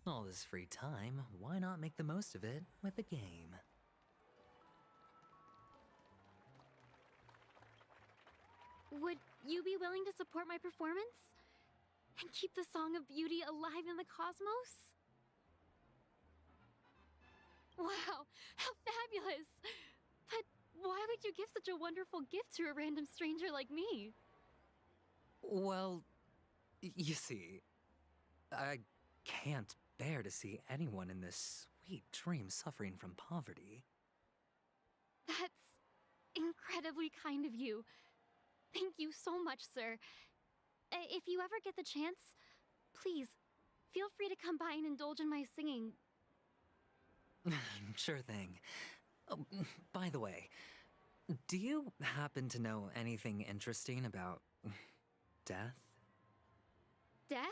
All this free time, why not make the most of it with a game? Would you be willing to support my performance? And keep the Song of Beauty alive in the cosmos? Wow, how fabulous! But why would you give such a wonderful gift to a random stranger like me? Well, you see, I can't bear to see anyone in this sweet dream suffering from poverty. That's incredibly kind of you. Thank you so much, sir. If you ever get the chance, please, feel free to come by and indulge in my singing. Sure thing. Oh, by the way, do you happen to know anything interesting about death? Death?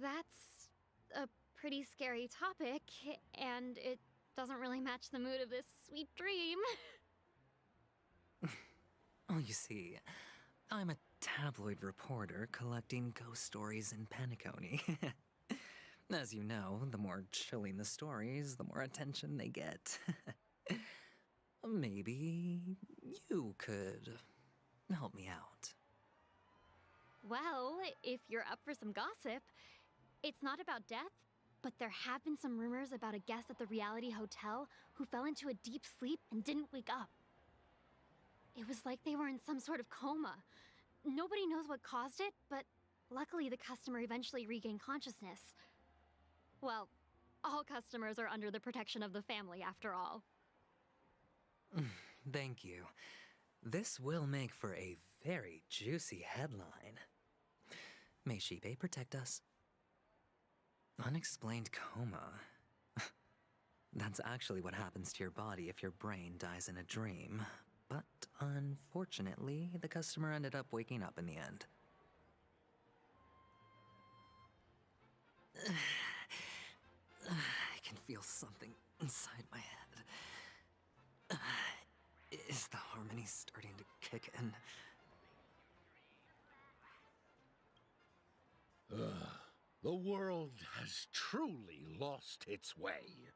That's a pretty scary topic, and it doesn't really match the mood of this sweet dream. Oh, you see, I'm a tabloid reporter collecting ghost stories in Penacony. As you know, the more chilling the stories, the more attention they get. Maybe you could help me out. Well, if you're up for some gossip, it's not about death, but there have been some rumors about a guest at the reality hotel who fell into a deep sleep and didn't wake up. It was like they were in some sort of coma. Nobody knows what caused it, but luckily the customer eventually regained consciousness. Well, all customers are under the protection of the family after all. Thank you. This will make for a very juicy headline. May Shibe protect us. Unexplained coma. That's actually what happens to your body if your brain dies in a dream. But unfortunately, the customer ended up waking up in the end. I can feel something inside my head. Is the harmony starting to kick in? The world has truly lost its way.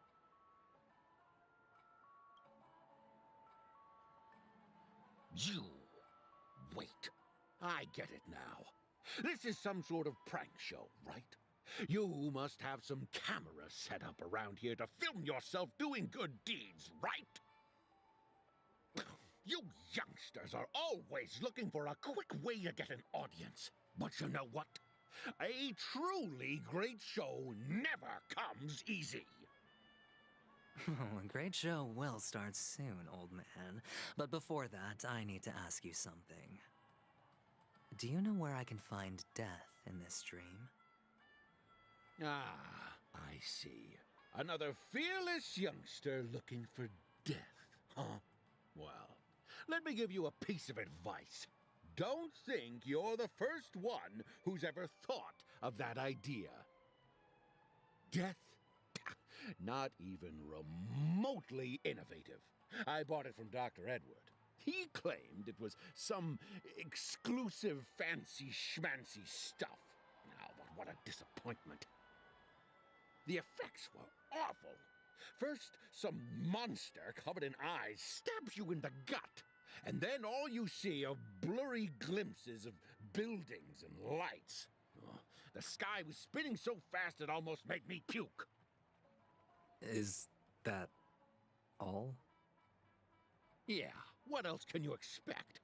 You... Wait. I get it now. This is some sort of prank show, right? You must have some cameras set up around here to film yourself doing good deeds, right? You youngsters are always looking for a quick way to get an audience. But you know what? A truly great show never comes easy. Oh, a great show will start soon, old man. But before that, I need to ask you something. Do you know where I can find death in this dream? Ah, I see. Another fearless youngster looking for death, huh? Well, let me give you a piece of advice. Don't think you're the first one who's ever thought of that idea. Death? Not even remotely innovative. I bought it from Dr. Edward. He claimed it was some exclusive fancy schmancy stuff. Now, but what a disappointment. The effects were awful. First, some monster covered in eyes stabs you in the gut. And then all you see are blurry glimpses of buildings and lights. Oh, the sky was spinning so fast it almost made me puke. Is that all? Yeah, what else can you expect?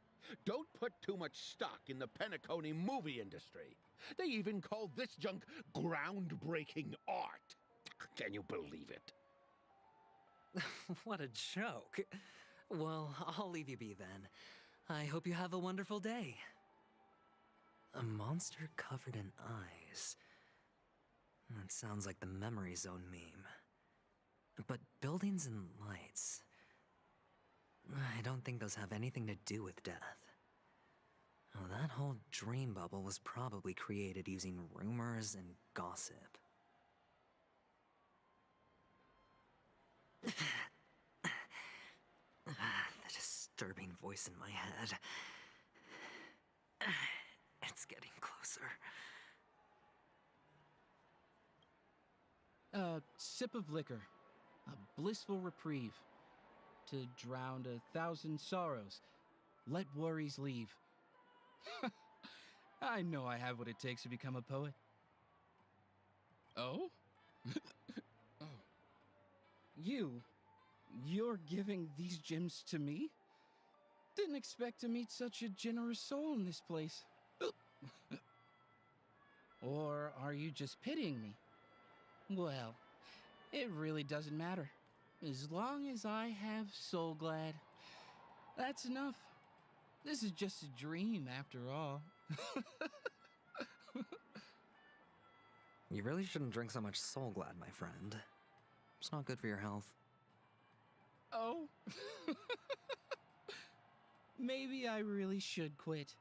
Don't put too much stock in the Penacony movie industry. They even call this junk groundbreaking art. Can you believe it? What a joke. Well, I'll leave you be then. I hope you have a wonderful day. A monster covered in eyes. That sounds like the Memory Zone meme. But buildings and lights... I don't think those have anything to do with death. Well, that whole dream bubble was probably created using rumors and gossip. disturbing voice in my head. It's getting closer. A sip of liquor. A blissful reprieve. To drown 1,000 sorrows. Let worries leave. I know I have what it takes to become a poet. Oh? Oh. You're giving these gems to me? Didn't expect to meet such a generous soul in this place. Or are you just pitying me? Well, it really doesn't matter. As long as I have Soul Glad, that's enough. This is just a dream after all. You really shouldn't drink so much Soul Glad, my friend. It's not good for your health. Oh? Maybe I really should quit.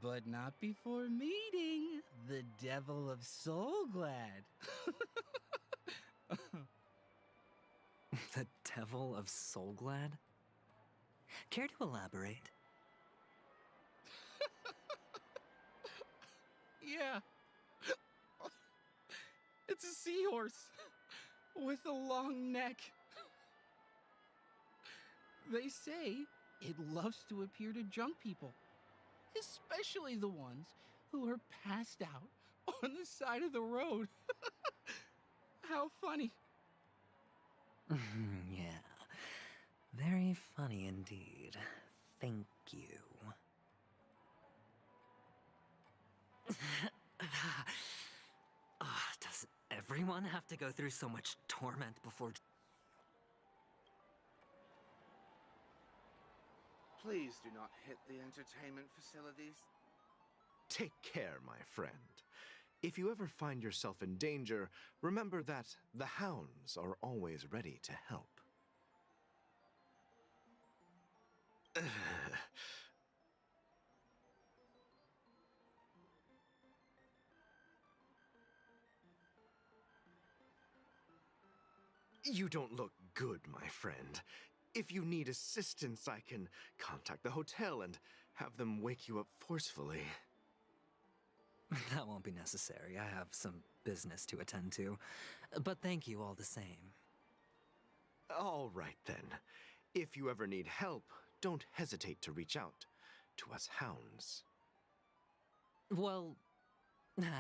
But not before meeting the Devil of Soul Glad. The Devil of Soul Glad? Care to elaborate? Yeah. It's a seahorse with a long neck. They say it loves to appear to drunk people, especially the ones who are passed out on the side of the road. How funny. Yeah. Very funny indeed. Thank you. Does everyone have to go through so much torment before... Please do not hit the entertainment facilities. Take care, my friend. If you ever find yourself in danger, remember that the hounds are always ready to help. You don't look good, my friend. If you need assistance, I can contact the hotel and have them wake you up forcefully. That won't be necessary. I have some business to attend to. But thank you all the same. All right, then. If you ever need help, don't hesitate to reach out to us hounds. Well,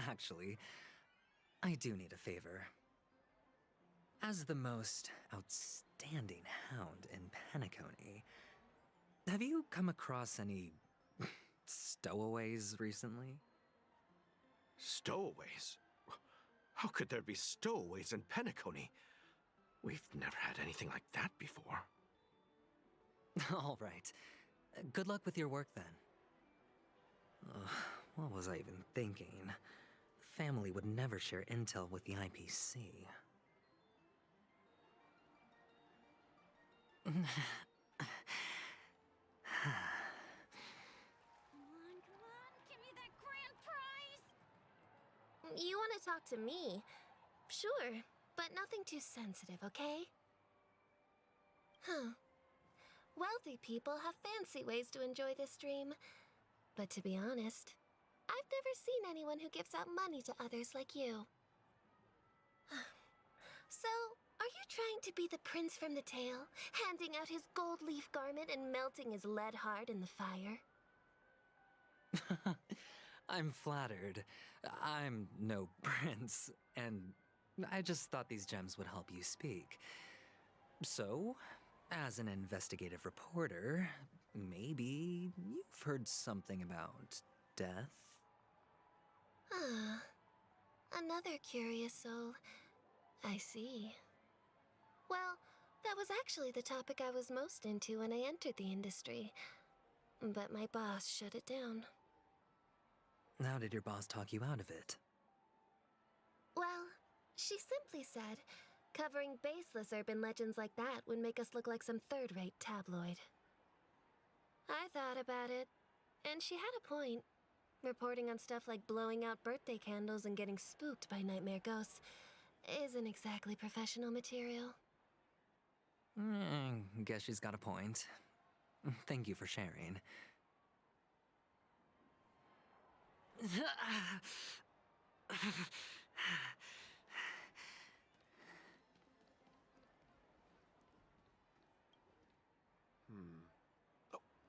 actually, I do need a favor. As the most outstanding hound in Penacony, have you come across any stowaways recently? Stowaways? How could there be stowaways in Penacony? We've never had anything like that before. All right. Good luck with your work, then. What was I even thinking? The family would never share intel with the IPC. Come on, give me that grand prize! You want to talk to me? Sure, but nothing too sensitive, okay? Huh. Wealthy people have fancy ways to enjoy this dream. But to be honest, I've never seen anyone who gives out money to others like you. So, are you trying to be the prince from the tale, handing out his gold leaf garment and melting his lead heart in the fire? I'm flattered. I'm no prince, and I just thought these gems would help you speak. So, as an investigative reporter, maybe you've heard something about death? Ah, another curious soul. I see. Well, that was actually the topic I was most into when I entered the industry. But my boss shut it down. How did your boss talk you out of it? Well, she simply said, covering baseless urban legends like that would make us look like some third-rate tabloid. I thought about it, and she had a point. Reporting on stuff like blowing out birthday candles and getting spooked by nightmare ghosts isn't exactly professional material. Guess she's got a point. Thank you for sharing.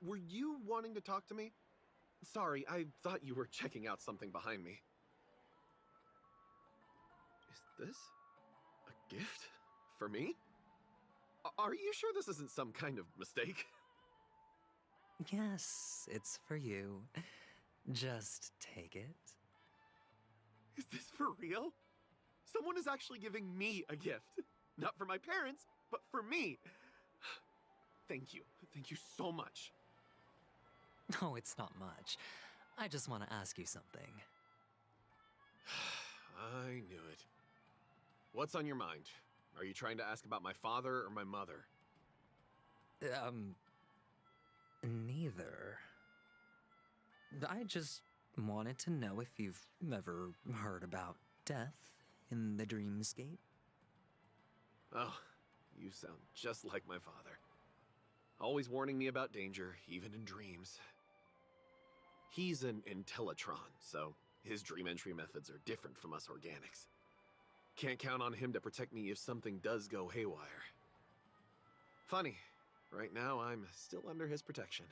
Were you wanting to talk to me? Sorry, I thought you were checking out something behind me. Is this a gift for me? Are you sure this isn't some kind of mistake? Yes, it's for you. Just take it. Is this for real? Someone is actually giving me a gift. Not for my parents, but for me. Thank you. Thank you so much. Oh, it's not much. I just want to ask you something. I knew it. What's on your mind? Are you trying to ask about my father or my mother? Neither. I just wanted to know if you've ever heard about death in the dreamscape. Oh, you sound just like my father. Always warning me about danger, even in dreams. He's an Intellitron, so his dream entry methods are different from us organics. Can't count on him to protect me if something does go haywire. Funny, right now I'm still under his protection.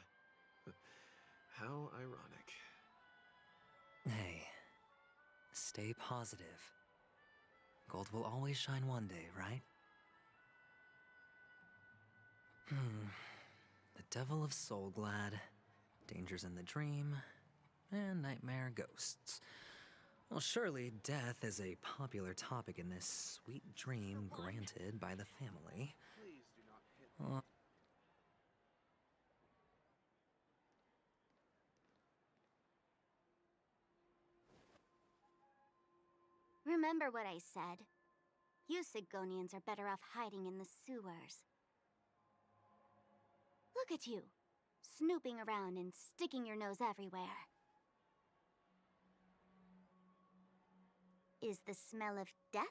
How ironic. Hey, stay positive. Gold will always shine one day, right? The Devil of Soulglad, Dangers in the Dream, and Nightmare Ghosts. Well, surely death is a popular topic in this sweet dream granted by the family. Please do not hit. Remember what I said. You Sigonians are better off hiding in the sewers. Look at you, snooping around and sticking your nose everywhere. Is the smell of death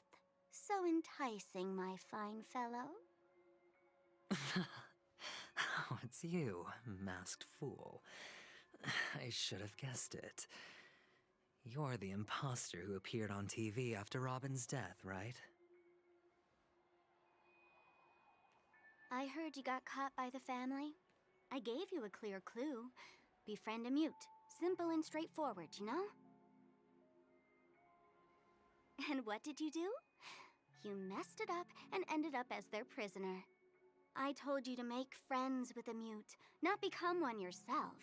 so enticing, my fine fellow? Oh, it's you, masked fool. I should have guessed it. You're the imposter who appeared on TV after Robin's death, right? I heard you got caught by the family. I gave you a clear clue. Befriend a mute. Simple and straightforward, you know? And what did you do? You messed it up and ended up as their prisoner. I told you to make friends with a mute, not become one yourself.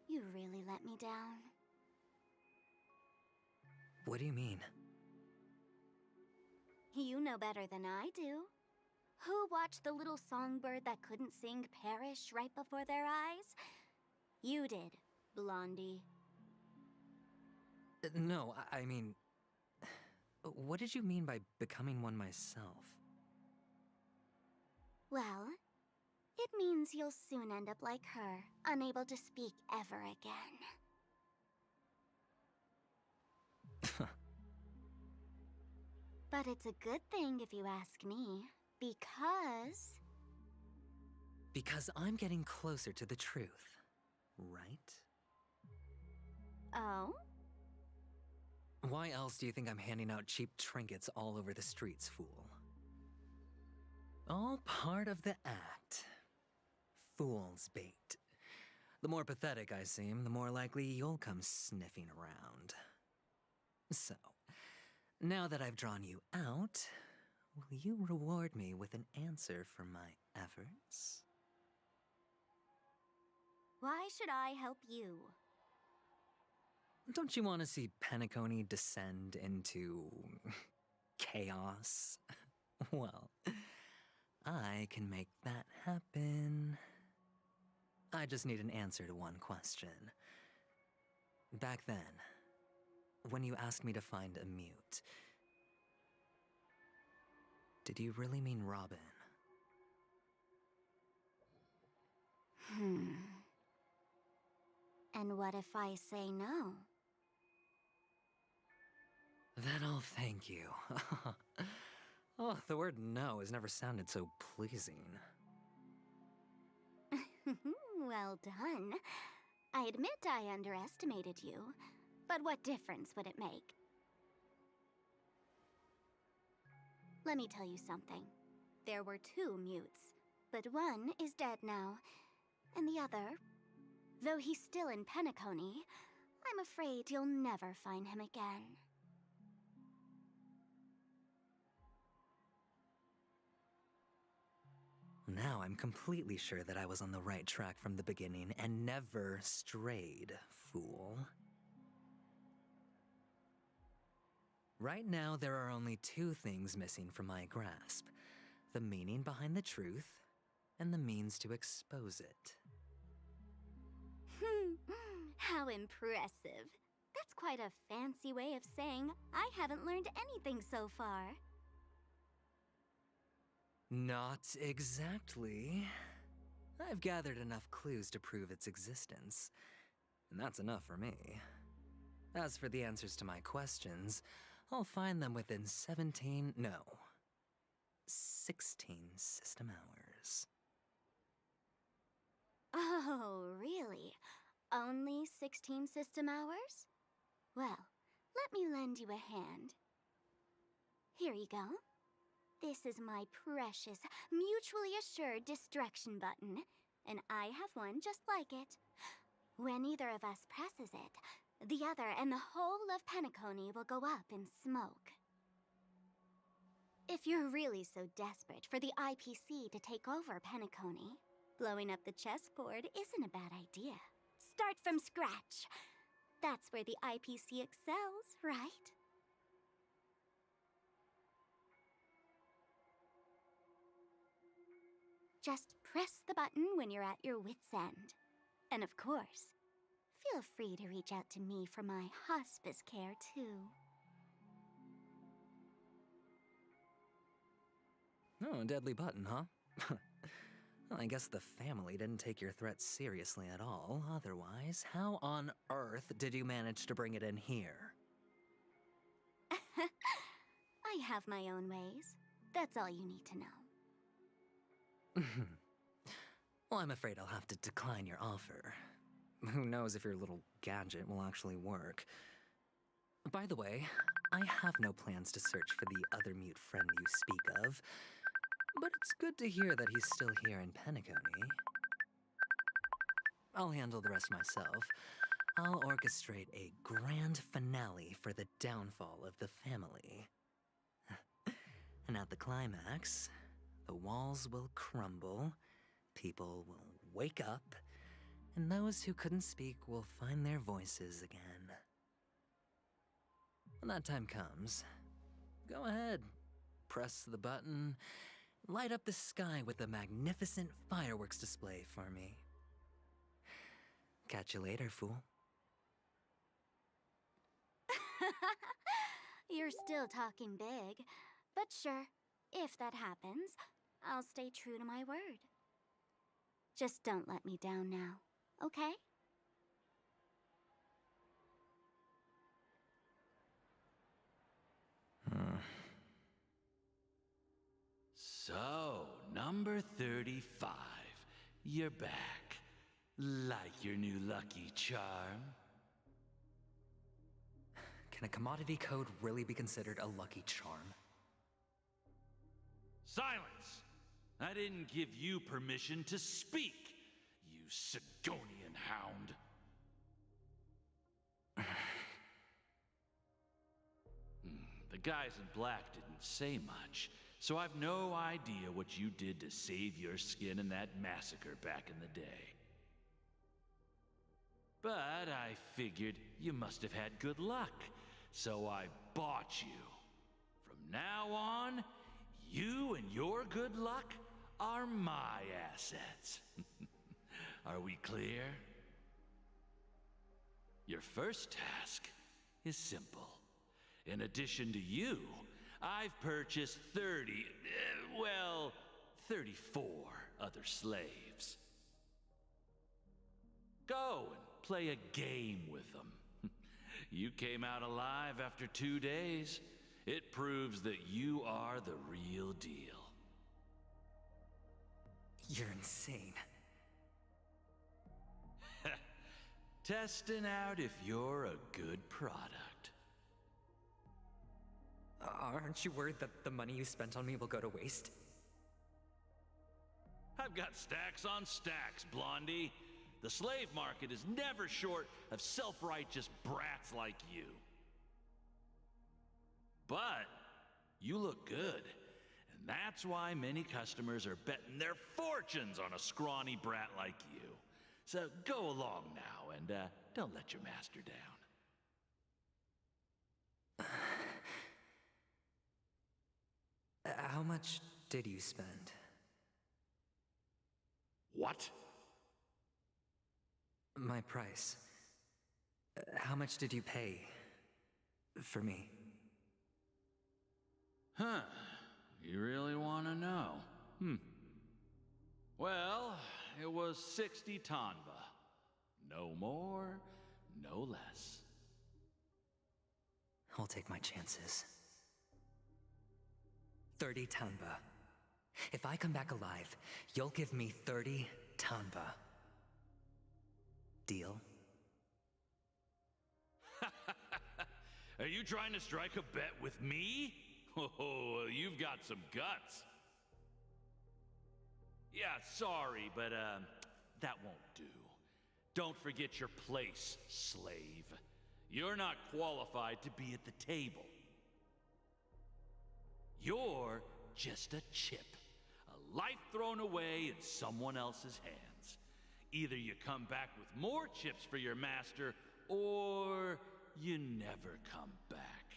You really let me down. What do you mean? You know better than I do. Who watched the little songbird that couldn't sing perish right before their eyes? You did, Blondie. No, I mean... What did you mean by becoming one myself? Well, it means you'll soon end up like her, unable to speak ever again. But it's a good thing if you ask me, because... Because I'm getting closer to the truth, right? Oh? Why else do you think I'm handing out cheap trinkets all over the streets, fool? All part of the act. Fool's bait. The more pathetic I seem, the more likely you'll come sniffing around. So, now that I've drawn you out, will you reward me with an answer for my efforts? Why should I help you? Don't you want to see Penacony descend into... chaos? Well, I can make that happen. I just need an answer to one question. Back then, when you asked me to find a mute, did you really mean Robin? And what if I say no? Then I'll thank you. Oh, the word no has never sounded so pleasing. Well done. I admit I underestimated you, but what difference would it make? Let me tell you something. There were 2 mutes, but one is dead now, and the other, though he's still in Penacony, I'm afraid you'll never find him again. Now I'm completely sure that I was on the right track from the beginning and never strayed, fool. Right now, there are only 2 things missing from my grasp: the meaning behind the truth, and the means to expose it. How impressive. That's quite a fancy way of saying I haven't learned anything so far. Not exactly. I've gathered enough clues to prove its existence, and that's enough for me. As for the answers to my questions, I'll find them within 16 system hours. Oh, really? Only 16 system hours? Well, let me lend you a hand. Here you go. This is my precious, mutually assured destruction button, and I have one just like it. When either of us presses it, the other and the whole of Penacony will go up in smoke. If you're really so desperate for the IPC to take over Penacony, blowing up the chessboard isn't a bad idea. Start from scratch. That's where the IPC excels, right? Just press the button when you're at your wit's end. And of course, feel free to reach out to me for my hospice care, too. Oh, a deadly button, huh? Well, I guess the family didn't take your threat seriously at all. Otherwise, how on earth did you manage to bring it in here? I have my own ways. That's all you need to know. Well, I'm afraid I'll have to decline your offer. Who knows if your little gadget will actually work. By the way, I have no plans to search for the other mute friend you speak of, but it's good to hear that he's still here in Penacony. I'll handle the rest myself. I'll orchestrate a grand finale for the downfall of the family. And at the climax, the walls will crumble, people will wake up, and those who couldn't speak will find their voices again. When that time comes, go ahead, press the button, light up the sky with a magnificent fireworks display for me. Catch you later, fool. You're still talking big, but sure, if that happens, I'll stay true to my word. Just don't let me down now, okay? So, number 35. You're back. Like your new lucky charm? Can a commodity code really be considered a lucky charm? Silence! I didn't give you permission to speak, you Sigonian hound. The guys in black didn't say much, so I've no idea what you did to save your skin in that massacre back in the day. But I figured you must have had good luck, so I bought you. From now on, you and your good luck are my assets. Are we clear? Your first task is simple. In addition to you, I've purchased 34 other slaves. Go and play a game with them. You came out alive after 2 days. It proves that you are the real deal. You're insane. Testing out if you're a good product. Aren't you worried that the money you spent on me will go to waste? I've got stacks on stacks, Blondie. The slave market is never short of self-righteous brats like you. But you look good, and that's why many customers are betting their fortunes on a scrawny brat like you. So go along now and don't let your master down. How much did you spend? What? My price. How much did you pay for me? Huh. You really want to know? Well, it was 60 tanba. No more, no less. I'll take my chances. 30 tanba. If I come back alive, you'll give me 30 tanba. Deal? Are you trying to strike a bet with me? Oh, you've got some guts. Yeah, sorry, but that won't do. Don't forget your place, slave. You're not qualified to be at the table. You're just a chip. A life thrown away in someone else's hands. Either you come back with more chips for your master, or you never come back.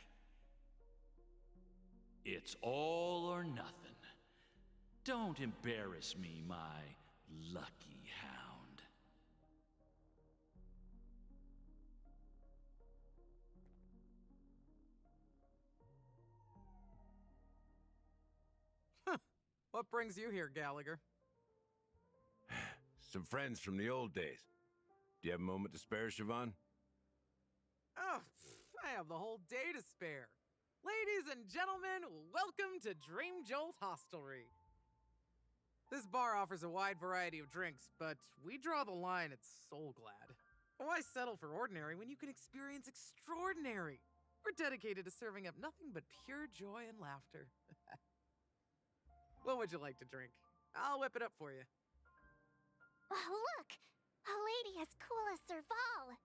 It's all or nothing. Don't embarrass me, my lucky hound. What brings you here, Gallagher? Some friends from the old days. Do you have a moment to spare, Siobhan? Oh, I have the whole day to spare. Ladies and gentlemen, welcome to Dream Jolt Hostelry. This bar offers a wide variety of drinks, but we draw the line at Soul Glad. Why settle for ordinary when you can experience extraordinary? We're dedicated to serving up nothing but pure joy and laughter. What would you like to drink? I'll whip it up for you. Oh, look! A lady as cool as Serval!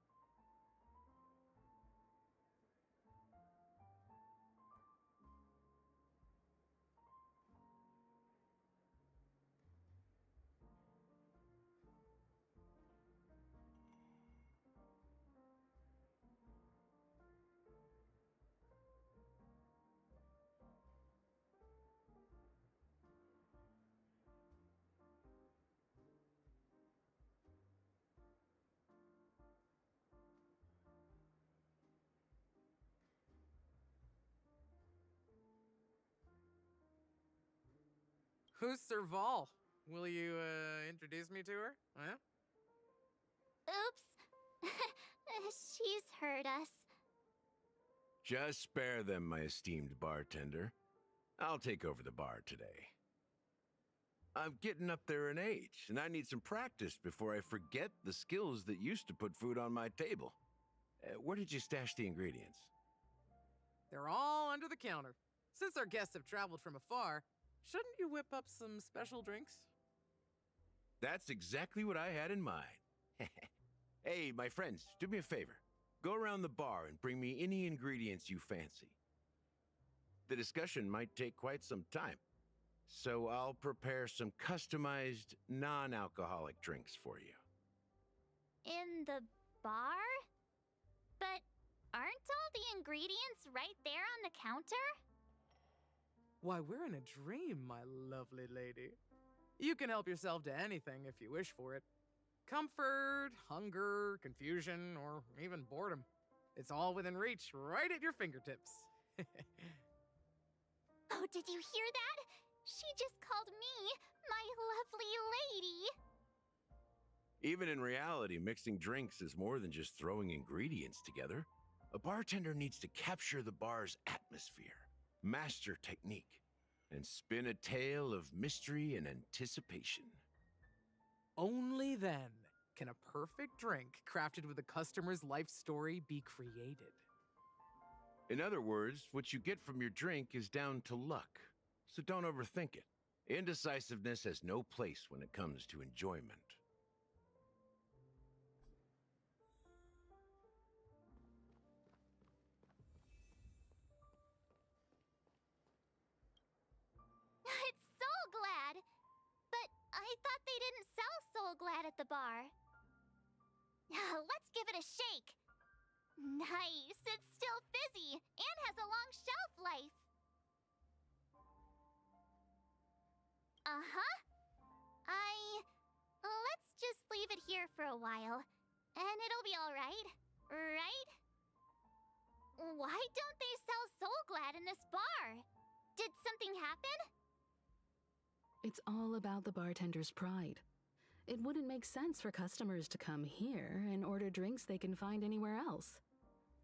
Who's Serval? Will you, introduce me to her? Huh? Oops. She's heard us. Just spare them, my esteemed bartender. I'll take over the bar today. I'm getting up there in age, and I need some practice before I forget the skills that used to put food on my table. Where did you stash the ingredients? They're all under the counter. Since our guests have traveled from afar, shouldn't you whip up some special drinks? That's exactly what I had in mind. Hey, my friends, do me a favor. Go around the bar and bring me any ingredients you fancy. The discussion might take quite some time, so I'll prepare some customized, non-alcoholic drinks for you. In the bar? But aren't all the ingredients right there on the counter? Why, we're in a dream, my lovely lady. You can help yourself to anything if you wish for it. Comfort, hunger, confusion, or even boredom. It's all within reach, right at your fingertips. Oh, did you hear that? She just called me my lovely lady. Even in reality, mixing drinks is more than just throwing ingredients together. A bartender needs to capture the bar's atmosphere, master technique, and spin a tale of mystery and anticipation. Only then can a perfect drink crafted with a customer's life story be created. In other words, what you get from your drink is down to luck, so don't overthink it. Indecisiveness has no place when it comes to enjoyment. It's Soul Glad! But I thought they didn't sell Soul Glad at the bar. Let's give it a shake. Nice, it's still fizzy and has a long shelf life. Uh-huh. Let's just leave it here for a while, and it'll be all right, right? Why don't they sell Soul Glad in this bar? Did something happen? It's all about the bartender's pride. It wouldn't make sense for customers to come here and order drinks they can find anywhere else.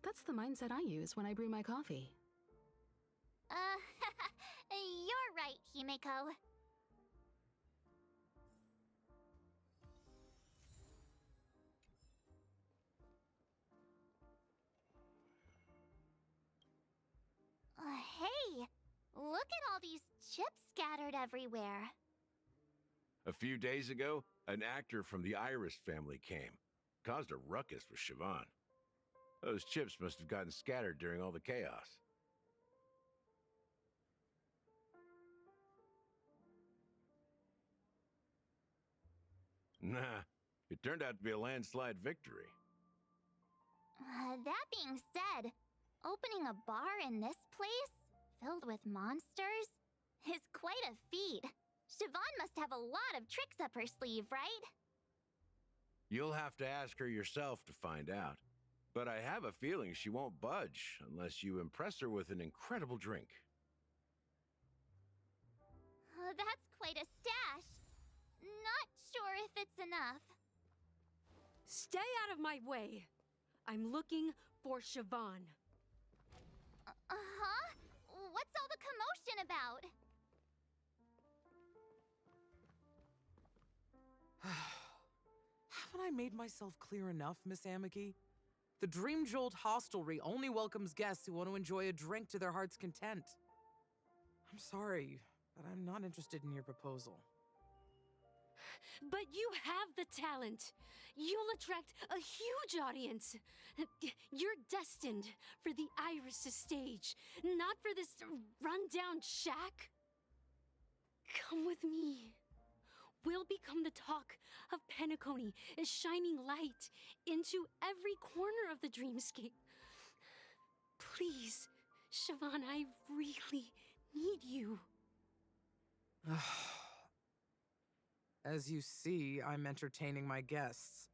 That's the mindset I use when I brew my coffee. You're right, Himeko. Hey, look at all these chips scattered everywhere. A few days ago, an actor from the Iris family came. Caused a ruckus with Siobhan. Those chips must have gotten scattered during all the chaos. Nah, it turned out to be a landslide victory. That being said, opening a bar in this place, filled with monsters, is quite a feat. Siobhan must have a lot of tricks up her sleeve, right? You'll have to ask her yourself to find out. But I have a feeling she won't budge unless you impress her with an incredible drink. That's quite a stash. Not sure if it's enough. Stay out of my way. I'm looking for Siobhan. Uh-huh? What's all the commotion about? Haven't I made myself clear enough, Miss Amiki? The Dream Jolt Hostelry only welcomes guests who want to enjoy a drink to their heart's content. I'm sorry, but I'm not interested in your proposal. But you have the talent. You'll attract a huge audience. You're destined for the Iris' stage, not for this rundown shack. Come with me. We'll become the talk of Penacony, shining light into every corner of the dreamscape. Please, Siobhan, I really need you. As you see, I'm entertaining my guests.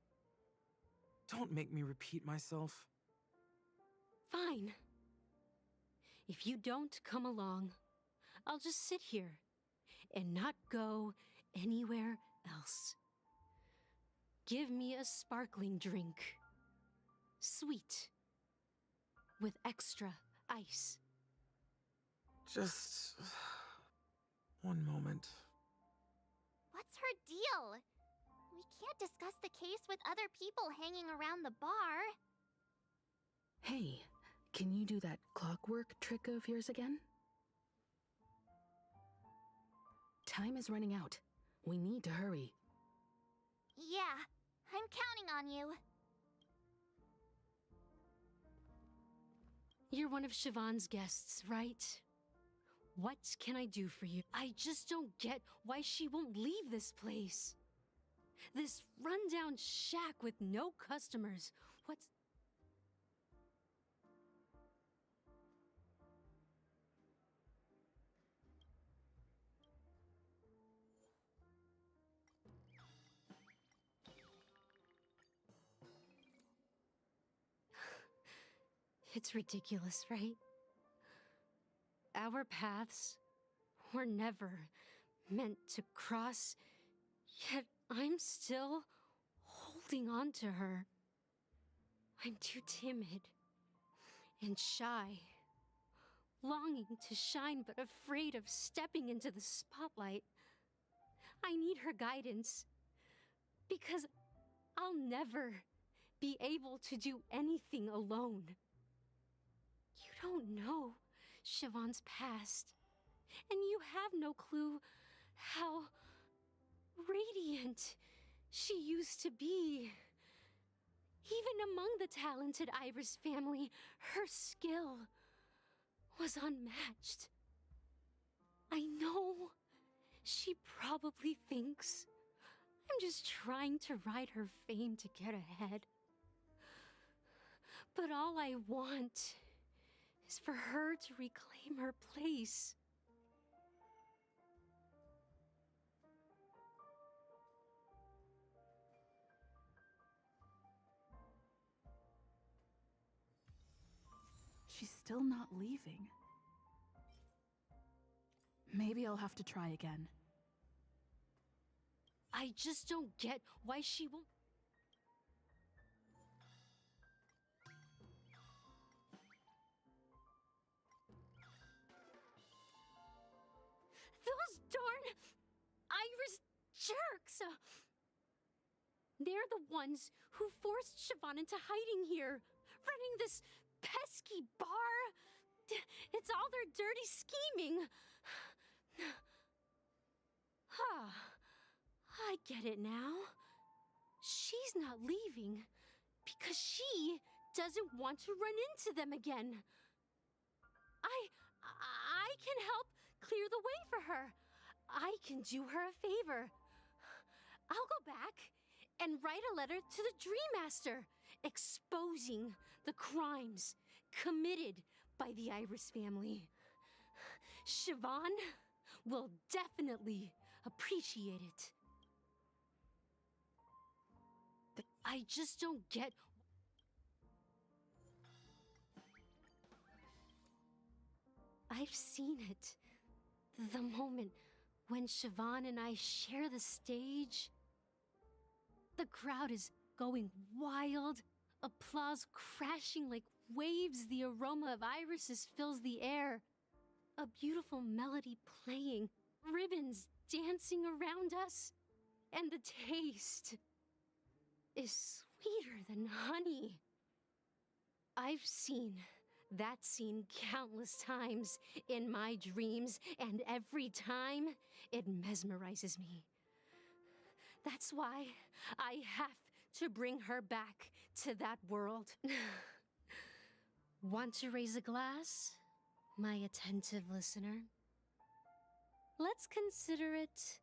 Don't make me repeat myself. Fine. If you don't come along, I'll just sit here and not go anywhere else. Give me a sparkling drink. Sweet. With extra ice. Just one moment. What's her deal? We can't discuss the case with other people hanging around the bar. Hey, can you do that clockwork trick of yours again? Time is running out. We need to hurry. Yeah, I'm counting on you. You're one of Siobhan's guests, right? What can I do for you? I just don't get why she won't leave this place. This rundown shack with no customers. What's... It's ridiculous, right? Our paths were never meant to cross, yet I'm still holding on to her. I'm too timid and shy, longing to shine but afraid of stepping into the spotlight. I need her guidance because I'll never be able to do anything alone. You don't know Siobhan's past, and you have no clue how radiant she used to be. Even among the talented Iris family, her skill was unmatched. I know she probably thinks I'm just trying to ride her fame to get ahead. But all I want is for her to reclaim her place. She's still not leaving. Maybe I'll have to try again. I just don't get why she won't. Those darn Iris jerks! They're the ones who forced Siobhan into hiding here, running this pesky bar. It's all their dirty scheming. I get it now. She's not leaving because she doesn't want to run into them again. I can help clear the way for her. I can do her a favor. I'll go back and write a letter to the Dream Master exposing the crimes committed by the Iris family. Siobhan will definitely appreciate it. I just don't get. I've seen it. The moment when Siobhan and I share the stage. The crowd is going wild, applause crashing like waves, the aroma of irises fills the air. A beautiful melody playing, ribbons dancing around us, and the taste is sweeter than honey. I've seen that scene countless times in my dreams, and every time it mesmerizes me. That's why I have to bring her back to that world. Want to raise a glass, my attentive listener? Let's consider it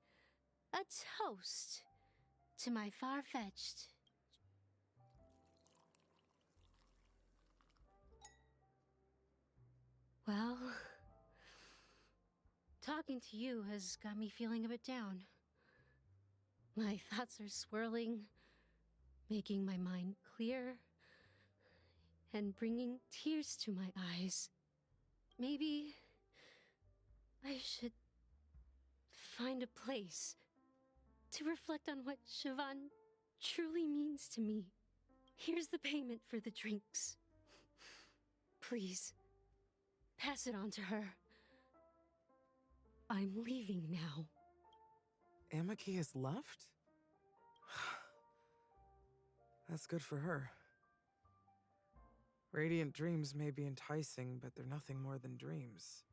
a toast to my far-fetched. Well, talking to you has got me feeling a bit down. My thoughts are swirling, making my mind clear, and bringing tears to my eyes. Maybe I should find a place to reflect on what Siobhan truly means to me. Here's the payment for the drinks. Please, pass it on to her. I'm leaving now. Amaki has left? That's good for her. Radiant dreams may be enticing, but they're nothing more than dreams.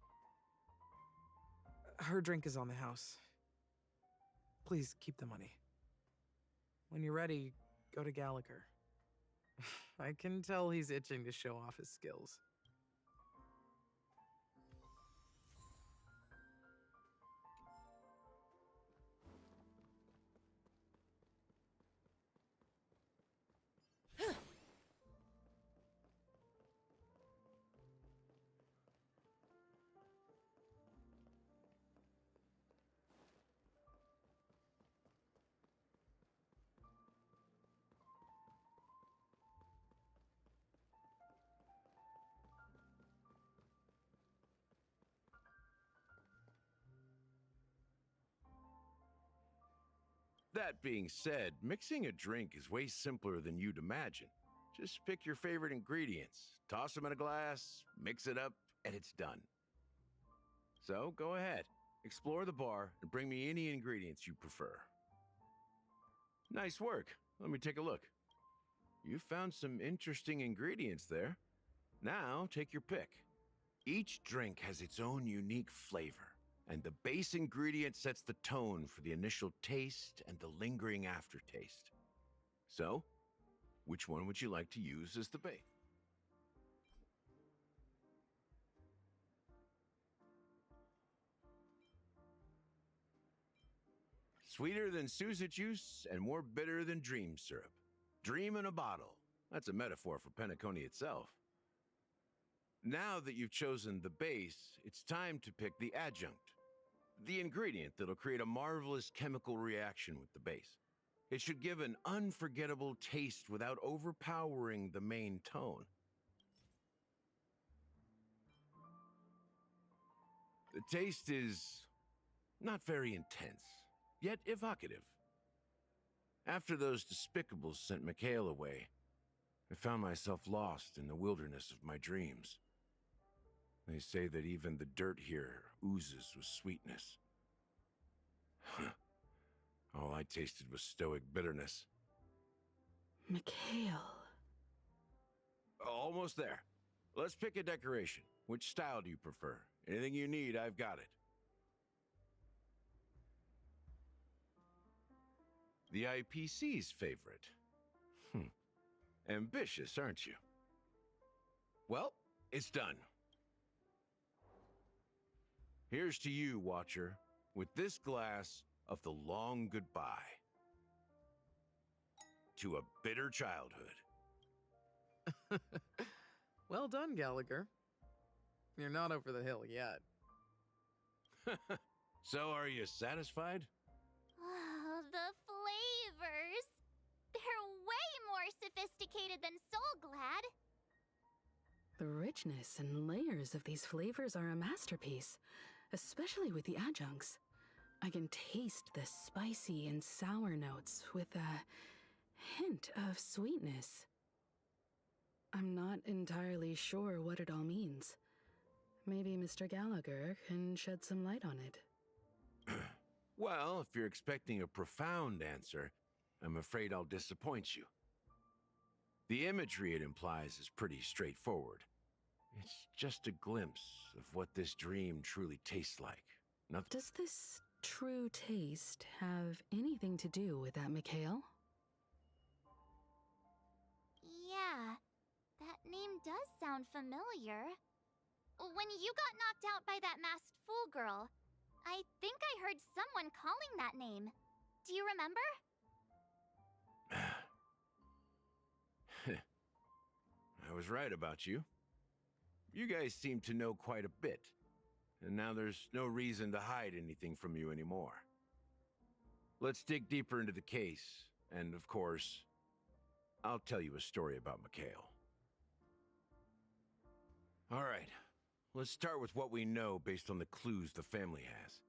Her drink is on the house. Please keep the money. When you're ready, go to Gallagher. I can tell he's itching to show off his skills. That being said, mixing a drink is way simpler than you'd imagine. Just pick your favorite ingredients, toss them in a glass, mix it up, and it's done. So go ahead, explore the bar, and bring me any ingredients you prefer. Nice work. let me take a look. You found some interesting ingredients there. Now, take your pick. Each drink has its own unique flavor, and the base ingredient sets the tone for the initial taste and the lingering aftertaste. So, which one would you like to use as the base? Sweeter than Susa juice and more bitter than dream syrup. Dream in a bottle. That's a metaphor for Penacony itself. Now that you've chosen the base, it's time to pick the adjunct. The ingredient that'll create a marvelous chemical reaction with the base. It should give an unforgettable taste without overpowering the main tone. The taste is not very intense, yet evocative. After those despicables sent Mikhail away, I found myself lost in the wilderness of my dreams. They say that even the dirt here oozes with sweetness. All I tasted was stoic bitterness. Mikhail. Almost there. Let's pick a decoration. Which style do you prefer? Anything you need, I've got it. The IPC's favorite. Ambitious, aren't you? Well, it's done. Here's to you, Watcher, with this glass of the long goodbye to a bitter childhood. Well done, Gallagher. You're not over the hill yet. So, are you satisfied? Oh, the flavors! They're way more sophisticated than Soul Glad. The richness and layers of these flavors are a masterpiece, especially with the adjuncts. I can taste the spicy and sour notes with a hint of sweetness. I'm not entirely sure what it all means. Maybe Mr. Gallagher can shed some light on it. Well, if you're expecting a profound answer, I'm afraid I'll disappoint you. The imagery it implies is pretty straightforward. It's just a glimpse of what this dream truly tastes like. Does this true taste have anything to do with that, Mikhail? Yeah, that name does sound familiar. When you got knocked out by that masked fool girl, I think I heard someone calling that name. Do you remember? I was right about you. You guys seem to know quite a bit, and now there's no reason to hide anything from you anymore. Let's dig deeper into the case, and of course, I'll tell you a story about Mikhail. All right, let's start with what we know based on the clues the family has.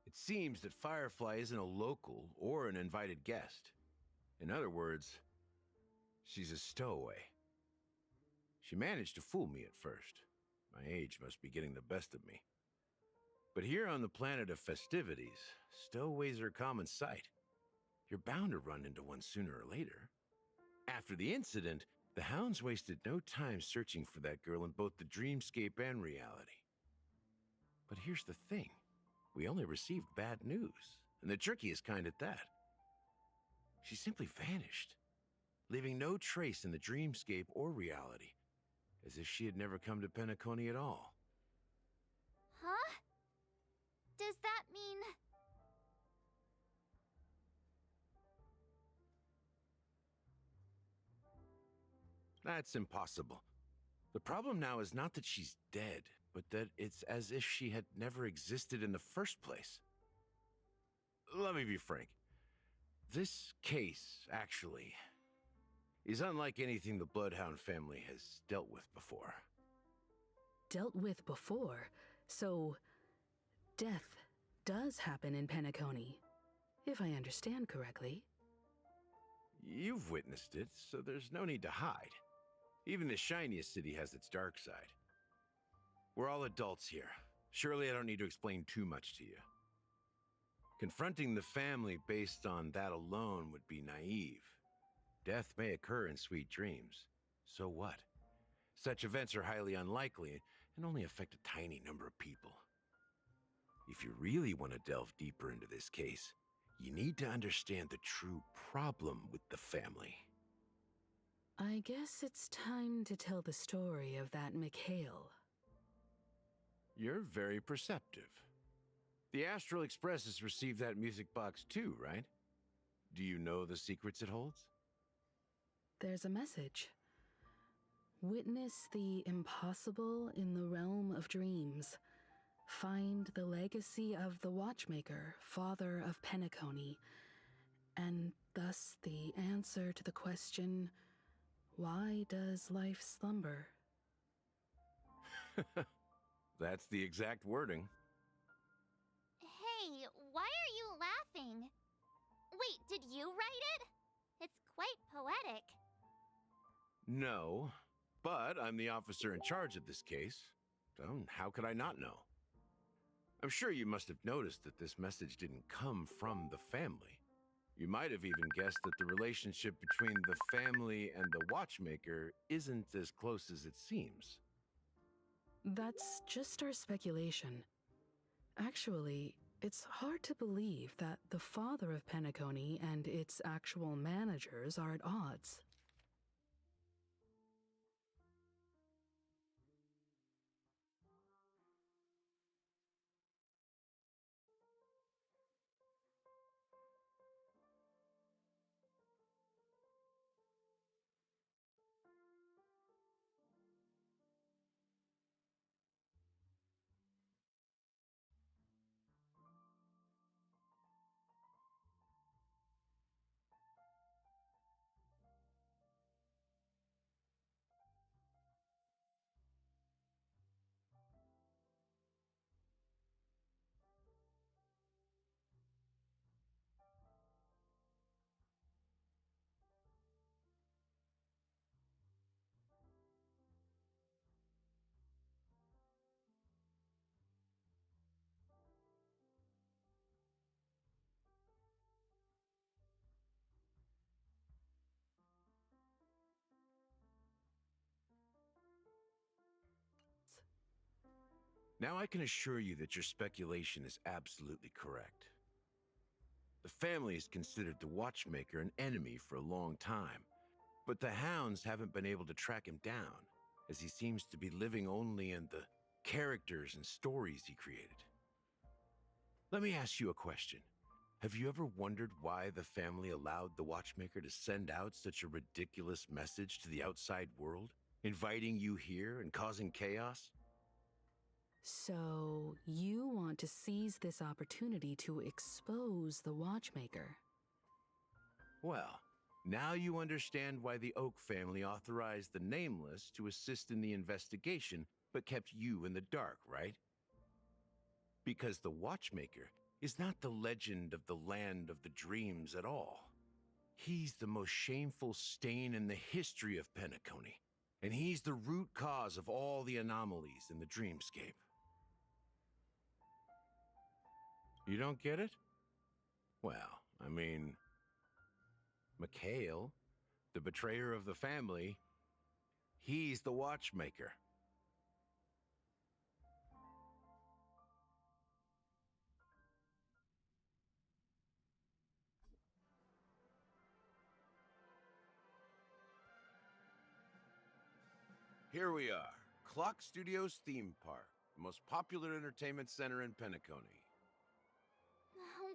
It seems that Firefly isn't a local or an invited guest. In other words, she's a stowaway. She managed to fool me at first. My age must be getting the best of me. But here on the planet of festivities, stowaways are a common sight. You're bound to run into one sooner or later. After the incident, the hounds wasted no time searching for that girl in both the dreamscape and reality. But here's the thing. We only received bad news, and the trickiest kind at that. She simply vanished, leaving no trace in the dreamscape or reality, as if she had never come to Penacony at all. Huh? Does that mean... That's impossible. The problem now is not that she's dead, but that it's as if she had never existed in the first place. Let me be frank. This case, actually, is unlike anything the Bloodhound family has dealt with before. Dealt with before? So, death does happen in Penacony, if I understand correctly. You've witnessed it, so there's no need to hide. Even the shiniest city has its dark side. We're all adults here. Surely I don't need to explain too much to you. Confronting the family based on that alone would be naive. Death may occur in sweet dreams. So what? Such events are highly unlikely and only affect a tiny number of people. If you really want to delve deeper into this case, you need to understand the true problem with the family. I guess it's time to tell the story of that Mikhail. You're very perceptive. The Astral Express has received that music box too, right? Do you know the secrets it holds? There's a message. Witness the impossible in the realm of dreams. Find the legacy of the Watchmaker, father of Penacony, and thus the answer to the question, why does life slumber? That's the exact wording. Hey, why are you laughing? Wait, did you write it? It's quite poetic. No, but I'm the officer in charge of this case, so how could I not know? I'm sure you must have noticed that this message didn't come from the family. You might have even guessed that the relationship between the family and the Watchmaker isn't as close as it seems. That's just our speculation. Actually, it's hard to believe that the father of Penacony and its actual managers are at odds. Now I can assure you that your speculation is absolutely correct. The family has considered the Watchmaker an enemy for a long time, but the hounds haven't been able to track him down, as he seems to be living only in the characters and stories he created. Let me ask you a question. Have you ever wondered why the family allowed the Watchmaker to send out such a ridiculous message to the outside world, inviting you here and causing chaos? So, you want to seize this opportunity to expose the Watchmaker? Well, now you understand why the Oak family authorized the Nameless to assist in the investigation, but kept you in the dark, right? Because the Watchmaker is not the legend of the Land of the Dreams at all. He's the most shameful stain in the history of Penacony, and he's the root cause of all the anomalies in the dreamscape. You don't get it? Well, I mean, Mikhail, the betrayer of the family, he's the Watchmaker. Here we are, Clock Studios Theme Park, the most popular entertainment center in Penacony.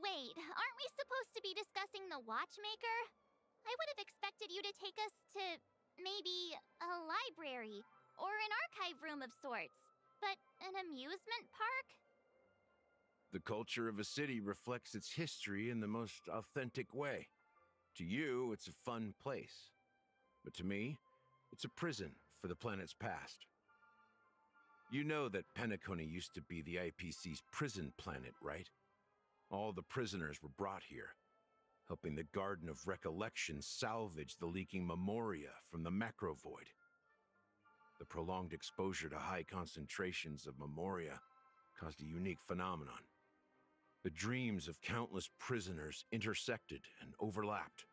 Wait, aren't we supposed to be discussing the Watchmaker? I would have expected you to take us to maybe a library or an archive room of sorts, but an amusement park? The culture of a city reflects its history in the most authentic way. To you, it's a fun place. But to me, it's a prison for the planet's past. You know that Penacony used to be the IPC's prison planet, right? All the prisoners were brought here, helping the Garden of Recollection salvage the leaking memoria from the macrovoid. The prolonged exposure to high concentrations of memoria caused a unique phenomenon. The dreams of countless prisoners intersected and overlapped,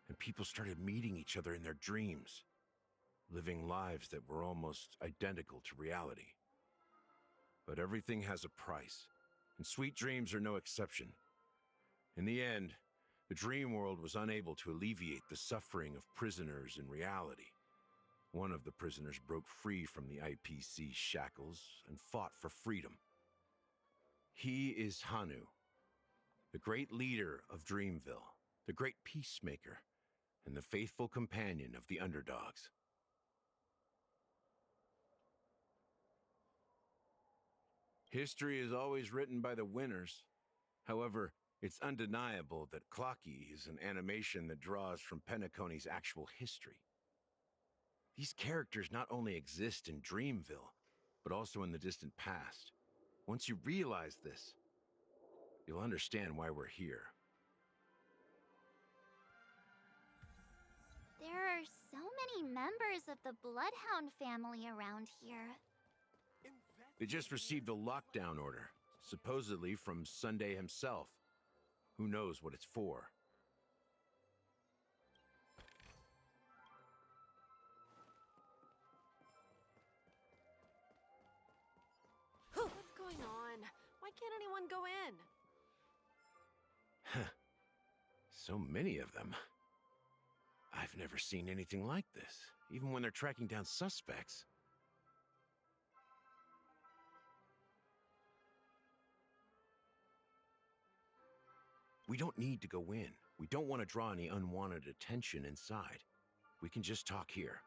and people started meeting each other in their dreams, living lives that were almost identical to reality. But everything has a price, and sweet dreams are no exception. In the end, the dream world was unable to alleviate the suffering of prisoners in reality. One of the prisoners broke free from the IPC shackles and fought for freedom. He is Hanu, the great leader of Dreamville, the great peacemaker, and the faithful companion of the underdogs. History is always written by the winners. However, it's undeniable that Clocky is an animation that draws from Penacony's actual history. These characters not only exist in Dreamville, but also in the distant past. Once you realize this, you'll understand why we're here. There are so many members of the Bloodhound family around here. They just received a lockdown order, supposedly from Sunday himself. Who knows what it's for? What's going on? Why can't anyone go in? So many of them. I've never seen anything like this, even when they're tracking down suspects. We don't need to go in. We don't want to draw any unwanted attention inside. We can just talk here.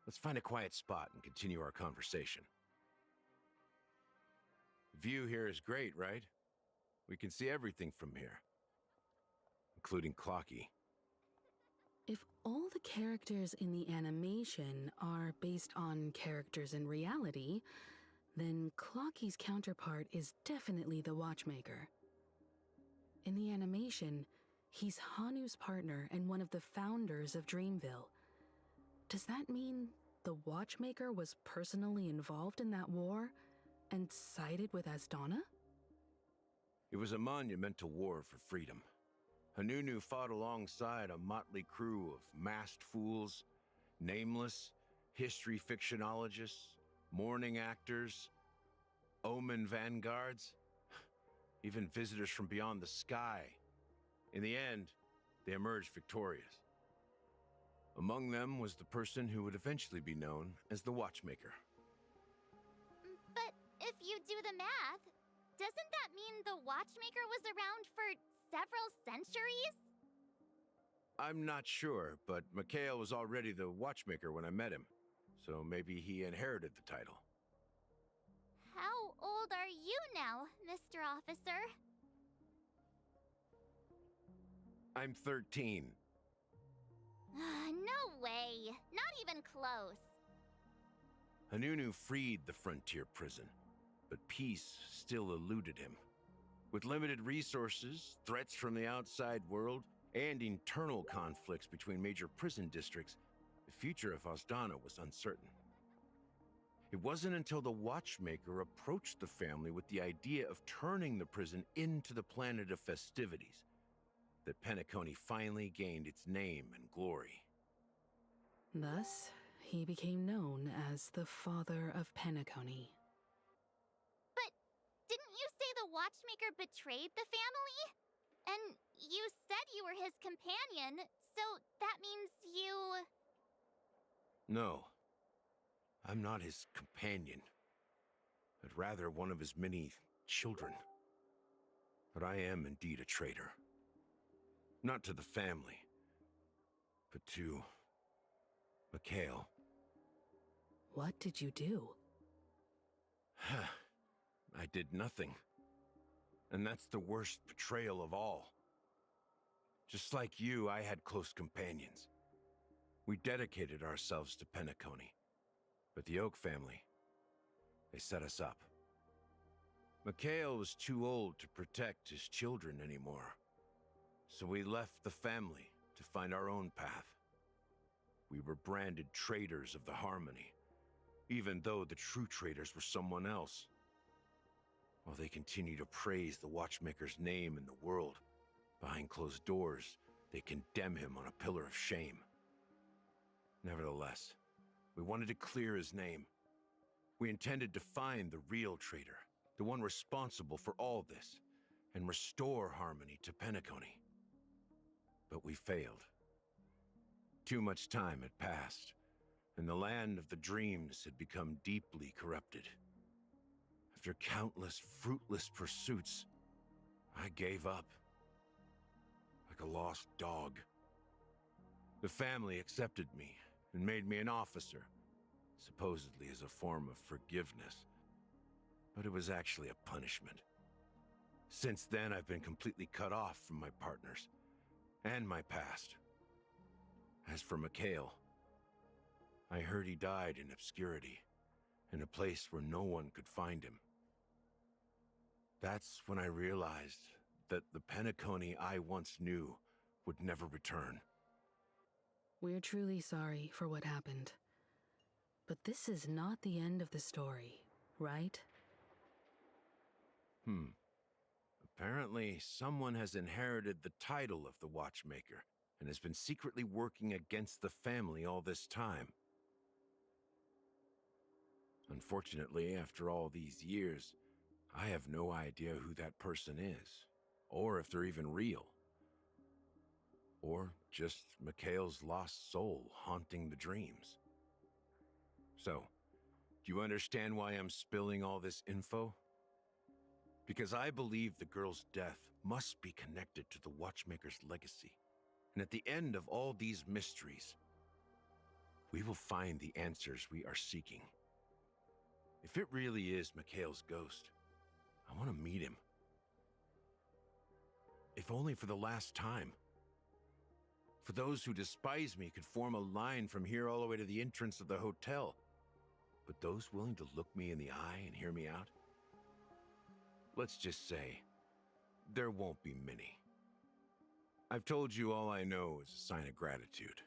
Let's find a quiet spot and continue our conversation. The view here is great, right? We can see everything from here, including Clocky. If all the characters in the animation are based on characters in reality, then Clocky's counterpart is definitely the Watchmaker. In the animation, he's Hanu's partner and one of the founders of Dreamville. Does that mean the Watchmaker was personally involved in that war and sided with Asdana? It was a monumental war for freedom. Hanu fought alongside a motley crew of masked fools, nameless, history fictionologists, mourning actors, omen vanguards, even visitors from beyond the sky. In the end, they emerged victorious. Among them was the person who would eventually be known as the Watchmaker. But if you do the math, doesn't that mean the Watchmaker was around for several centuries? I'm not sure, but Mikhail was already the Watchmaker when I met him, so maybe he inherited the title. How old are you now, Mr. Officer? I'm 13. No way. Not even close. Hanu freed the frontier prison, but peace still eluded him. With limited resources, threats from the outside world, and internal conflicts between major prison districts, the future of Asdana was uncertain. It wasn't until the Watchmaker approached the family with the idea of turning the prison into the planet of festivities that Penacony finally gained its name and glory. Thus, he became known as the Father of Penacony. But didn't you say the Watchmaker betrayed the family? And you said you were his companion, so that means you... No. I'm not his companion, but rather one of his many children. But I am indeed a traitor. Not to the family, but to Mikhail. What did you do? I did nothing. And that's the worst betrayal of all. Just like you, I had close companions. We dedicated ourselves to Penacony. But the Oak family, they set us up. Mikhail was too old to protect his children anymore. So we left the family to find our own path. We were branded traitors of the Harmony, even though the true traitors were someone else. While they continue to praise the Watchmaker's name in the world, behind closed doors, they condemn him on a pillar of shame. Nevertheless, we wanted to clear his name. We intended to find the real traitor, the one responsible for all this, and restore harmony to Penacony. But we failed. Too much time had passed, and the land of the dreams had become deeply corrupted. After countless fruitless pursuits, I gave up. Like a lost dog. The family accepted me and made me an officer, supposedly as a form of forgiveness. But it was actually a punishment. Since then, I've been completely cut off from my partners and my past. As for Mikhail, I heard he died in obscurity, in a place where no one could find him. That's when I realized that the Penacony I once knew would never return. We're truly sorry for what happened. But this is not the end of the story, right? Apparently, someone has inherited the title of the Watchmaker and has been secretly working against the family all this time. Unfortunately, after all these years, I have no idea who that person is, or if they're even real. Or just Mikhail's lost soul haunting the dreams. So, do you understand why I'm spilling all this info? Because I believe the girl's death must be connected to the Watchmaker's legacy. And at the end of all these mysteries, we will find the answers we are seeking. If it really is Mikhail's ghost, I want to meet him. If only for the last time. For those who despise me could form a line from here all the way to the entrance of the hotel. But those willing to look me in the eye and hear me out? Let's just say, there won't be many. I've told you all I know is a sign of gratitude.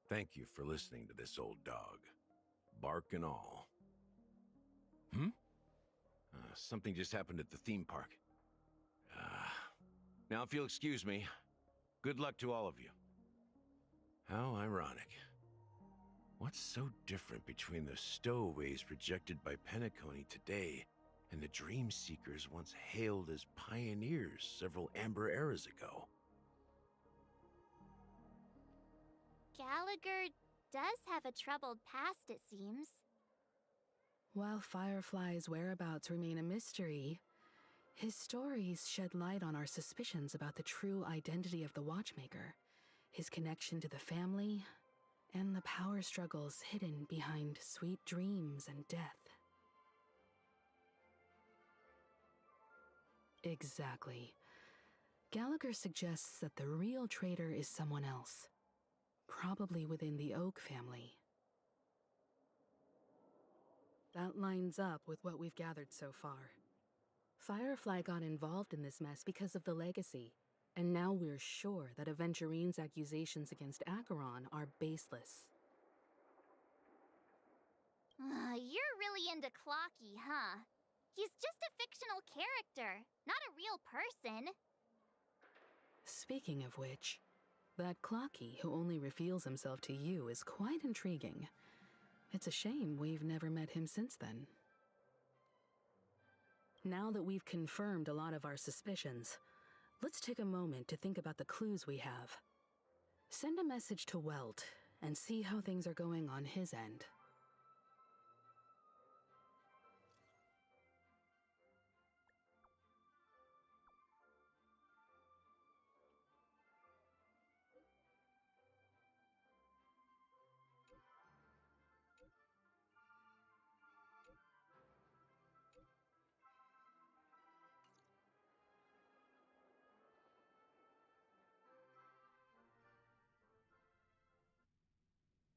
Thank you for listening to this old dog. Bark and all. Something just happened at the theme park. Now, if you'll excuse me, good luck to all of you. How ironic. What's so different between the stowaways rejected by Penacony today and the dream seekers once hailed as pioneers several amber eras ago? Gallagher does have a troubled past, it seems. While Firefly's whereabouts remain a mystery, his stories shed light on our suspicions about the true identity of the Watchmaker, his connection to the family, and the power struggles hidden behind sweet dreams and death. Exactly. Gallagher suggests that the real traitor is someone else, probably within the Oak family. That lines up with what we've gathered so far. Firefly got involved in this mess because of the legacy, and now we're sure that Aventurine's accusations against Acheron are baseless. You're really into Clocky, huh? He's just a fictional character, not a real person. Speaking of which, that Clocky who only reveals himself to you is quite intriguing. It's a shame we've never met him since then. Now that we've confirmed a lot of our suspicions, let's take a moment to think about the clues we have. Send a message to Welt and see how things are going on his end.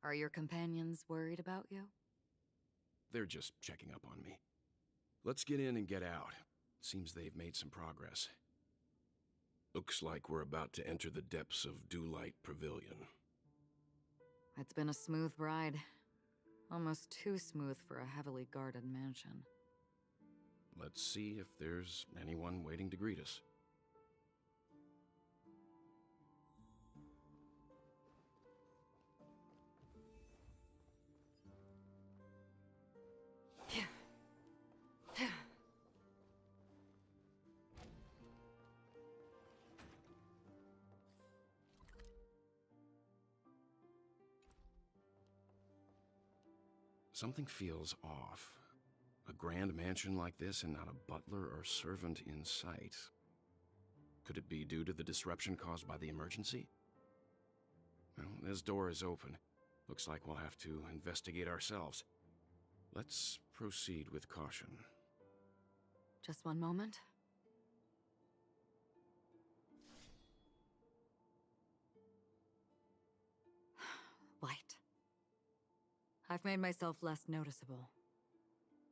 Are your companions worried about you? They're just checking up on me. Let's get in and get out. Seems they've made some progress. Looks like we're about to enter the depths of Dewlight Pavilion. It's been a smooth ride. Almost too smooth for a heavily guarded mansion. Let's see if there's anyone waiting to greet us. Something feels off. A grand mansion like this and not a butler or servant in sight. Could it be due to the disruption caused by the emergency? Well, this door is open. Looks like we'll have to investigate ourselves. Let's proceed with caution. Just one moment. Light. I've made myself less noticeable.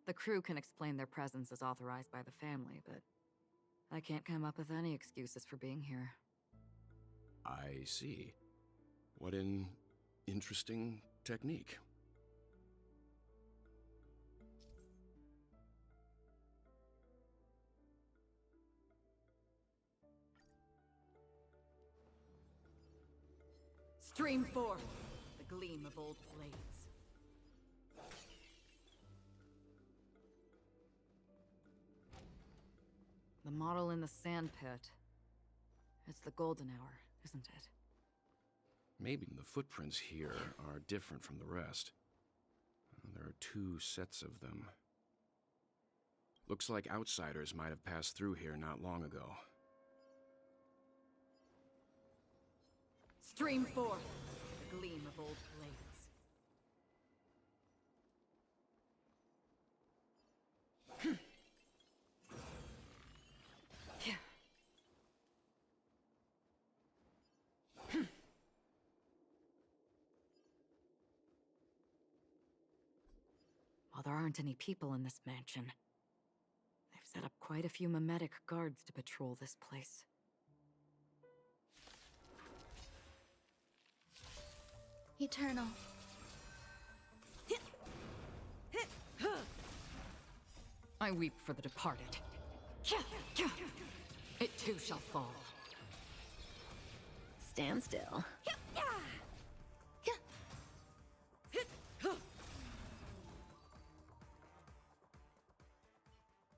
The crew can explain their presence as authorized by the family, but I can't come up with any excuses for being here. I see. What an interesting technique. Stream forth the gleam of old blades. The model in the sand pit. It's the golden hour, isn't it? Maybe the footprints here are different from the rest. There are 2 sets of them. Looks like outsiders might have passed through here not long ago. Stream forth the gleam of old blades. While there aren't any people in this mansion, they've set up quite a few mimetic guards to patrol this place. Eternal. I weep for the departed. It too shall fall. Stand still.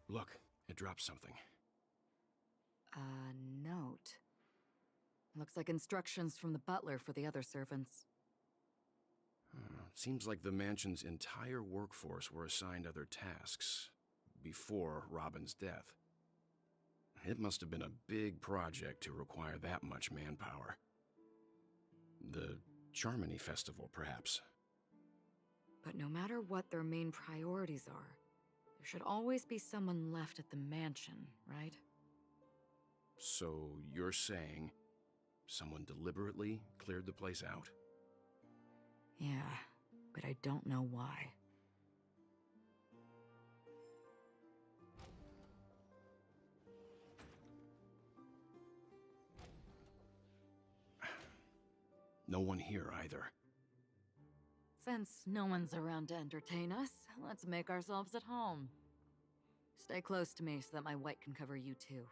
Look, it dropped something. A note. Looks like instructions from the butler for the other servants. Seems like the mansion's entire workforce were assigned other tasks before Robin's death. It must have been a big project to require that much manpower. The Charmony Festival, perhaps. But no matter what their main priorities are, there should always be someone left at the mansion, right? So you're saying someone deliberately cleared the place out? Yeah, but I don't know why. No one here either. Since no one's around to entertain us, let's make ourselves at home. Stay close to me so that my white can cover you too.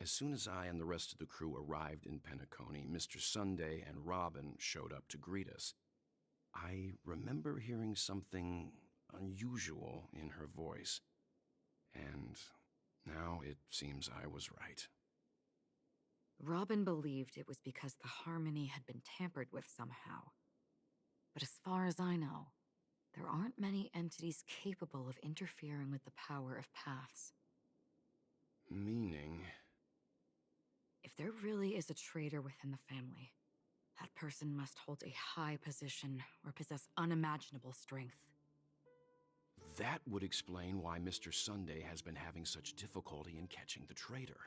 As soon as I and the rest of the crew arrived in Penacony, Mr. Sunday and Robin showed up to greet us. I remember hearing something unusual in her voice, and now it seems I was right. Robin believed it was because the harmony had been tampered with somehow. But as far as I know, there aren't many entities capable of interfering with the power of paths. Meaning? If there really is a traitor within the family, That person must hold a high position or possess unimaginable strength. That would explain why Mr. Sunday has been having such difficulty in catching the traitor.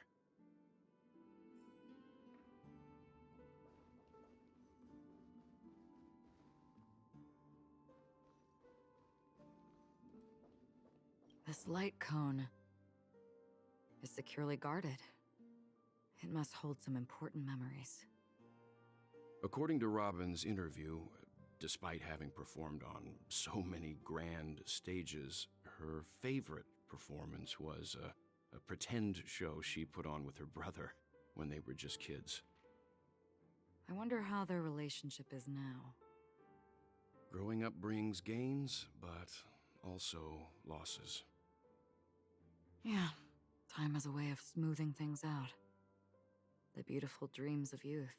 This light cone is securely guarded. It must hold some important memories. According to Robin's interview, despite having performed on so many grand stages, her favorite performance was a pretend show she put on with her brother when they were just kids. I wonder how their relationship is now. Growing up brings gains, but also losses. Yeah, time has a way of smoothing things out. The beautiful dreams of youth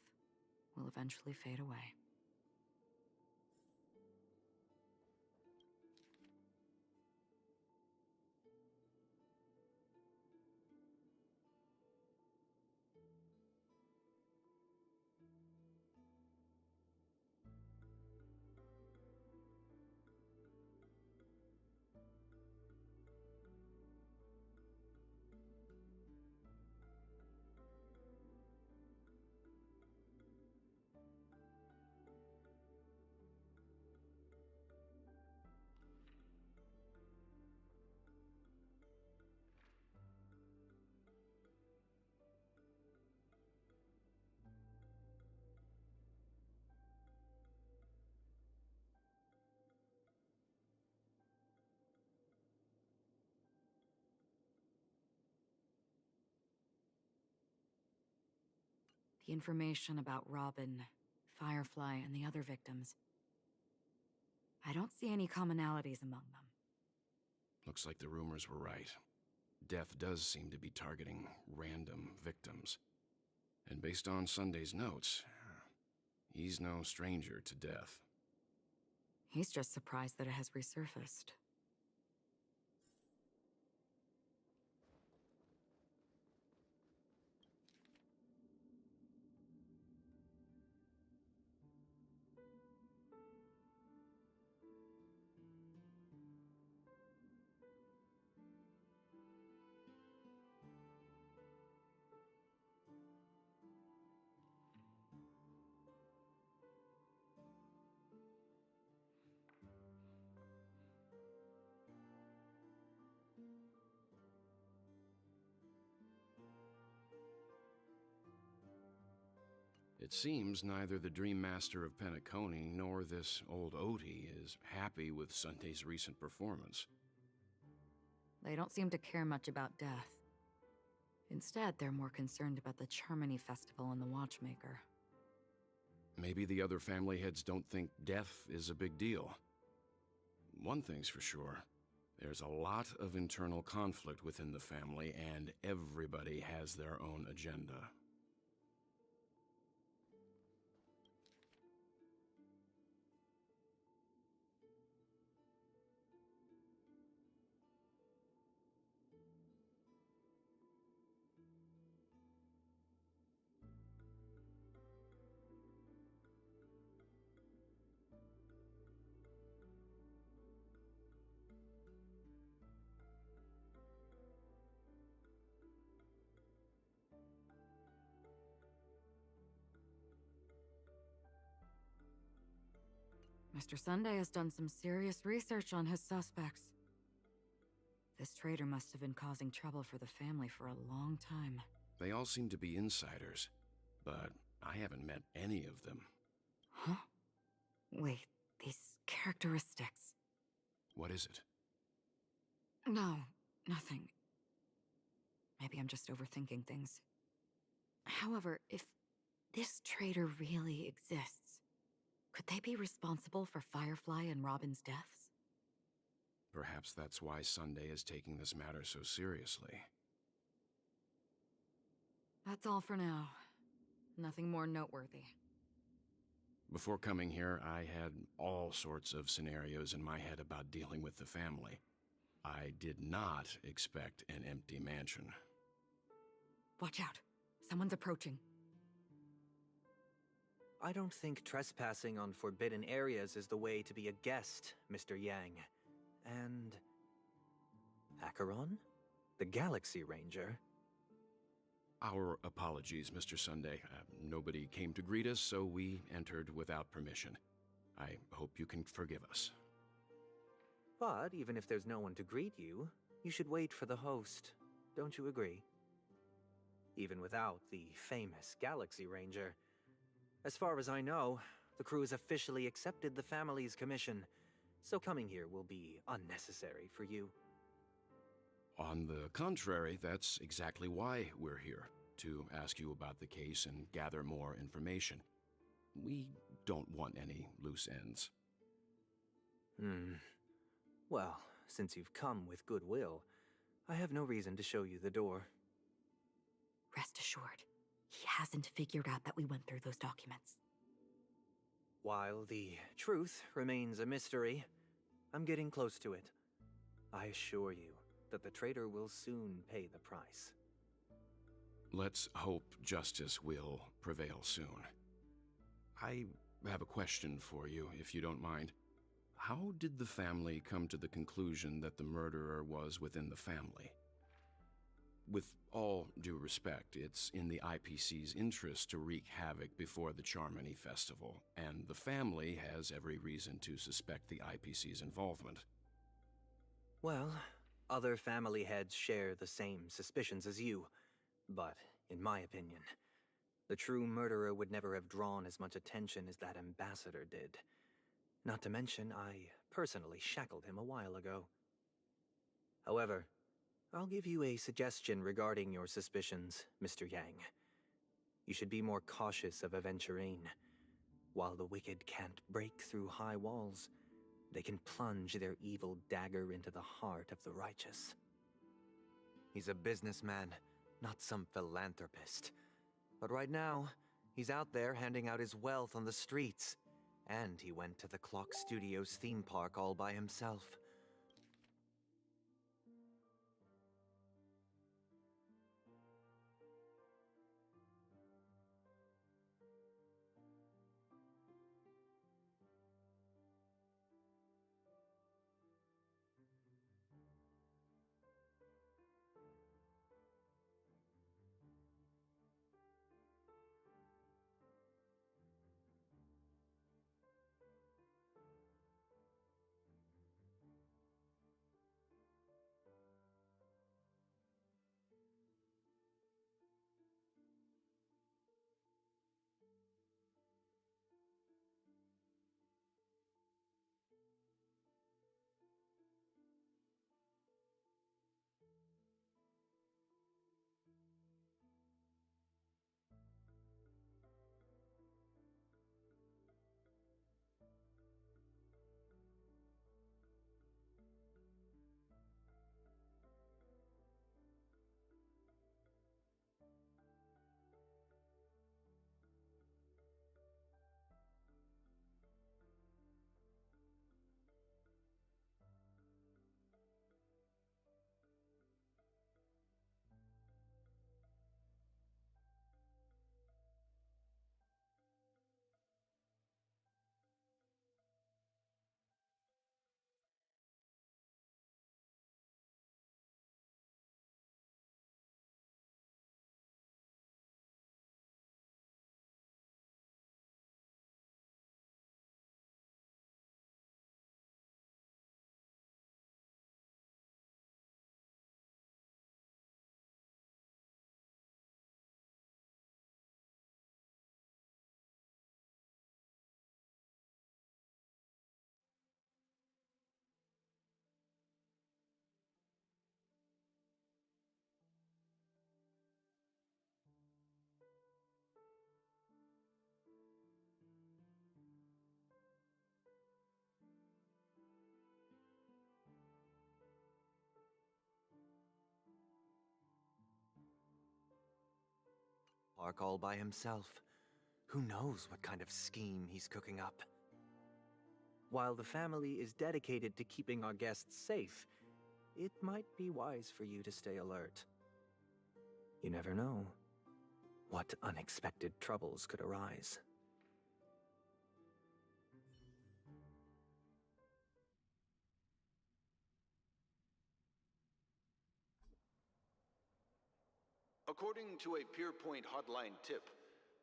will eventually fade away. The information about Robin, Firefly, and the other victims. I don't see any commonalities among them. Looks like the rumors were right. Death does seem to be targeting random victims. And based on Sunday's notes, he's no stranger to death. He's just surprised that it has resurfaced. It seems neither the Dream Master of Penacony nor this old Odie is happy with Sunday's recent performance. They don't seem to care much about death. Instead, they're more concerned about the Charmony Festival and the Watchmaker. Maybe the other family heads don't think death is a big deal. One thing's for sure. There's a lot of internal conflict within the family, and everybody has their own agenda. Mr. Sunday has done some serious research on his suspects. This traitor must have been causing trouble for the family for a long time. They all seem to be insiders, but I haven't met any of them. Huh? Wait, these characteristics. What is it? No, nothing. Maybe I'm just overthinking things. However, if this traitor really exists, could they be responsible for Firefly and Robin's deaths? Perhaps that's why Sunday is taking this matter so seriously. That's all for now. Nothing more noteworthy. Before coming here, I had all sorts of scenarios in my head about dealing with the family. I did not expect an empty mansion. Watch out. Someone's approaching. I don't think trespassing on forbidden areas is the way to be a guest, Mr. Yang. And... Acheron? The Galaxy Ranger? Our apologies, Mr. Sunday. Nobody came to greet us, so we entered without permission. I hope you can forgive us. But even if there's no one to greet you, you should wait for the host. Don't you agree? Even without the famous Galaxy Ranger. As far as I know, the crew has officially accepted the family's commission, so coming here will be unnecessary for you. On the contrary, that's exactly why we're here, to ask you about the case and gather more information. We don't want any loose ends. Well, since you've come with goodwill, I have no reason to show you the door. Rest assured, he hasn't figured out that we went through those documents. While the truth remains a mystery, I'm getting close to it. I assure you that the traitor will soon pay the price. Let's hope justice will prevail soon. I have a question for you, if you don't mind. How did the family come to the conclusion that the murderer was within the family? With all due respect, it's in the IPC's interest to wreak havoc before the Charmony Festival, and the family has every reason to suspect the IPC's involvement. Well, other family heads share the same suspicions as you, but in my opinion, the true murderer would never have drawn as much attention as that ambassador did. Not to mention, I personally shackled him a while ago. However, I'll give you a suggestion regarding your suspicions, Mr. Yang. You should be more cautious of Aventurine. While the wicked can't break through high walls, they can plunge their evil dagger into the heart of the righteous. He's a businessman, not some philanthropist. But right now, he's out there handing out his wealth on the streets. And he went to the Clock Studios theme park all by himself. Park all by himself. Who knows what kind of scheme he's cooking up? While the family is dedicated to keeping our guests safe, it might be wise for you to stay alert. You never know what unexpected troubles could arise. According to a Pierpoint hotline tip,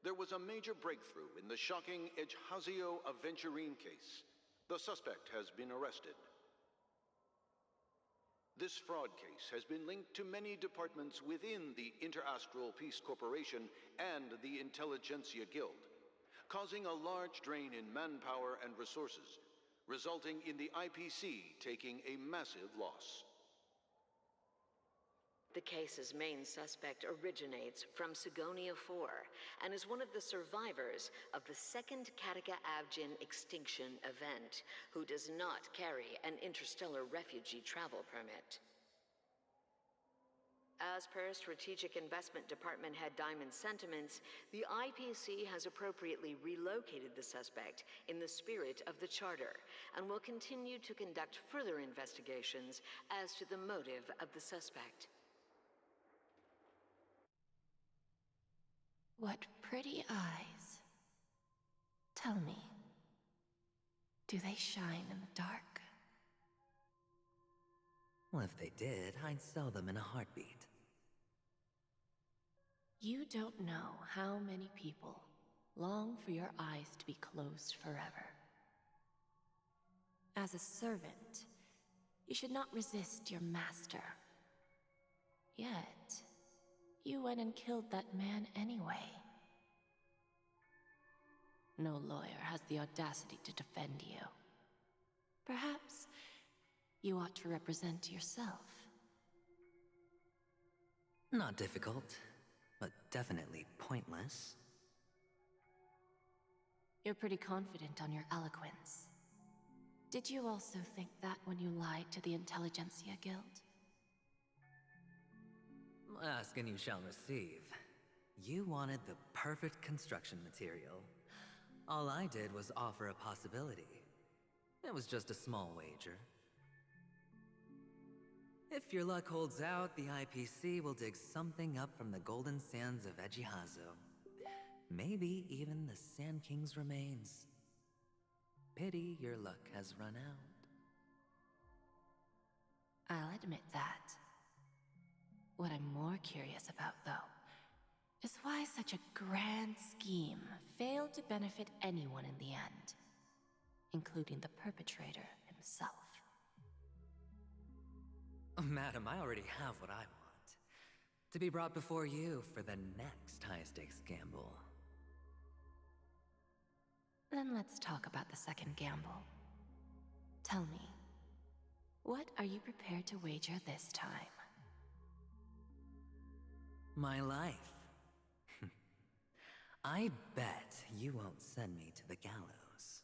there was a major breakthrough in the shocking Ejhazio Aventurine case. The suspect has been arrested. This fraud case has been linked to many departments within the Interastral Peace Corporation and the Intelligentsia Guild, causing a large drain in manpower and resources, resulting in the IPC taking a massive loss. The case's main suspect originates from Sigonia 4 and is one of the survivors of the second Kataka Abjin extinction event, who does not carry an interstellar refugee travel permit. As per Strategic Investment Department Head Diamond's sentiments, the IPC has appropriately relocated the suspect in the spirit of the Charter and will continue to conduct further investigations as to the motive of the suspect. What pretty eyes. Tell me, do they shine in the dark? Well, if they did, I'd sell them in a heartbeat. You don't know how many people long for your eyes to be closed forever. As a servant, you should not resist your master. Yet, you went and killed that man anyway. No lawyer has the audacity to defend you. Perhaps you ought to represent yourself. Not difficult, but definitely pointless. You're pretty confident on your eloquence. Did you also think that when you lied to the Intelligentsia Guild? Ask and you shall receive. You wanted the perfect construction material. All I did was offer a possibility. It was just a small wager. If your luck holds out, the IPC will dig something up from the golden sands of Ejhazio. Maybe even the Sand King's remains. Pity your luck has run out. I'll admit that. What I'm more curious about, though, is why such a grand scheme failed to benefit anyone in the end, including the perpetrator himself. Madam, I already have what I want. To be brought before you for the next high-stakes gamble. Then let's talk about the second gamble. Tell me, what are you prepared to wager this time? My life. I bet you won't send me to the gallows.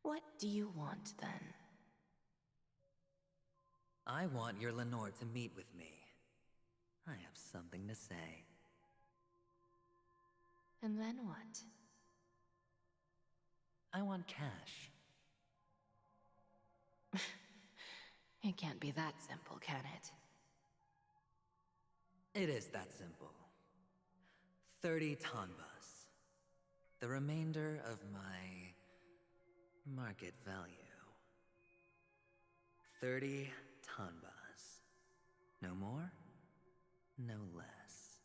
What do you want, then? I want your Lenore to meet with me. I have something to say. And then what? I want cash. It can't be that simple, can it? It is that simple. 30 tanbas. The remainder of my market value. 30 tanbas. No more, no less.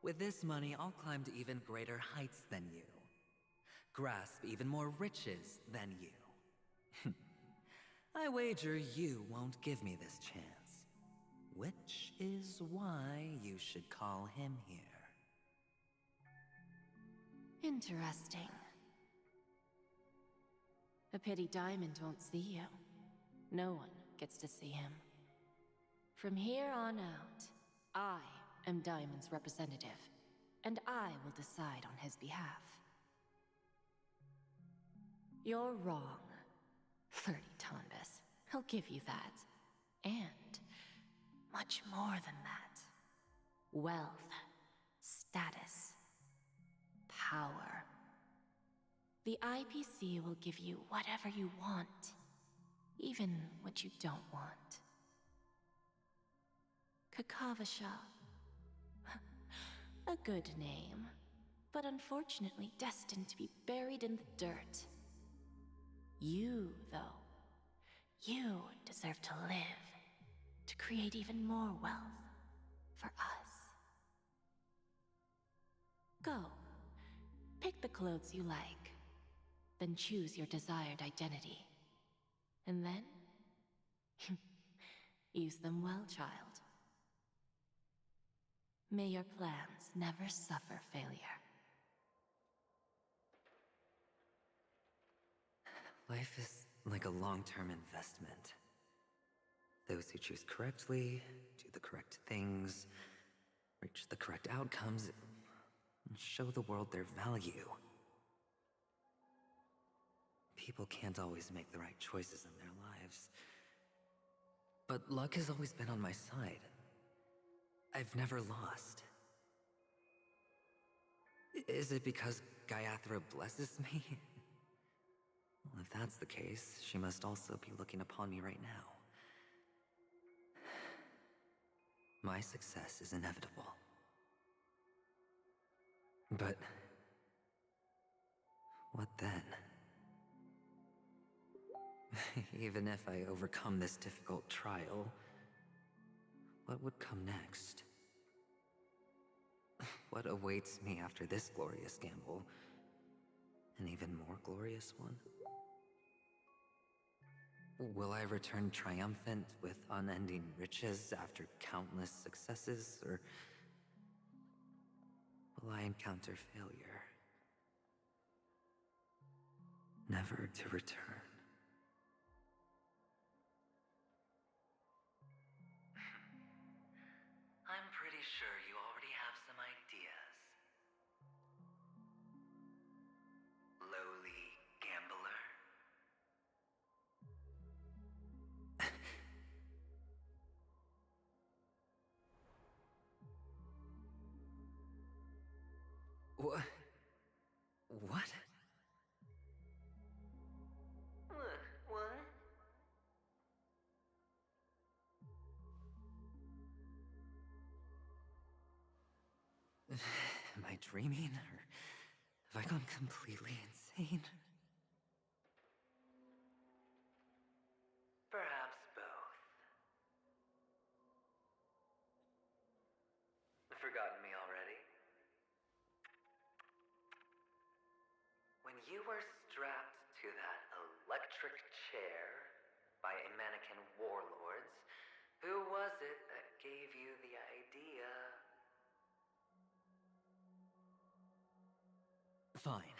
With this money, I'll climb to even greater heights than you. Grasp even more riches than you. I wager you won't give me this chance. Which is why you should call him here. Interesting. A pity Diamond won't see you. No one gets to see him. From here on out, I am Diamond's representative, and I will decide on his behalf. You're wrong. 30 tanbas. He'll give you that. And much more than that. Wealth, status, power. The IPC will give you whatever you want, even what you don't want. Kakavasha. A good name, but unfortunately destined to be buried in the dirt. You, though, You deserve to live, to create even more wealth for us. Go. Pick the clothes you like, then choose your desired identity. And then, use them well, child. May your plans never suffer failure. Life is like a long-term investment. Those who choose correctly, do the correct things, reach the correct outcomes, and show the world their value. People can't always make the right choices in their lives. But luck has always been on my side. I've never lost. Is it because Gayathra blesses me? Well, if that's the case, she must also be looking upon me right now. My success is inevitable. But what then? Even if I overcome this difficult trial, what would come next? What awaits me after this glorious gamble? An even more glorious one? Will I return triumphant with unending riches after countless successes, or will I encounter failure, never to return? I'm pretty sure you already have some ideas. Lowly gambler. What? What? What? Am I dreaming, or have I gone completely insane? Perhaps both. Forgotten me already? When you were strapped to that electric chair by a mannequin warlords, who was it that gave you the idea? Fine.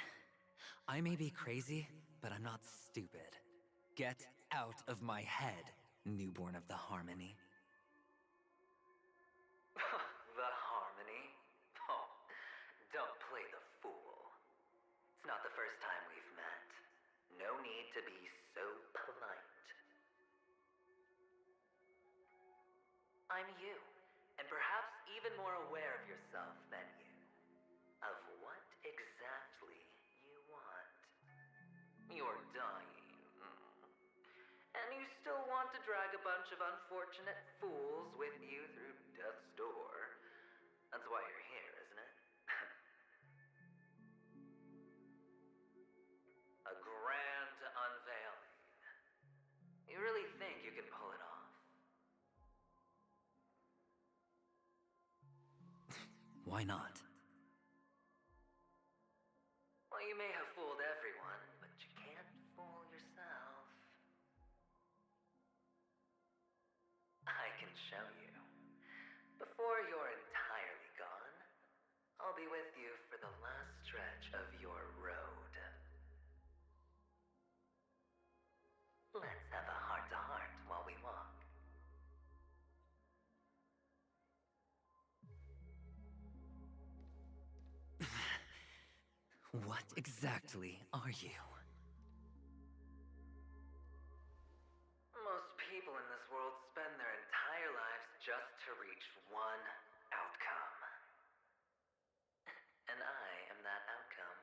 I may be crazy, but I'm not stupid. Get out of my head, newborn of the Harmony. The Harmony? Oh, don't play the fool. It's not the first time we've met. No need to be so polite. I'm you, and perhaps even more aware of yourself than you. Of what exactly you want. You're dying. And you still want to drag a bunch of unfortunate fools with you through death's door. That's why you're here, isn't it? A grand unveiling. You really think you can pull it off? Why not? Well, you may have fooled everyone, but you can't fool yourself. I can show you. Before you're entirely gone, I'll be with you for the last stretch of your road. Let's have a heart-to-heart while we walk. What exactly are you? Most people in this world spend their entire lives just to reach one outcome. And I am that outcome.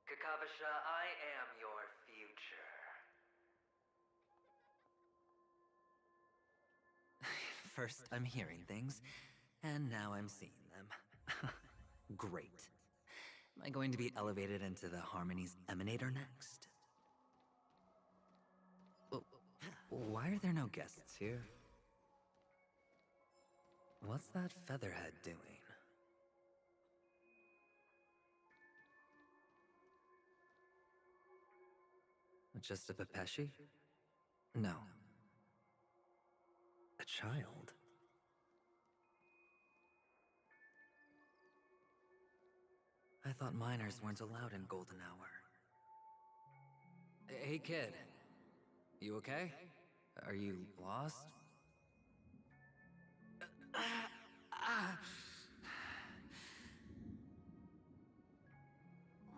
Kakavasha, I am your future. First, I'm hearing things, and now I'm seeing them. Great. Am I going to be elevated into the Harmony's Emanator next? Why are there no guests here? What's that featherhead doing? Just a Pepeshi? No. A child? I thought minors weren't allowed in Golden Hour. Hey kid, you okay? Are you lost?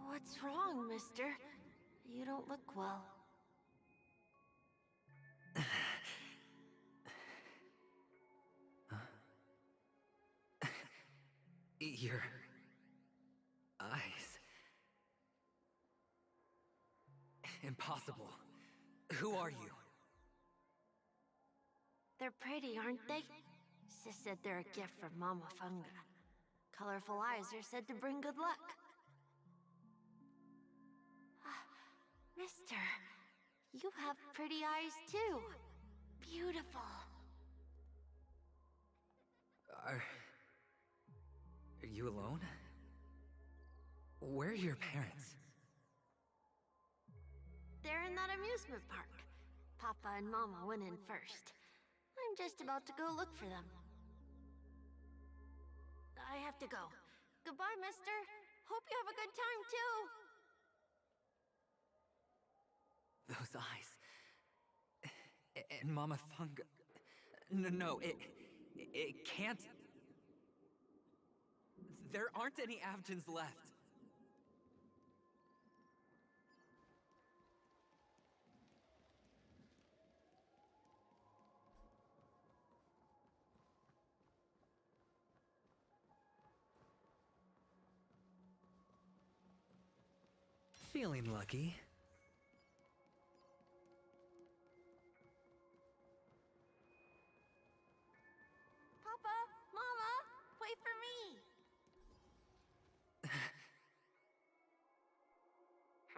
What's wrong, mister? You don't look well. Your eyes. Impossible. Who are you? They're pretty, aren't they? Sis said they're a gift from Mama Funga. Colorful eyes are said to bring good luck. Mister, you have pretty eyes too. Beautiful. Are you alone? Where are your parents? They're in that amusement park. Papa and Mama went in first. I'm just about to go look for them. I have to go. Goodbye, mister. Hope you have a good time, too. Those eyes. And Mama Funga. No, it can't. There aren't any Avgens left. Feeling lucky. Papa, Mama, wait for me.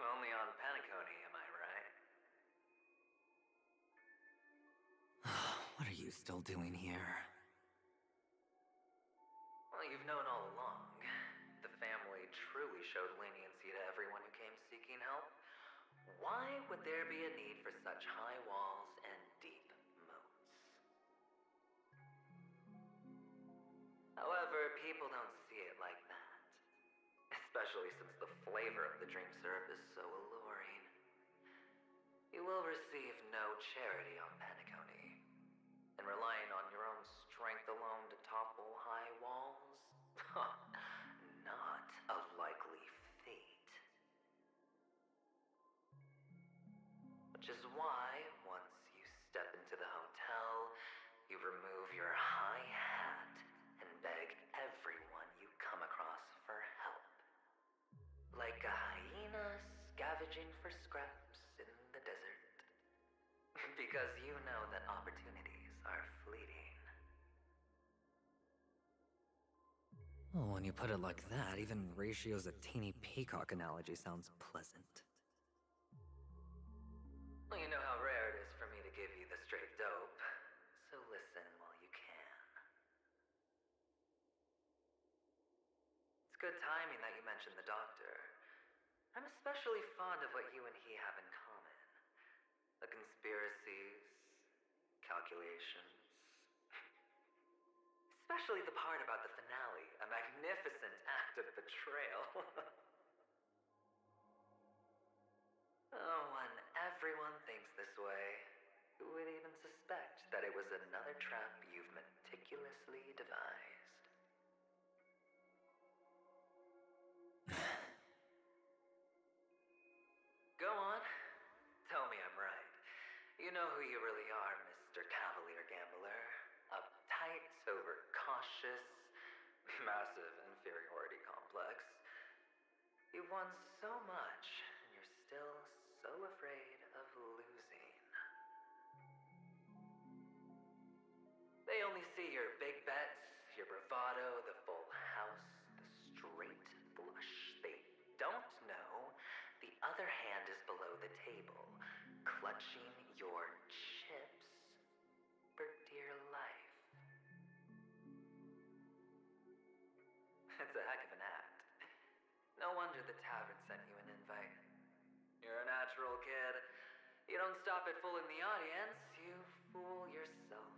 Only on Paniconi, am I right? What are you still doing here? Well, you've known all along. The family truly showed leniency to everyone who came seeking help. Why would there be a need for such high walls and deep moats? However, people don't see it like that. Especially since the flavor of the drink syrup is so alluring. You will receive no charity on Paniconi. And relying on your own strength alone to topple high walls? Not a likely fate. Which is why, once you step into the hotel, you remove your high hat and beg everyone you come across for help. Like a hyena scavenging for scraps in the desert. Because you know that opportunities are fleeting. Well, when you put it like that, even Ratio's a teeny peacock analogy sounds pleasant. Well, you know how rare it is for me to give you the straight dope, so listen while you can. It's good timing that you mentioned the doctor. I'm especially fond of what you and he have in common. The conspiracies, calculations. Especially the part about the finale, a magnificent act of betrayal. Oh, when everyone thinks this way, who would even suspect that it was another trap you've meticulously devised? Go on. Tell me I'm right. You know who you really are, Mr. Cavalier Gambler. Uptight, overcautious, massive inferiority complex. You've won so much, and you're still so afraid of losing. They only see your big bets, your bravado, the full house, the straight flush. They don't know the other hand is below the table, clutching your chips It's a heck of an act. No wonder the tavern sent you an invite. You're a natural kid. You don't stop at fooling the audience, you fool yourself,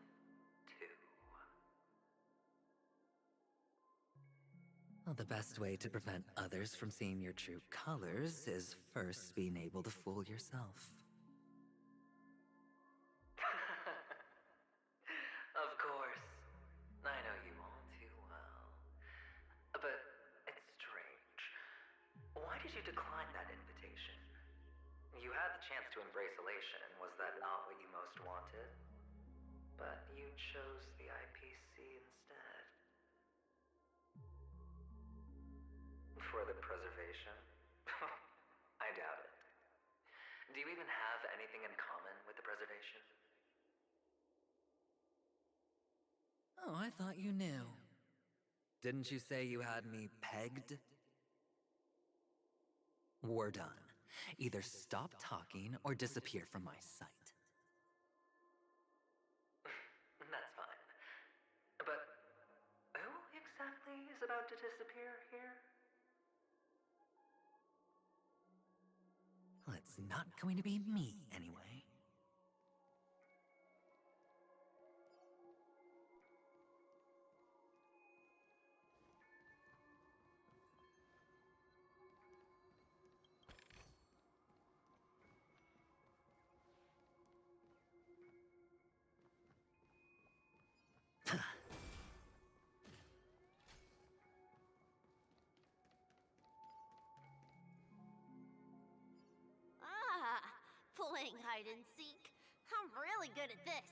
too. Well, the best way to prevent others from seeing your true colors is first being able to fool yourself. Of course. I know you all too well. But it's strange. Why did you decline that invitation? You had the chance to embrace elation. Was that not what you most wanted? But you chose the IPC instead. For the preservation? I doubt it. Do you even have anything in common with the preservation? Oh, I thought you knew. Didn't you say you had me pegged? We're done. Either stop talking or disappear from my sight. That's fine. But who exactly is about to disappear here? Well, it's not going to be me, anyway. Playing hide and seek. I'm really good at this.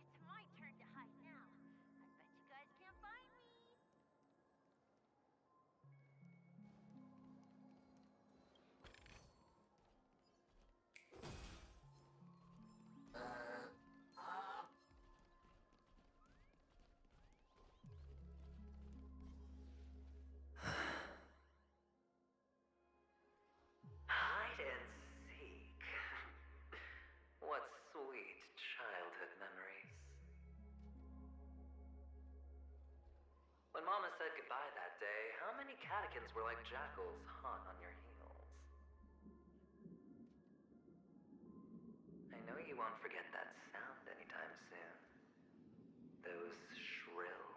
It's my turn to hide now. I bet you guys can't find me. Hide and seek. What sweet childhood memories. When Mama said goodbye that day, how many catechins were like jackals hot on your heels? I know you won't forget that sound anytime soon. Those shrill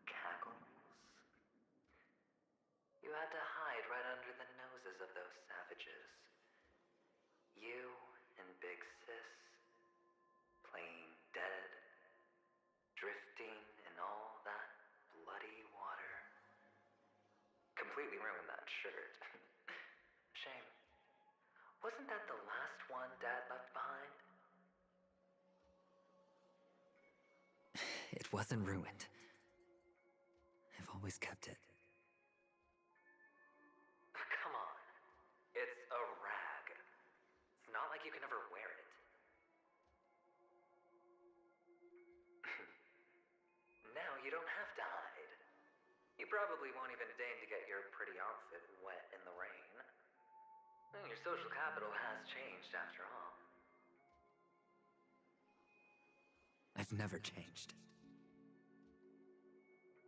cackles. You had to hide right under the noses of those savages. You and Big Sis, playing dead, drifting in all that bloody water. Completely ruined that shirt. Shame. Wasn't that the last one Dad left behind? It wasn't ruined. I've always kept it. Come on. It's a rag. It's not like you can ever wear it. Now you don't have to hide. You probably won't even deign to get your pretty outfit wet in the rain. Your social capital has changed after all. I've never changed.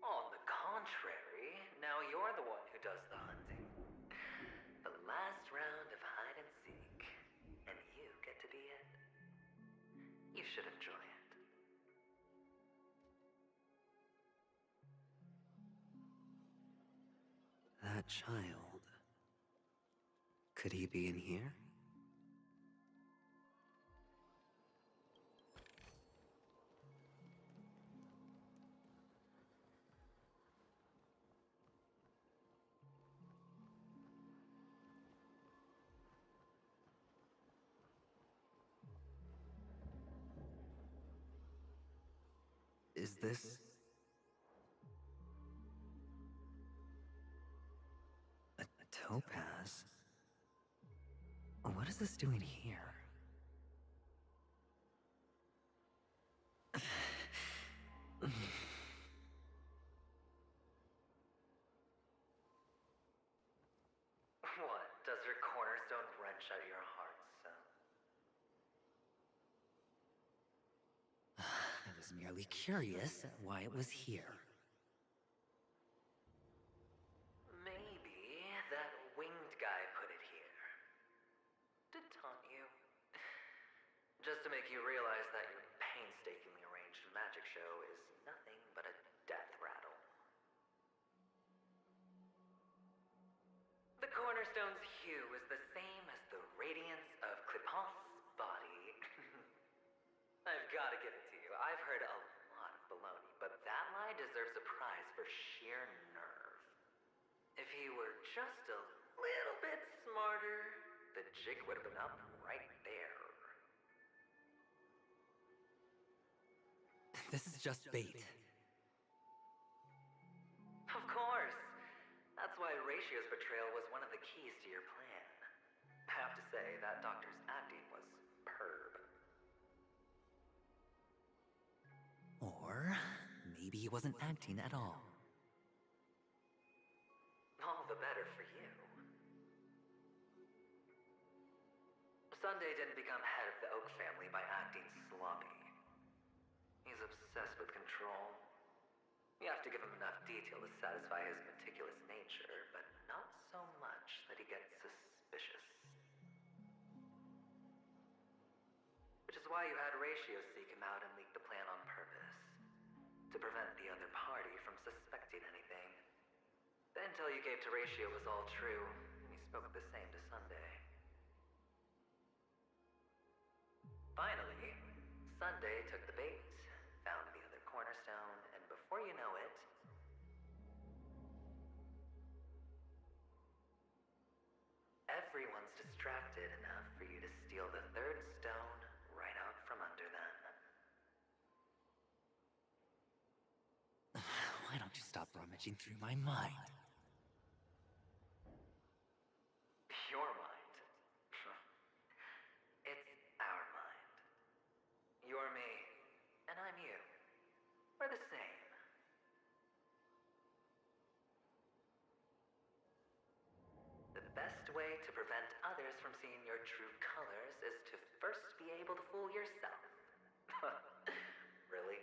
On the contrary, now you're the one who does the hunting. The last round of hide and seek, and you get to be it. You should enjoy it. That child. Could he be in here? Is this... a topaz? What is this doing here? your cornerstone wrench out your heart, son? I was merely curious at why it was here. Maybe that winged guy put it here. To taunt you. Just to make you realize that your painstakingly arranged magic show is nothing but a death rattle. The cornerstone's hue is the same as the radiance of Clipoth's body. I've got to give it to you. I've heard a lot of baloney, but that lie deserves a prize for sheer nerve. If he were just a little bit smarter, the jig would have been up right there. This is just bait. Of course. That's why Ratio's betrayal was one of the keys to your plan. I have to say, that doctor's acting was perb. Or maybe he wasn't acting at all. All the better for you. Sunday didn't become head of the Oak family by acting sloppy. He's obsessed with control. You have to give him enough detail to satisfy his meticulous nature, but not so much that he gets suspicious. Which is why you had Ratio seek him out and leak the plan on purpose. To prevent the other party from suspecting anything. The intel you gave to Ratio was all true, and he spoke the same to Sunday. Finally, Sunday took the bait, found the other cornerstone, and before you know it, everyone's distracted enough for you to steal the third stone right out from under them. Why don't you stop rummaging through my mind? Your mind? It's our mind. You're me, and I'm you. We're the same. The best way to prevent others from seeing your true colors is to first be able to fool yourself. Really?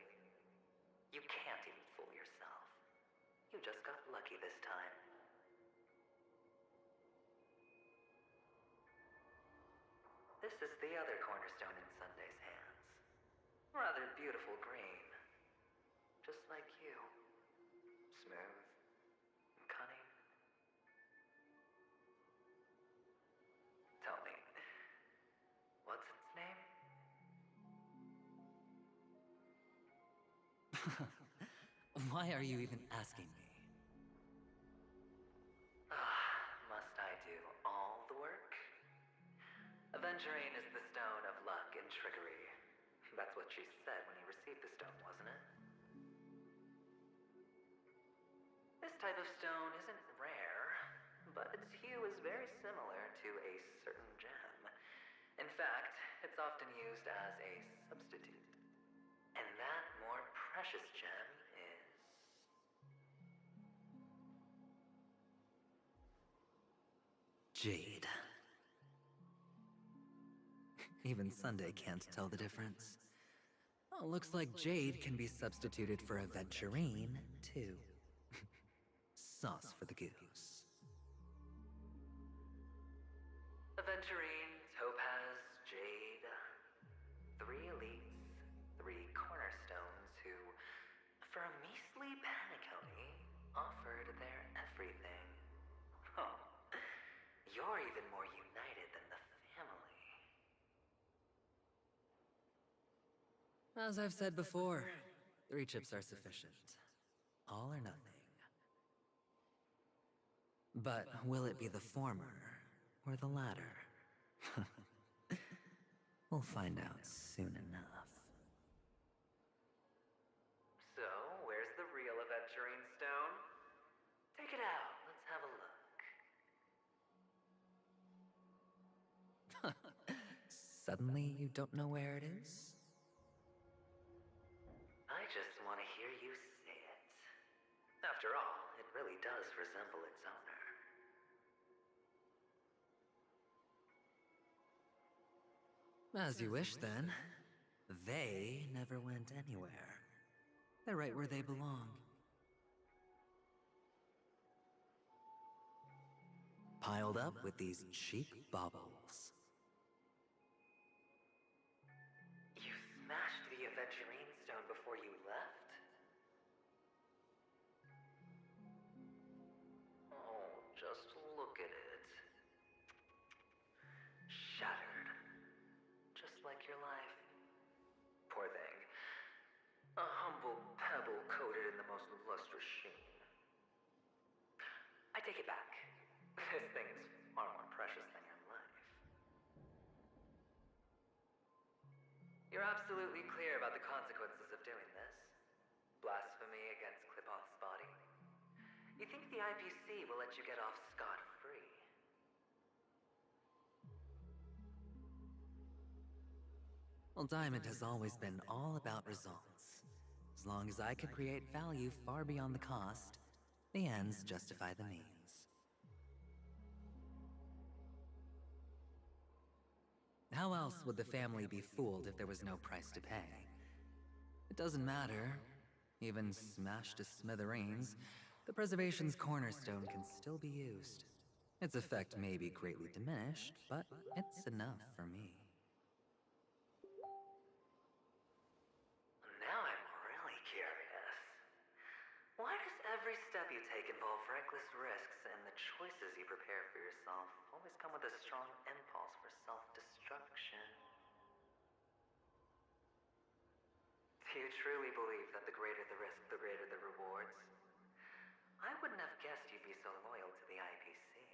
You can't even fool yourself. You just got lucky this time. This is the other cornerstone in Sunday's hands. Rather beautiful green. Just like you. Smooth and cunning. Tell me, what's its name? Why are you even asking me? Must I do all the work? Aventurine is the stone of luck and trickery. That's what she said when you received the stone, wasn't it? This type of stone isn't rare, but its hue is very similar to a certain gem. In fact, it's often used as a substitute. And that more precious gem is... Jade. Even Sunday can't tell the difference. Oh, looks like Jade can be substituted for Aventurine, too. Sauce for the goose. Aventurine, Topaz, Jade. 3 elites, 3 cornerstones who, for a measly penny, offered their everything. Oh, you're even more united than the family. As I've said before, 3 chips are sufficient. All or nothing. But will it be the former or the latter? We'll find out soon enough. So, where's the real Aventurine stone? Take it out. Let's have a look. Suddenly, you don't know where it is? I just want to hear you say it. After all, it really does resemble its owner. As you wish, then. They never went anywhere. They're right where they belong. Piled up with these cheap baubles. You smashed the Aventurine Stone before you left? Oh, just look at it. Shattered. Just like your life. Poor thing. A humble pebble coated in the most lustrous sheen. I take it back. This thing is far more precious than your life. You're absolutely clear about the consequences of doing this. Blasphemy against Klipoth's body. You think the IPC will let you get off scot-free? Well, Diamond has always been all about results. As long as I could create value far beyond the cost, the ends justify the means. How else would the family be fooled if there was no price to pay? It doesn't matter. Even smashed to smithereens, the preservation's cornerstone can still be used. Its effect may be greatly diminished, but it's enough for me. Now I'm really curious. Why does every step you take involve reckless risks, and the choices you prepare for yourself always come with a strong impulse for self-destruction? Do you truly believe that the greater the risk, the greater the rewards? I wouldn't have guessed you'd be so loyal to the IPC.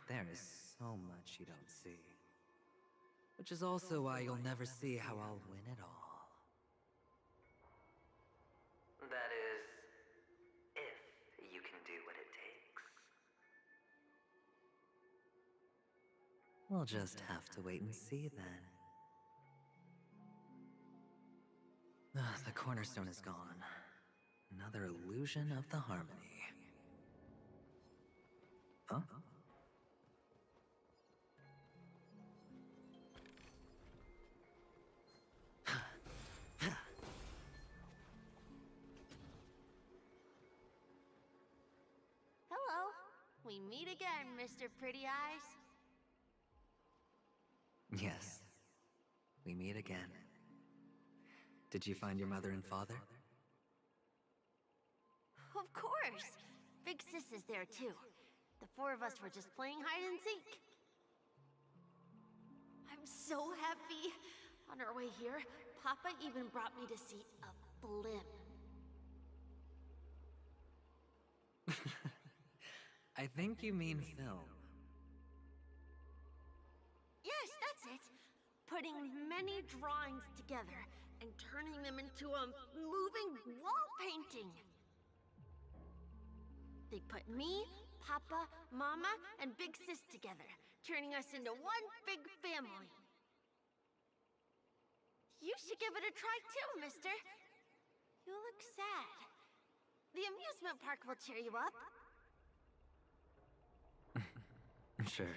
There is so much you don't see. Which is also why you'll never see how I'll win it all. That is, if you can do what it takes. We'll just have to wait and see then. The cornerstone is gone. Another illusion of the harmony. Huh? Hello. We meet again, Mr. Pretty Eyes. Yes. We meet again. Did you find your mother and father? Of course. Big Sis is there too. The four of us were just playing hide and seek. I'm so happy. On our way here, Papa even brought me to see a blimp. I think you mean film. Yes, that's it. Putting many drawings together and turning them into a moving wall painting. They put me, Papa, Mama, and Big Sis together, turning us into one big family. You should give it a try too, mister. You look sad. The amusement park will cheer you up. Sure.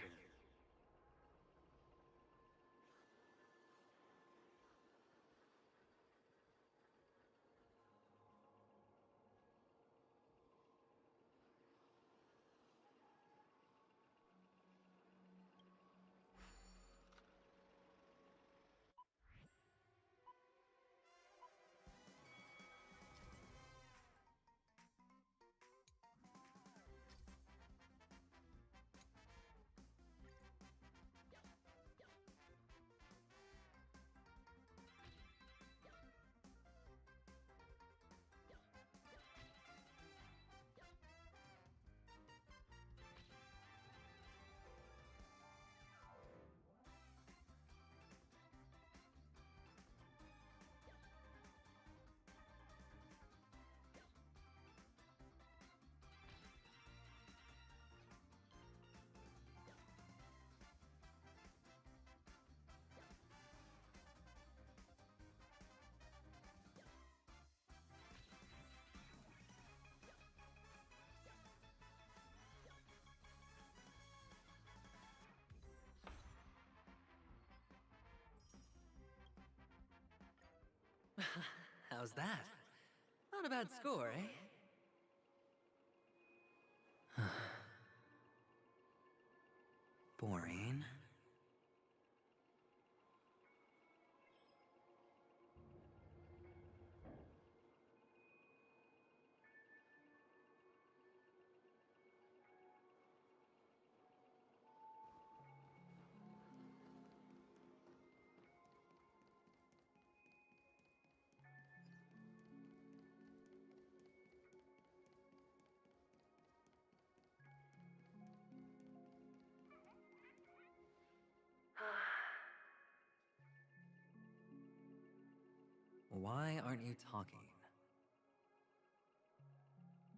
How's that? Not a bad score, eh? Boring. Why aren't you talking?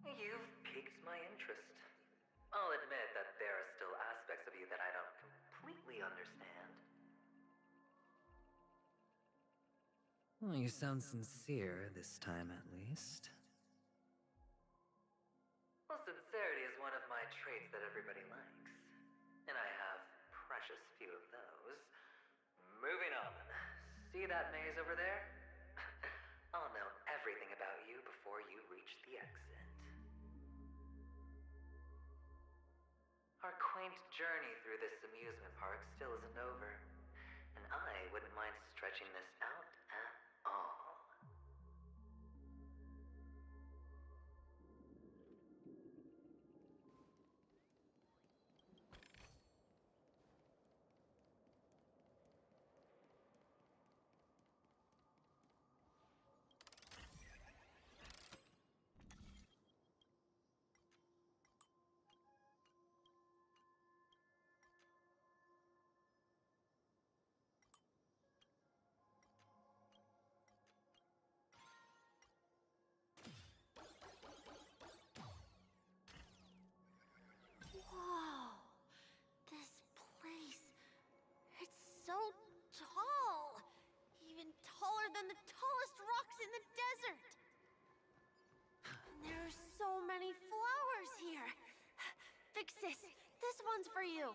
You've piqued my interest. I'll admit that there are still aspects of you that I don't completely understand. Well, you sound sincere this time, at least. Well, sincerity is one of my traits that everybody likes. And I have precious few of those. Moving on. See that maze over there? I'll know everything about you before you reach the exit. Our quaint journey through this amusement park still isn't over, and I wouldn't mind stretching this out at all. Whoa! This place. It's so tall! Even taller than the tallest rocks in the desert! And there are so many flowers here! Vixis, this one's for you!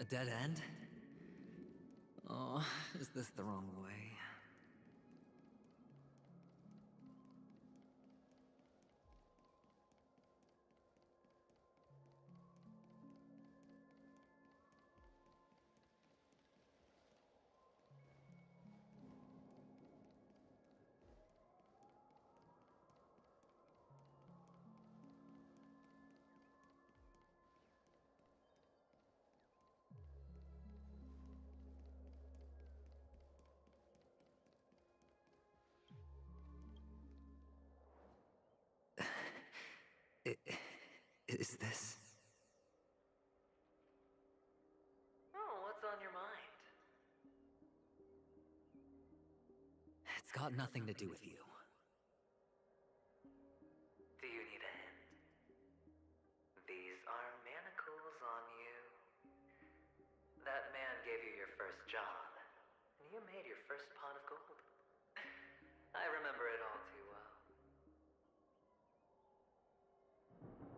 A dead end? Oh, is this the wrong way? Is this? Oh, what's on your mind? It's got nothing to do with you. Do you need a hint? These are manacles on you. That man gave you your first job, and you made your first pot of gold. I remember it all too well.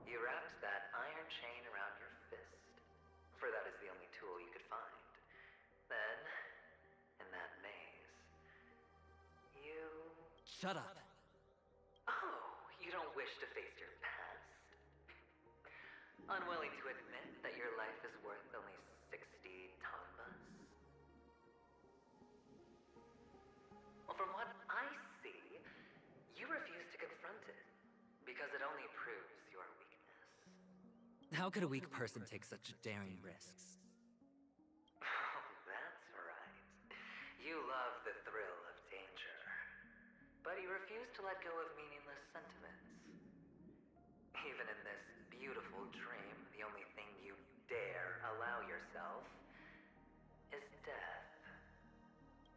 You wrapped that iron chain around your fist, for that is the only tool you could find. Then, in that maze, you... Shut up! Oh, you don't wish to face your past? Unwilling to admit that your life is worth only 60 tonbas? Well, from what I see, you refuse to confront it, because it only proves your weakness. How could a weak person take such daring risks? Oh, that's right. You love the thrill of danger. But you refuse to let go of meaningless sentiments. Even in this beautiful dream, the only thing you dare allow yourself is death.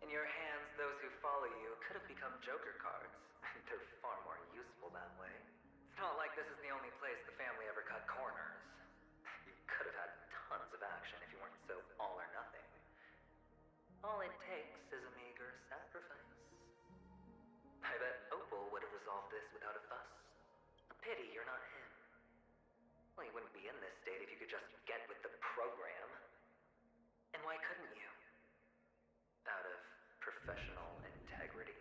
In your hands, those who follow you could have become Joker cards. They're far more useful that way. It's this is the only place the family ever cut corners. You could have had tons of action if you weren't so all or nothing. All it takes is a meager sacrifice. I bet Opal would have resolved this without a fuss. A pity you're not him. Well, you wouldn't be in this state if you could just get with the program. And why couldn't you? Out of professional integrity.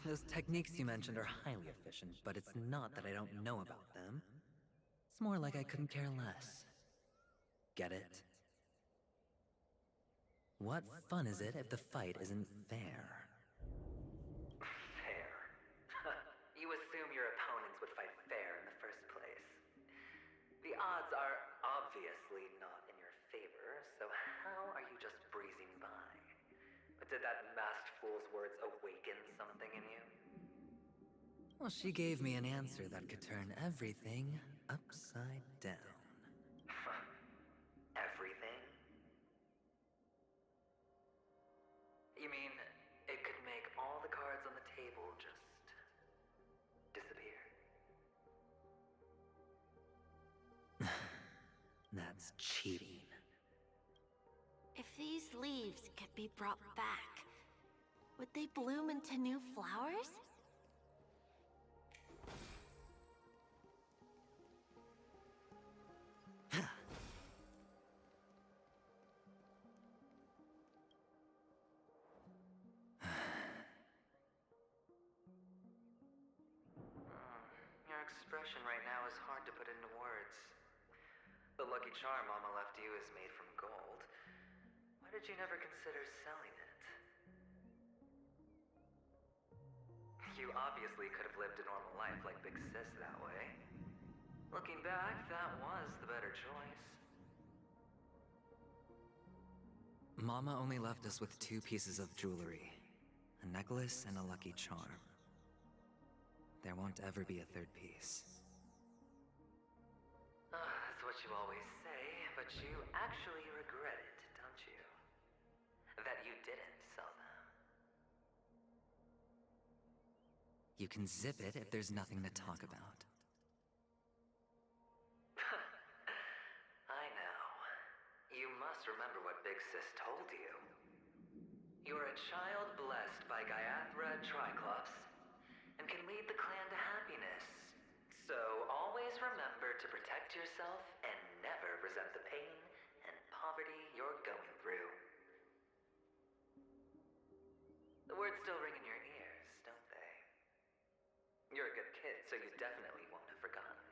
Those techniques you mentioned are highly efficient, but it's not that I don't know about them. It's more like I couldn't care less. Get it? What fun is it if the fight isn't fair? Fair. You assume your opponents would fight fair in the first place. The odds are obviously not in your favor, so how are you just breezing by? But did that masked fool's words awaken something in you? Well, she gave me an answer that could turn everything upside down. Everything? You mean it could make all the cards on the table just disappear? That's cheating. If these leaves could be brought back, would they bloom into new flowers? Your expression right now is hard to put into words. The lucky charm Mama left you is made from gold. Why did you never consider selling it? You obviously could have lived a normal life like Big Sis that way. Looking back, that was the better choice. Mama only left us with 2 pieces of jewelry. A necklace and a lucky charm. There won't ever be a 3rd piece. That's what you always say, but you actually regret it, don't you? That you didn't sell them. You can zip it if there's nothing to talk about. I know. You must remember what Big Sis told you. You're a child blessed by Gaiathra Triclops, and can lead the clan to happiness. So always remember to protect yourself and never resent the pain and poverty you're going through. The words still ring in your ears, don't they? You're a good kid, so you definitely won't have forgotten.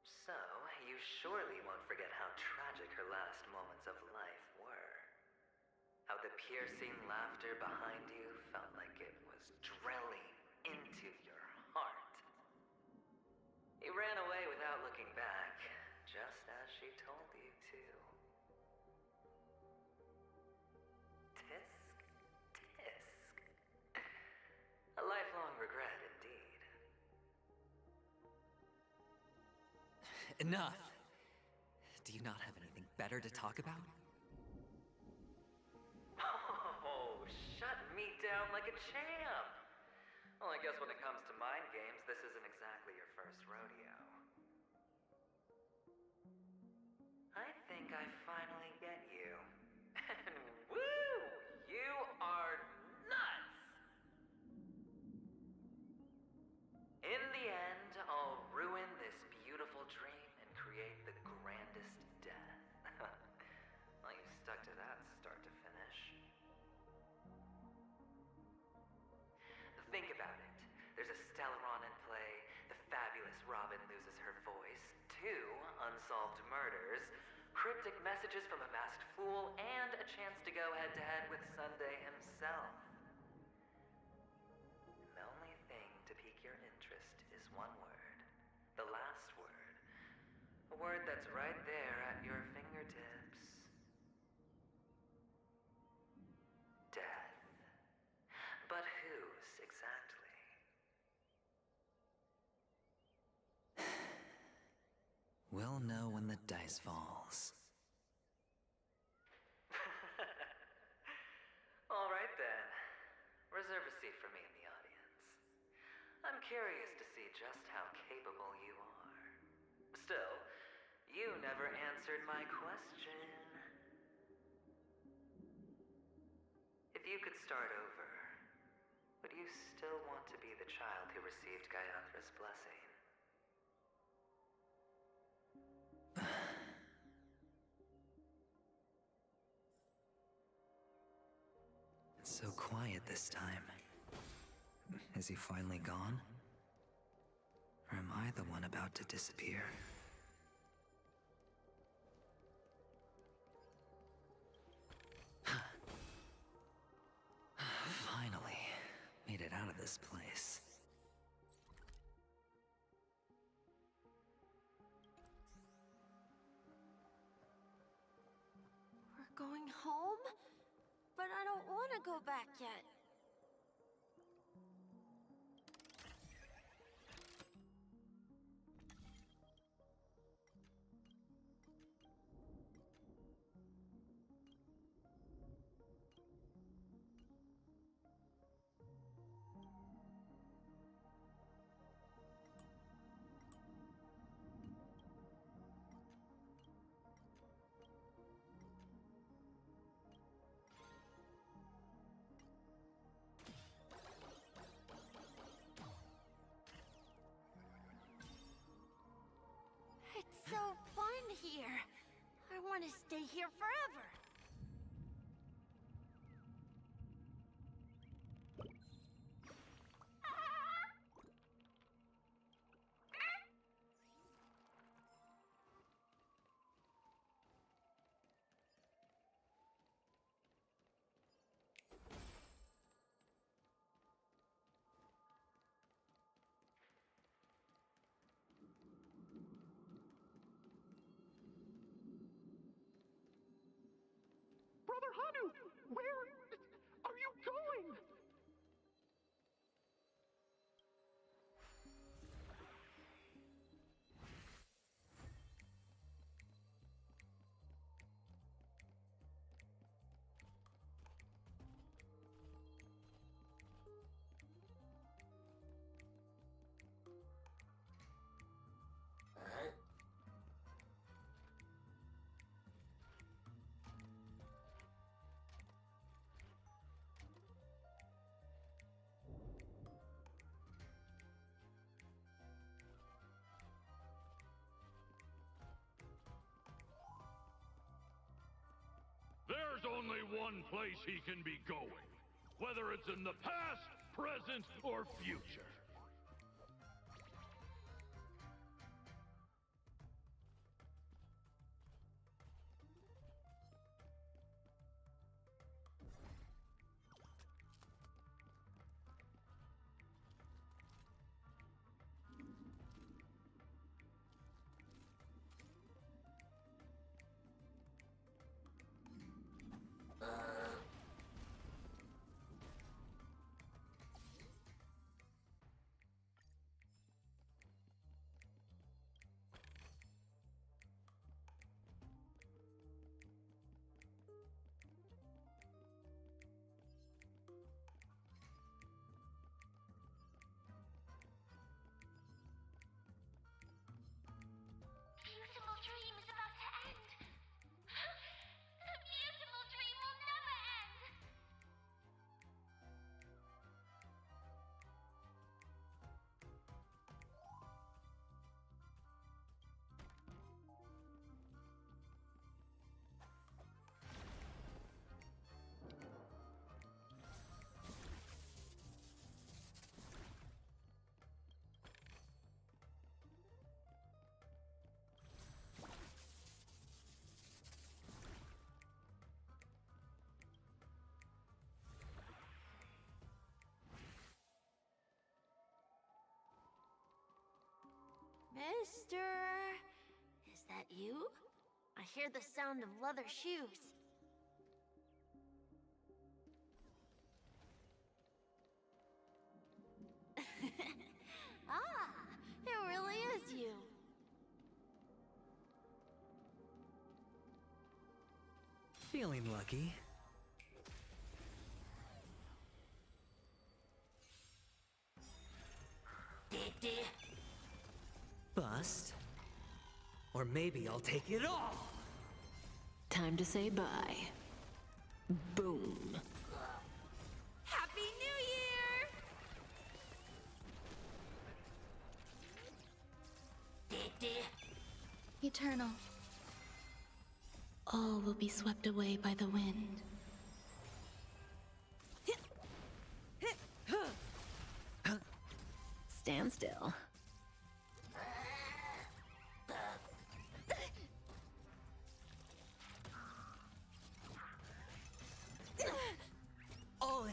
So, you surely won't forget how tragic her last moments of life were. How the piercing laughter behind you felt like it was drilling into your heart. You ran away without looking back, just as she told you to. Tisk, tisk. A lifelong regret indeed. Enough! Do you not have anything better to talk about? Oh, shut me down like a champ! Well, I guess when it comes to mind games, this isn't exactly your first rodeo. I think I finally get you. And woo! You are nuts! In the end, I'll ruin this beautiful dream and create the grandest death. Well, you stuck to that start to finish. Think about it. There's a Stellaron in play, the fabulous Robin loses her voice, 2 unsolved murders, cryptic messages from a masked fool, and a chance to go head-to-head with Sunday himself. And the only thing to pique your interest is one word. The last word. A word that's right there at your fingertips. Death. But whose exactly? We'll know when the dice falls. All right then. Reserve a seat for me in the audience. curious to see just how capable you are. Still, you never answered my question. If you could start over, would you still want to be the child who received Gayathra's blessing? It's so quiet this time. Is he finally gone? Or am I the one about to disappear? Finally, made it out of this place. We're going home? But I don't want to go back yet. It's so fun here. I want to stay here forever. Brother Hanu, where are you going? There's only one place he can be going, whether it's in the past, present, or future. Beautiful dream is about to end. The beautiful dream will never end. Mister, is that you? I hear the sound of leather shoes. Ah, it really is you. Feeling lucky. Bust. Or maybe I'll take it all! Time to say bye. Boom. Happy New Year! Eternal. All will be swept away by the wind. Stand still. All in.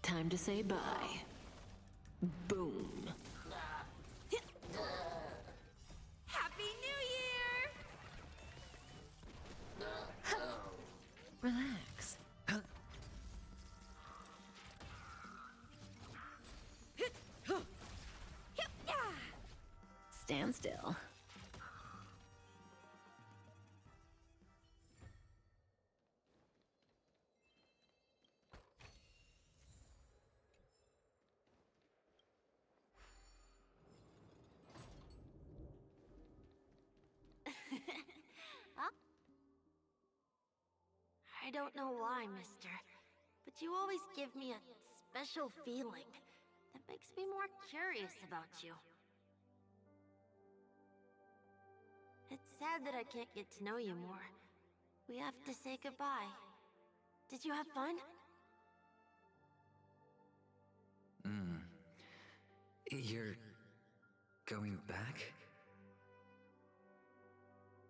Time to say bye. Boom. Happy New Year! Relax. Stand still. Huh? I don't know why, mister, but you always give me a special feeling that makes me more curious about you. It's sad that I can't get to know you more. We have to say goodbye. Did you have fun? You're going back?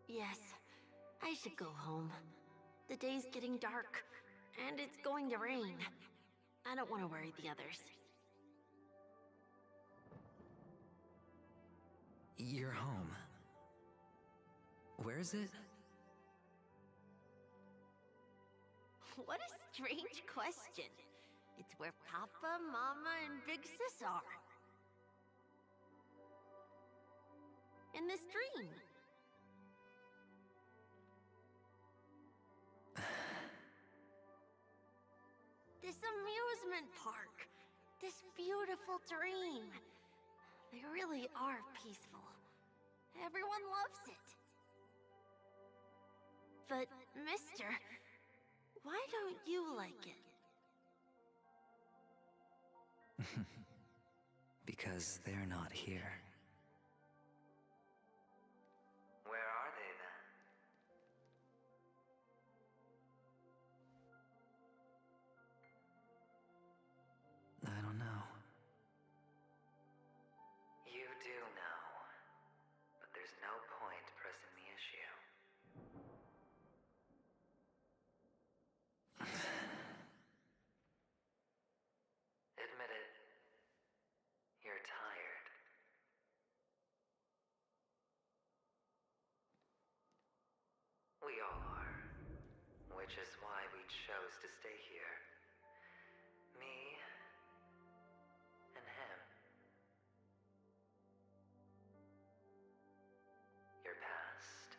Yes, I should go home. The day's getting dark, and it's going to rain. I don't want to worry the others. You're home. Where is it? What a strange question. It's where Papa, Mama, and Big Sis are. In this dream. This amusement park. This beautiful dream. They really are peaceful. Everyone loves it. But, mister, why don't you like it? Because they're not here. Where are they then? I don't know. You do know. But there's no point pressing the issue. Admit it. You're tired. We all are. Which is why we chose to stay here. Me and him. Your past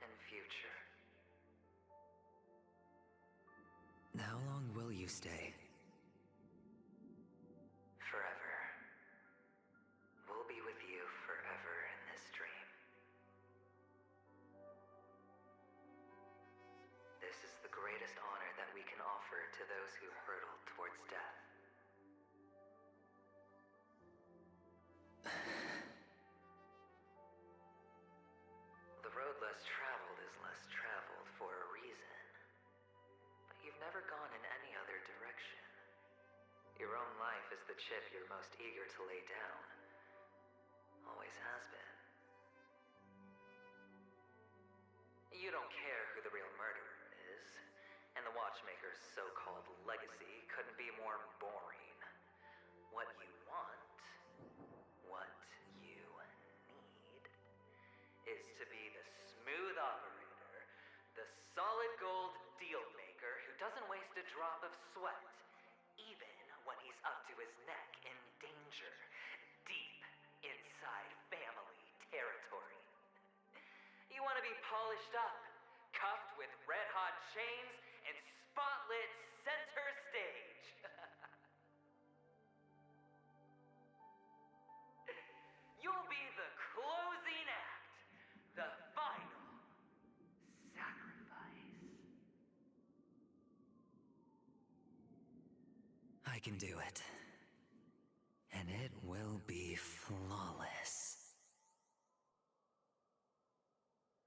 and future. How long will you stay? Forever. We'll be with you forever in this dream. This is the greatest honor that we can offer to those who hurtle towards death. The road less traveled is less traveled for a reason. But you've never gone in any other direction. Your own life is the chip you're most eager to lay down. Always has been. You don't care who the real murderer is, and the Watchmaker's so-called legacy couldn't be more boring. What you want, what you need, is to be the smooth operator, the solid gold deal maker who doesn't waste a drop of sweat, even when he's up to his neck in danger, deep inside family territory. You want to be polished up, cuffed with red-hot chains, and spotlit center stage. You'll be the closing act, the final sacrifice. I can do it. And it will be flawless.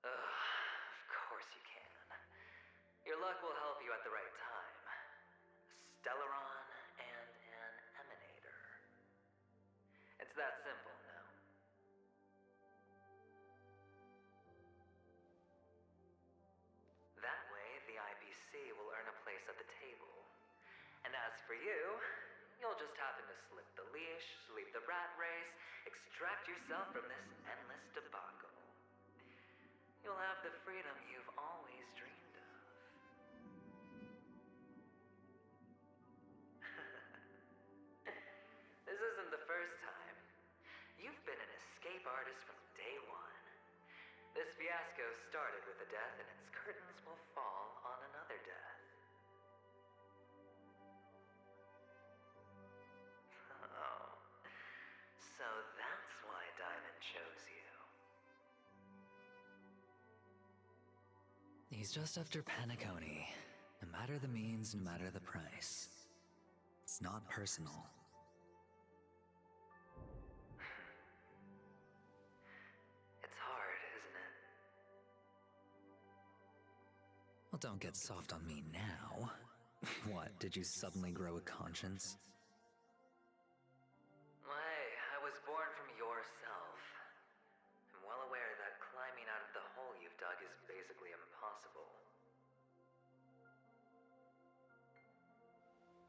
Of course you can. Your luck will help you at the right time. Stellaron and an emanator. It's that simple, no? That way, the IPC will earn a place at the table. And as for you, you'll just happen to slip the leash, leave the rat race, extract yourself from this endless debacle. You'll have the freedom you've always dreamed of. This isn't the first time. You've been an escape artist from day one. This fiasco started with a death, and its curtains will fall on another death. Oh, so that's why Diamond chose you. He's just after Penacony. No matter the means, no matter the price. It's not personal. It's hard, isn't it? Well, don't get soft on me now. What, did you suddenly grow a conscience? I was born from yourself. I'm well aware that climbing out of the hole you've dug is basically impossible.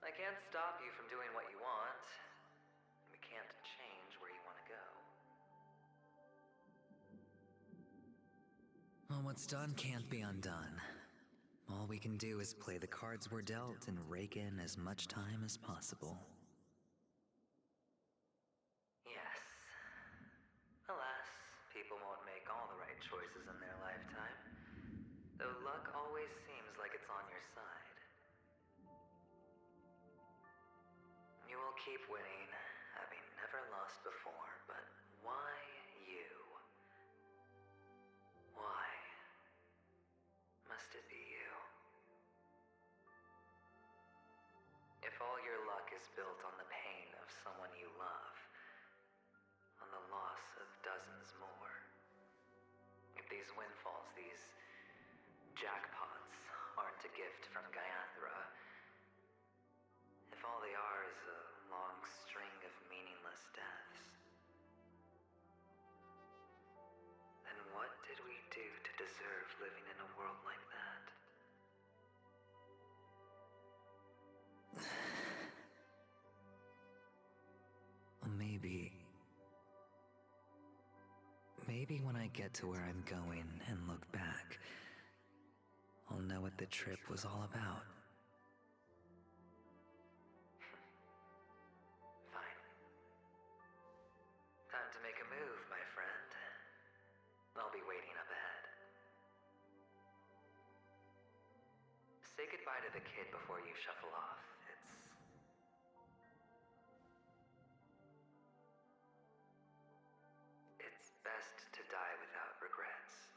I can't stop you from doing what you want. We can't change where you want to go. Well, what's done can't be undone. All we can do is play the cards we're dealt and rake in as much time as possible. Yes. Alas, people won't make all the right choices in their lifetime. Though luck always seems like it's on your side. You will keep winning, having never lost before, but why you? Why must it be you? If all your luck is built on the pain of someone you love, on the loss of dozens more, if these windfalls, these jackpots, aren't a gift from Gaiathra, if all they are is a long string of meaningless deaths, then what did we do to deserve living in a world like that? Well, maybe when I get to where I'm going and look back, I'll know what the trip was all about. Fine. Time to make a move, my friend. I'll be waiting up ahead. Say goodbye to the kid before you shuffle off. It's best to die without regrets.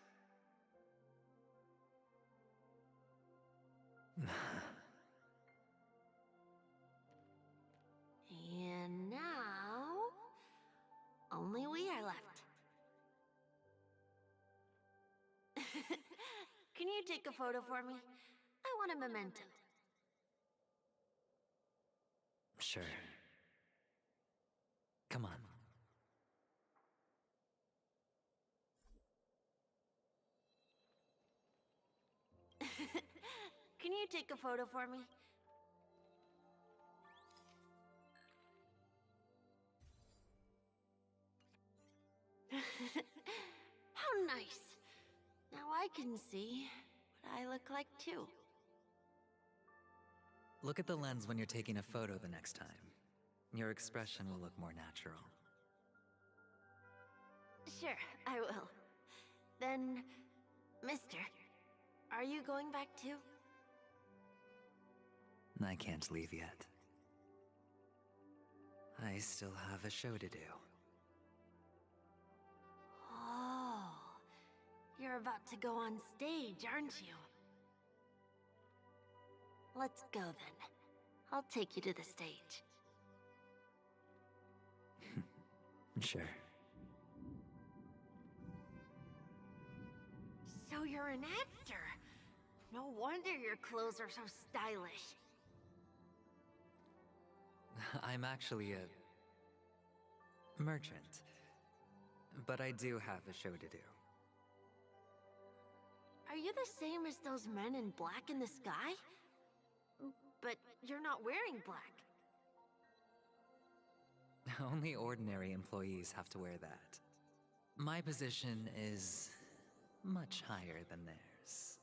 And now, only we are left. Can you take a photo for me? I want a memento. Sure. Come on. Can you take a photo for me? How nice. Now I can see what I look like too. Look at the lens when you're taking a photo the next time. Your expression will look more natural. Sure, I will. Then, mister, are you going back too? I can't leave yet. I still have a show to do. Oh, you're about to go on stage, aren't you? Let's go then. I'll take you to the stage. Sure. So you're an actor. No wonder your clothes are so stylish. I'm actually a merchant. But I do have a show to do. Are you the same as those men in black in the sky? But you're not wearing black. Only ordinary employees have to wear that. My position is much higher than theirs.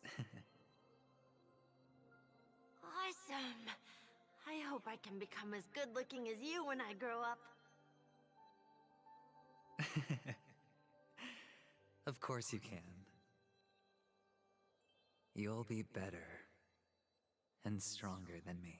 Awesome. I hope I can become as good looking as you when I grow up. Of course you can. You'll be better and stronger than me.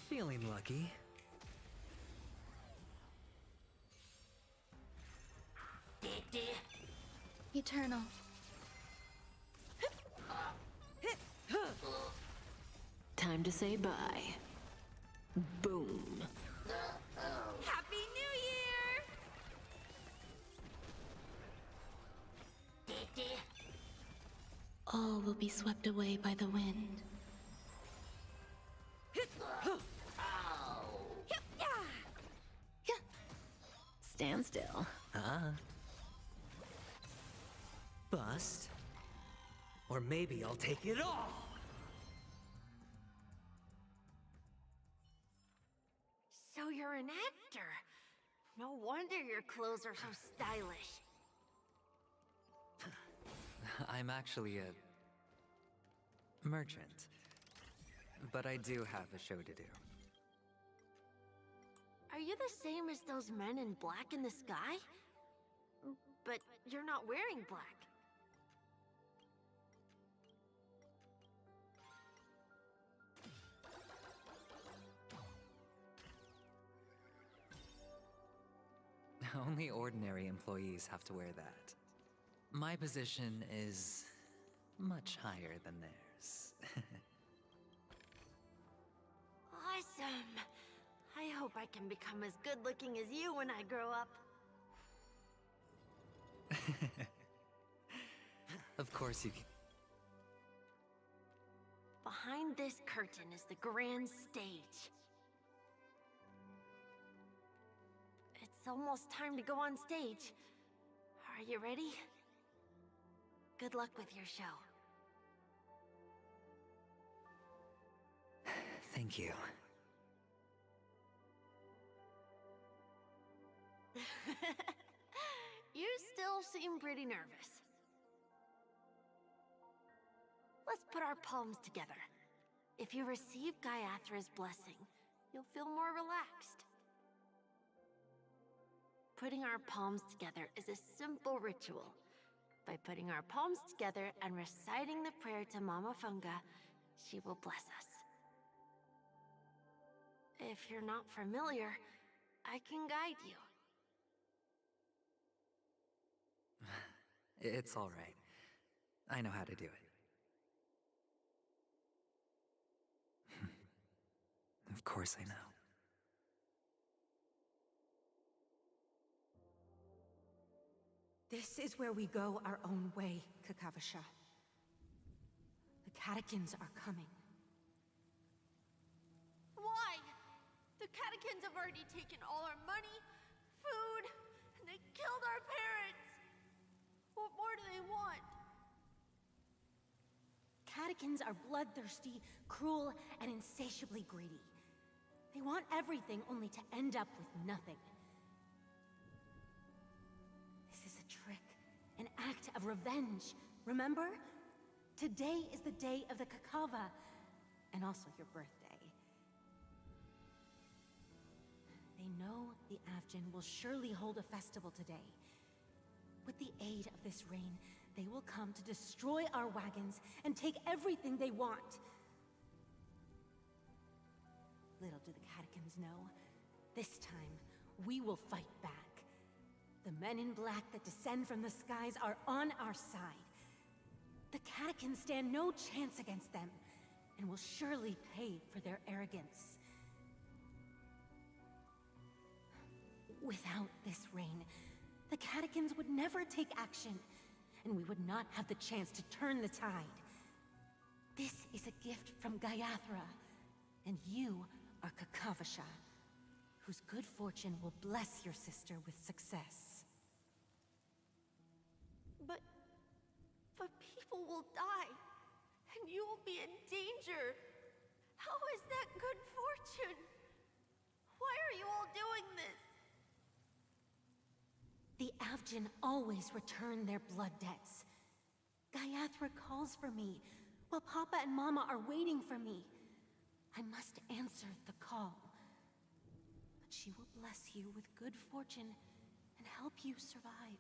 Feeling lucky. Eternal. Time to say bye. Boom. Happy New Year! All will be swept away by the wind. Stand still. Bust. Or maybe I'll take it all! So you're an actor. No wonder your clothes are so stylish. I'm actually a merchant. But I do have a show to do. Are you the same as those men in black in the sky? But you're not wearing black. Only ordinary employees have to wear that. My position is much higher than theirs. Awesome. I hope I can become as good looking as you when I grow up. Of course you can. Behind this curtain is the grand stage. It's almost time to go on stage. Are you ready? Good luck with your show. Thank you. You still seem pretty nervous. Let's put our palms together. If you receive Gaiathra's blessing, you'll feel more relaxed. Putting our palms together is a simple ritual. By putting our palms together and reciting the prayer to Mama Funga, she will bless us. If you're not familiar, I can guide you. It's all right. I know how to do it. Of course I know. This is where we go our own way, Kakavasha. The catechins are coming. Why? The catechins have already taken all our money, food, and they killed our parents. What more do they want? Catechins are bloodthirsty, cruel, and insatiably greedy. They want everything only to end up with nothing. This is a trick, an act of revenge. Remember? Today is the day of the Kakava, and also your birthday. They know the Avgin will surely hold a festival today. With the aid of this rain, they will come to destroy our wagons and take everything they want. Little do the catechins know, this time we will fight back. The men in black that descend from the skies are on our side. The catechins stand no chance against them, and will surely pay for their arrogance. Without this rain, the catechins would never take action, and we would not have the chance to turn the tide. This is a gift from Gaiathra, and you are Kakavasha, whose good fortune will bless your sister with success. But people will die, and you will be in danger. How is that good fortune? Why are you all doing this? The Avgin always return their blood debts. Gaiathra calls for me, while Papa and Mama are waiting for me. I must answer the call. But she will bless you with good fortune and help you survive.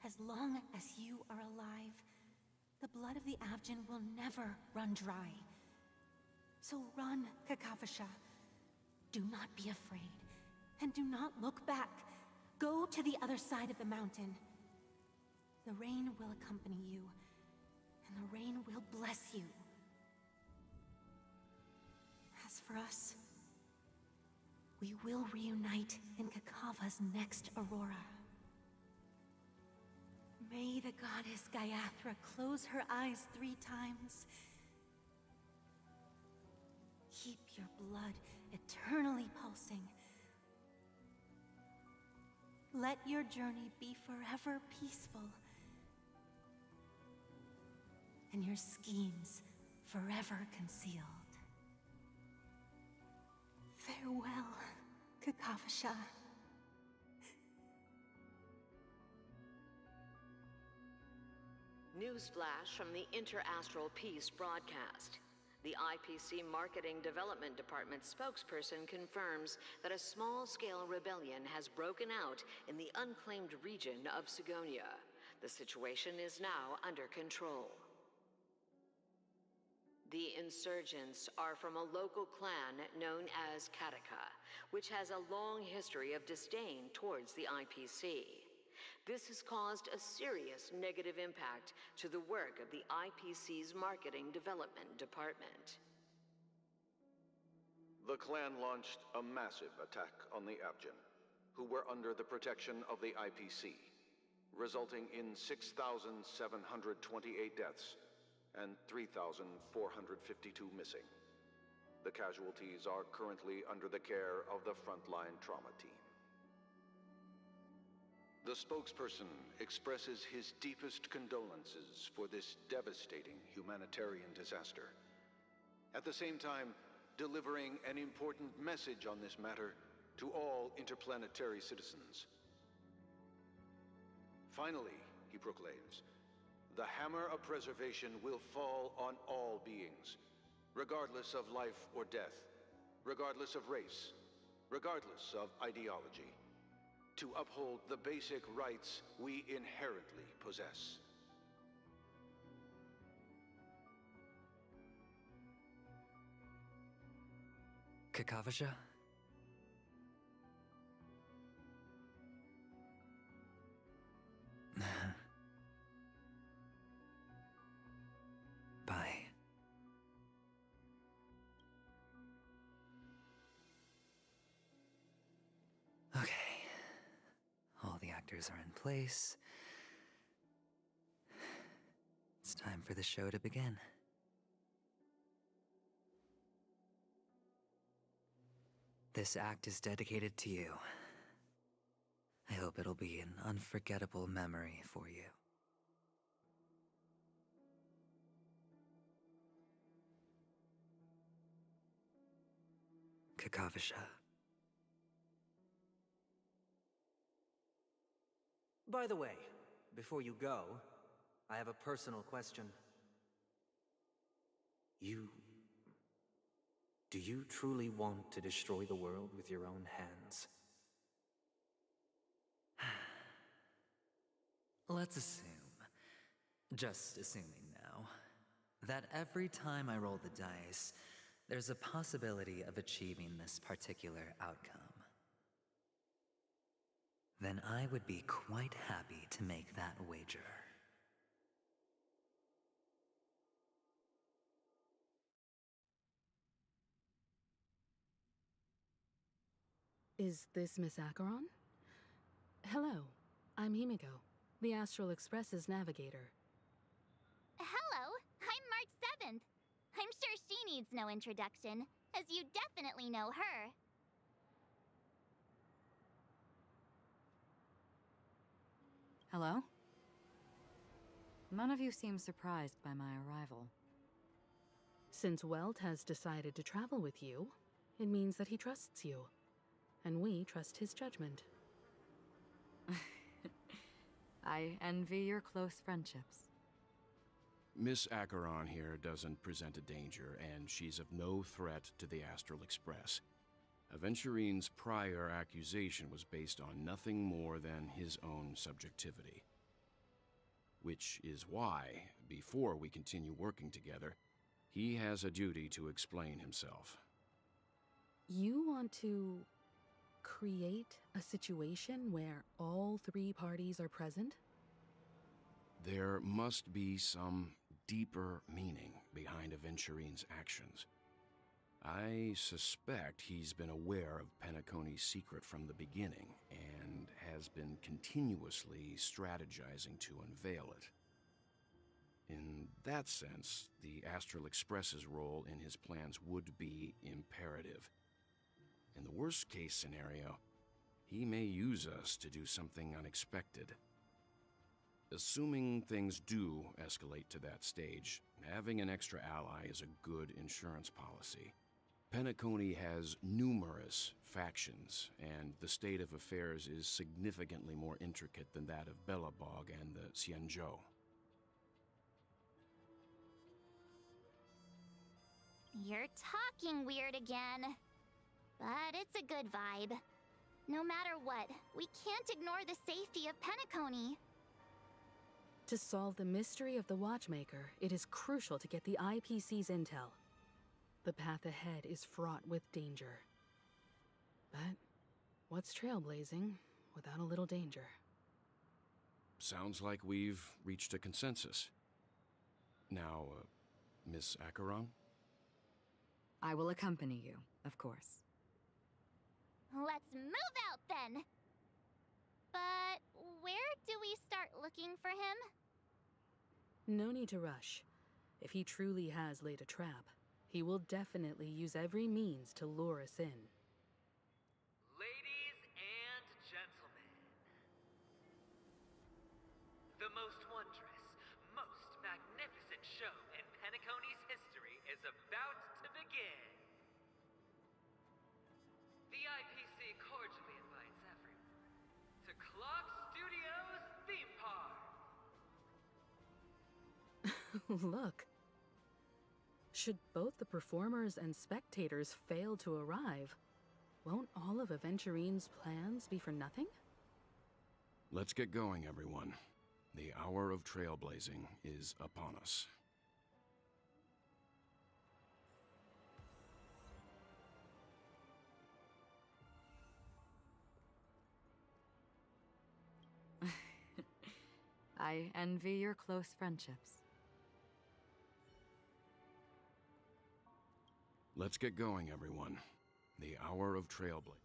As long as you are alive, the blood of the Avgin will never run dry. So run, Kakavasha. Do not be afraid, and do not look back. Go to the other side of the mountain. The rain will accompany you, and the rain will bless you. As for us, we will reunite in Kakava's next aurora. May the goddess Gaiathra close her eyes 3 times. Keep your blood eternally pulsing. Let your journey be forever peaceful, and your schemes forever concealed. Farewell, Kakavasha. Newsflash from the Inter-Astral Peace broadcast. The IPC Marketing Development Department spokesperson confirms that a small-scale rebellion has broken out in the unclaimed region of Sigonia. The situation is now under control. The insurgents are from a local clan known as Kataka, which has a long history of disdain towards the IPC. This has caused a serious negative impact to the work of the IPC's Marketing Development Department. The clan launched a massive attack on the Avgin, who were under the protection of the IPC, resulting in 6,728 deaths and 3,452 missing. The casualties are currently under the care of the frontline trauma team. The spokesperson expresses his deepest condolences for this devastating humanitarian disaster. At the same time, delivering an important message on this matter to all interplanetary citizens. Finally, he proclaims, the hammer of preservation will fall on all beings, regardless of life or death, regardless of race, regardless of ideology, to uphold the basic rights we inherently possess. Kakavasha? actors are in place. It's time for the show to begin. This act is dedicated to you. I hope it'll be an unforgettable memory for you. Kakavasha. By the way, before you go, I have a personal question. Do you truly want to destroy the world with your own hands? Let's assume, just assuming now, that every time I roll the dice, there's a possibility of achieving this particular outcome. Then I would be quite happy to make that wager. Is this Miss Acheron? Hello, I'm Himiko, the Astral Express's navigator. Hello, I'm March 7th. I'm sure she needs no introduction, as you definitely know her. Hello? None of you seem surprised by my arrival. Since Welt has decided to travel with you, it means that he trusts you, and we trust his judgment. I envy your close friendships. Miss Acheron here doesn't present a danger, and she's of no threat to the Astral Express. Aventurine's prior accusation was based on nothing more than his own subjectivity. Which is why, before we continue working together, he has a duty to explain himself. You want to create a situation where all three parties are present? There must be some deeper meaning behind Aventurine's actions. I suspect he's been aware of Penacony's secret from the beginning and has been continuously strategizing to unveil it. In that sense, the Astral Express's role in his plans would be imperative. In the worst-case scenario, he may use us to do something unexpected. Assuming things do escalate to that stage, having an extra ally is a good insurance policy. Penacony has numerous factions, and the state of affairs is significantly more intricate than that of Belobog and the Xianzhou. You're talking weird again. But it's a good vibe. No matter what, we can't ignore the safety of Penacony. To solve the mystery of the Watchmaker, it is crucial to get the IPC's intel. The path ahead is fraught with danger. But what's trailblazing without a little danger? Sounds like we've reached a consensus. Now, Miss Acheron? I will accompany you, of course. Let's move out then! But where do we start looking for him? No need to rush. If he truly has laid a trap, he will definitely use every means to lure us in. Ladies and gentlemen, the most wondrous, most magnificent show in Penacony's history is about to begin. The IPC cordially invites everyone to Clock Studios Theme Park. Look. Should both the performers and spectators fail to arrive, won't all of Aventurine's plans be for nothing? Let's get going, everyone. The hour of trailblazing is upon us. I envy your close friendships. Let's get going, everyone. The hour of trailblazing.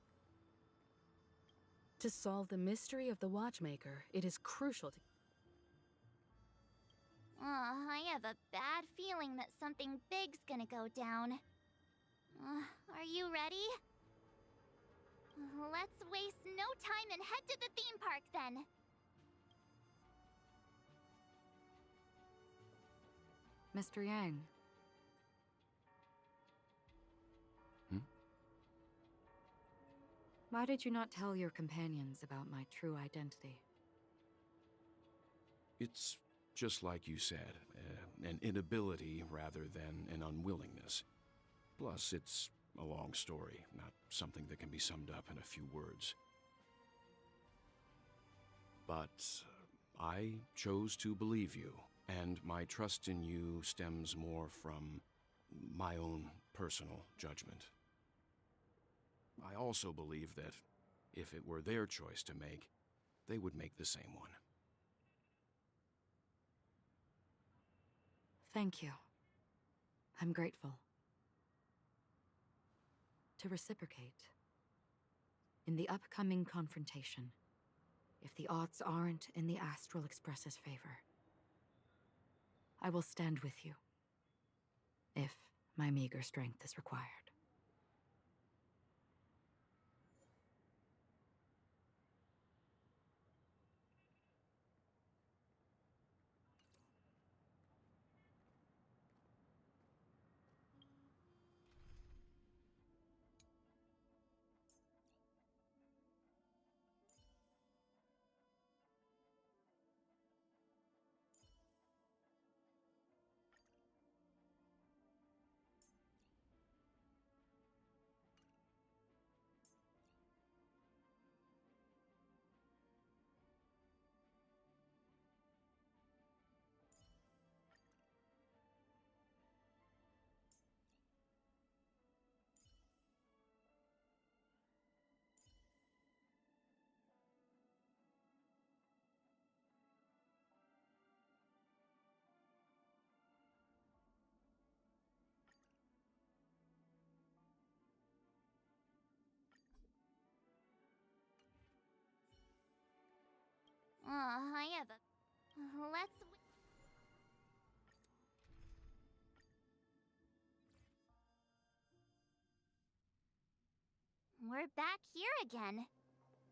To solve the mystery of the Watchmaker, it is crucial to... I have a bad feeling that something big's gonna go down. Are you ready? Let's waste no time and head to the theme park then. Mr. Yang. Why did you not tell your companions about my true identity? It's just like you said, an inability rather than an unwillingness. Plus, it's a long story, not something that can be summed up in a few words. But I chose to believe you, and my trust in you stems more from my own personal judgment. I also believe that if it were their choice to make, they would make the same one. Thank you. I'm grateful. To reciprocate, in the upcoming confrontation, if the odds aren't in the Astral Express's favor, I will stand with you, if my meager strength is required. I have a... Let's... We're back here again.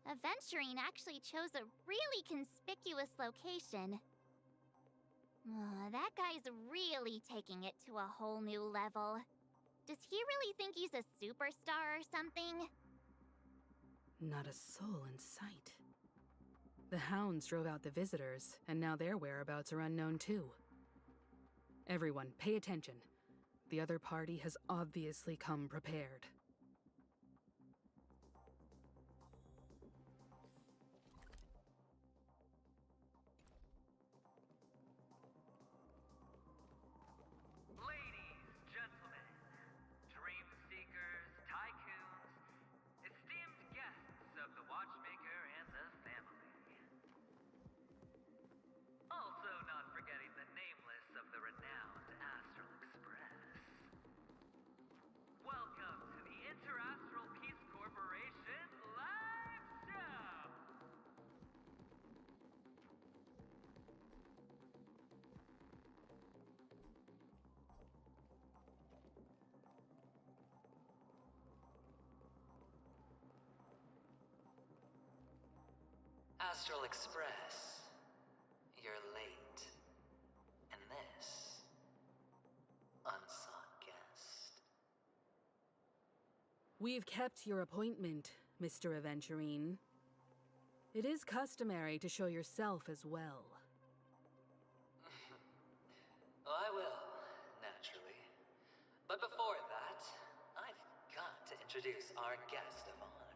Aventurine actually chose a really conspicuous location. That guy's really taking it to a whole new level. Does he really think he's a superstar or something? Not a soul in sight. The hounds drove out the visitors, and now their whereabouts are unknown too. Everyone, pay attention. The other party has obviously come prepared. Ladies, gentlemen, dream seekers, tycoons, esteemed guests of the Watchmaker and the family. Also not forgetting the nameless of the renowned Astral Express. Welcome to the Interastral Peace Corporation live show! Astral Express, you're late. And this, unsought guest. We've kept your appointment, Mr. Aventurine. It is customary to show yourself as well. I will, naturally. But before that, I've got to introduce our guest of honor.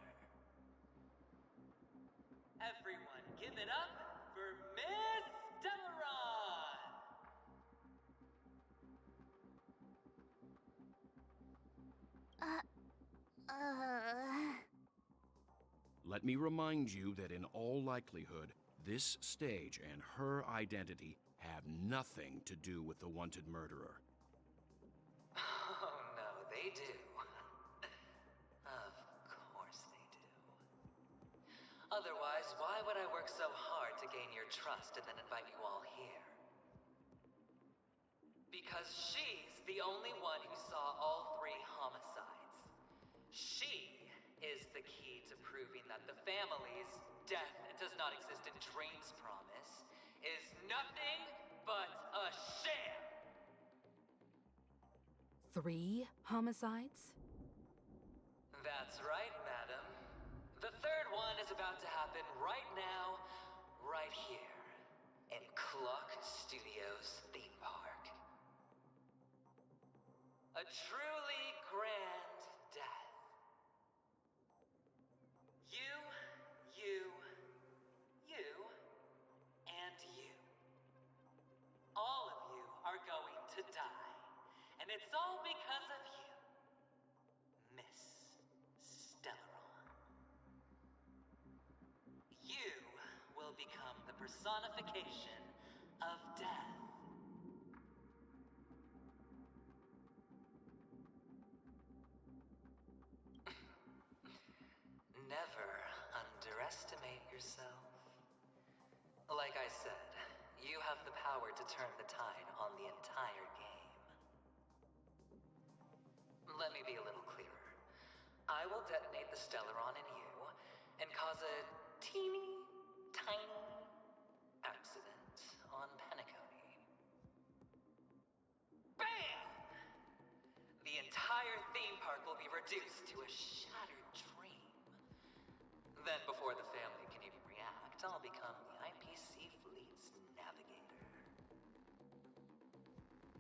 Everyone, give it up for Miss Delaron! Let me remind you that in all likelihood, this stage and her identity have nothing to do with the wanted murderer. Oh, no, they do. Of course they do. Otherwise, why would I work so hard to gain your trust and then invite you all here? Because she's the only one who saw all 3 homicides. She is the key to proving that the family's death does not exist in Dream's promise is nothing but a sham! 3 homicides? That's right, madam. The 3rd one is about to happen right now, right here, in Clock Studios theme park. A truly grand death. You, and you. All of you are going to die. And it's all because of you, Miss Stellaron. You will become the personification of death. Never underestimate yourself. Like I said, you have the power to turn the tide on the entire game. Let me be a little clearer. I will detonate the Stellaron in you and cause a teeny, tiny accident on Penacony. BAM! The entire theme park will be reduced to a shattered dream. Then before the family can even react, I'll become the IPC fleet's navigator.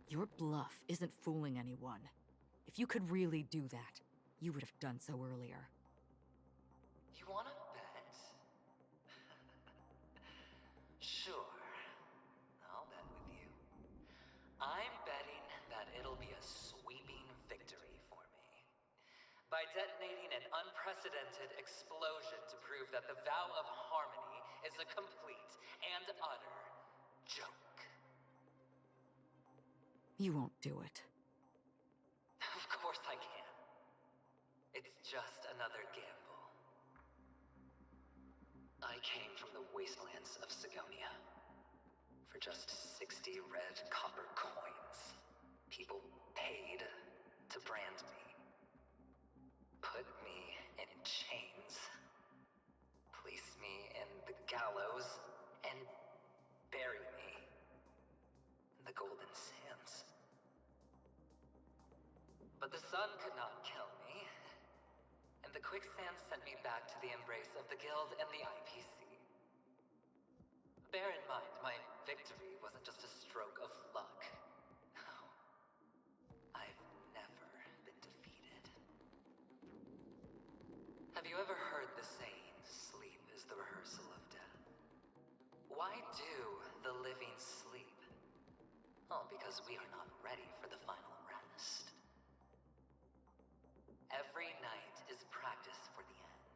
Your bluff isn't fooling anyone. If you could really do that, you would have done so earlier. You wanna bet? Sure. I'll bet with you. I'm betting that it'll be a sweeping victory for me. By detonating an unprecedented explosion to prove that the vow of harmony is a complete and utter joke. You won't do it. Of course I can. It's just another gamble. I came from the wastelands of Sigonia. For just 60 red copper coins, people paid to brand me. Put me in chains. Place me in the gallows and bury me in the golden sands. But the sun could not kill me, and the quicksand sent me back to the embrace of the Guild and the IPC. Bear in mind, my victory wasn't just a stroke of luck. No. I've never been defeated. Have you ever heard the saying, sleep is the rehearsal of death? Why do the living sleep? Oh, because we are not ready for the final rest. Every night is practice for the end.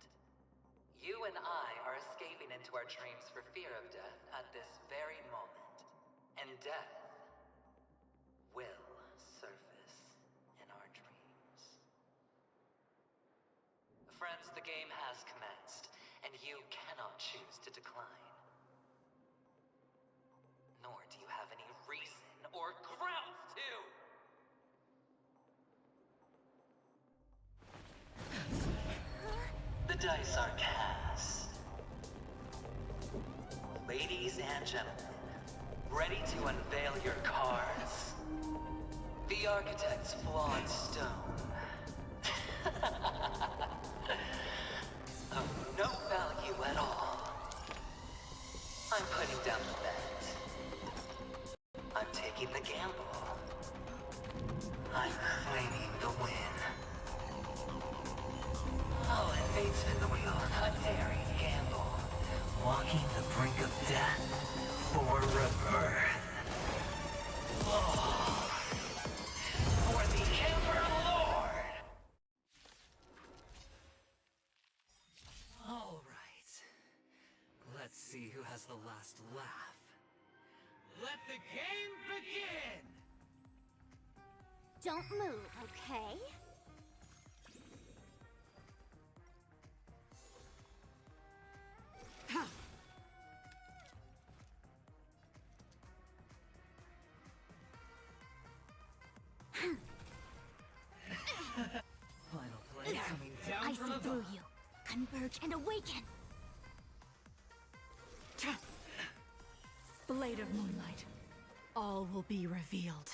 You and I are escaping into our dreams for fear of death at this very moment. And death will surface in our dreams. Friends, the game has commenced, and you cannot choose to decline. Nor do you have any reason or grounds to! The dice are cast. Ladies and gentlemen, ready to unveil your cards? The architect's flawed stone. Of no value at all. I'm putting down the bet. I'm taking the gamble. I'm claiming the win. I'll invade spin the wheel, a daring gamble. Walking the brink of death for rebirth. Oh, for the Emperor Lord! All right. Let's see who has the last laugh. Let the game begin! Don't move, okay? Converge and awaken! Blade of moonlight. All will be revealed.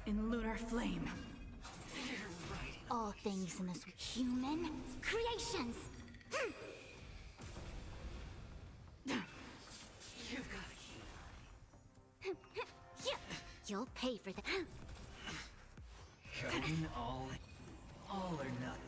In lunar flame. All things in this human creations! You've got You'll pay for that. going all or nothing.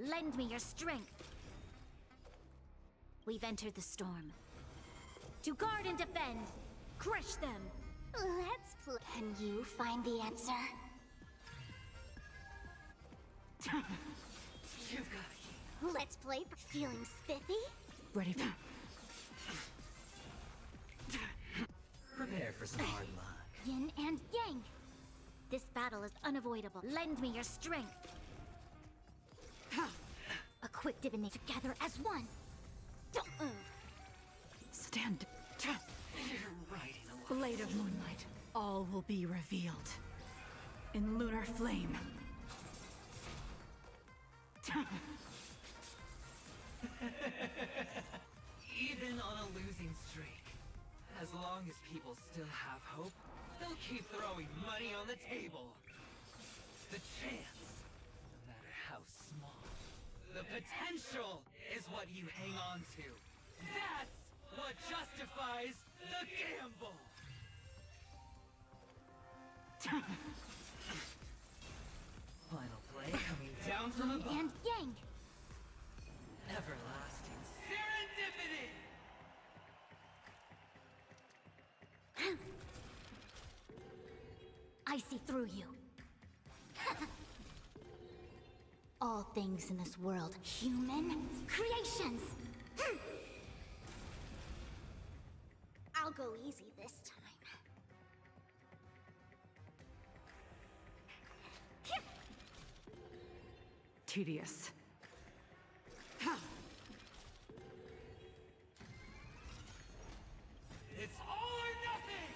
Lend me your strength. We've entered the storm. To guard and defend, crush them. Let's play. Can you find the answer? You've got Let's play. Feeling spiffy? Ready for... Prepare for some hard luck. Yin and yang. This battle is unavoidable. Lend me your strength. A quick divination together as one. Don't move. Stand. You're riding a Blade of moonlight. All will be revealed. In lunar flame. Even on a losing streak, as long as people still have hope, they'll keep throwing money on the table. The chance, no matter how small, the potential is what you hang on to. That's what justifies the gamble. Final play coming down from above. And yang. Everlasting serendipity! I see through you. All things in this world, human creations. I'll go easy this time. Tedious. It's all or nothing!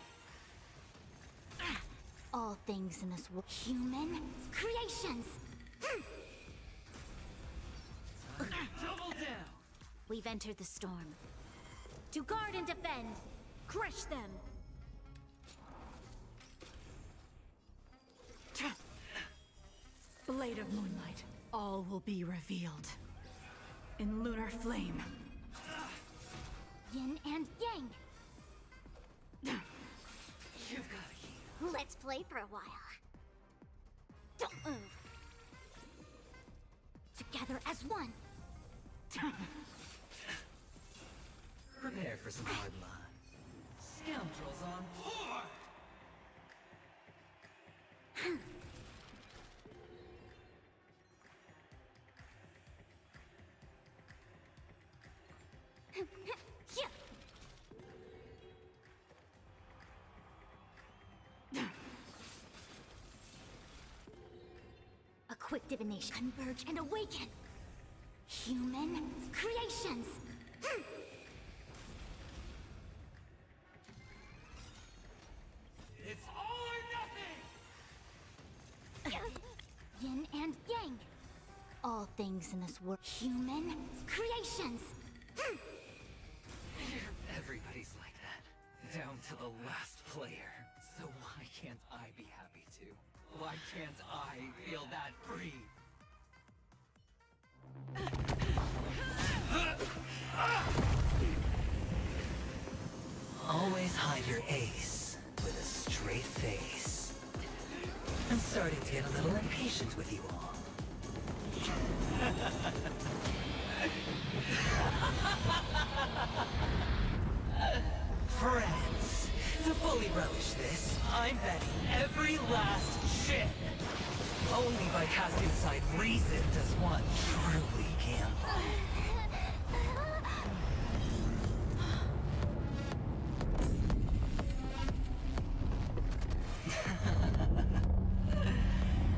All things in this world, human creations. Double down! We've entered the storm. To guard and defend, crush them. Blade of moonlight. All will be revealed. In lunar flame. Yin and yang. You've got Let's play for a while. Don't move. Together as one. Prepare for some hard luck. Scoundrels on board! A quick divination. Converge and awaken. Human creations. It's all or nothing! Yin and yang. All things in this world, human creations. Everybody's like that, down to the last player. So why can't I be happy too? Why can't I feel that free? Always hide your ace with a straight face. I'm starting to get a little impatient with you all. Friends, to fully relish this, I'm betting every last chip. Only by casting aside reason does one truly gamble.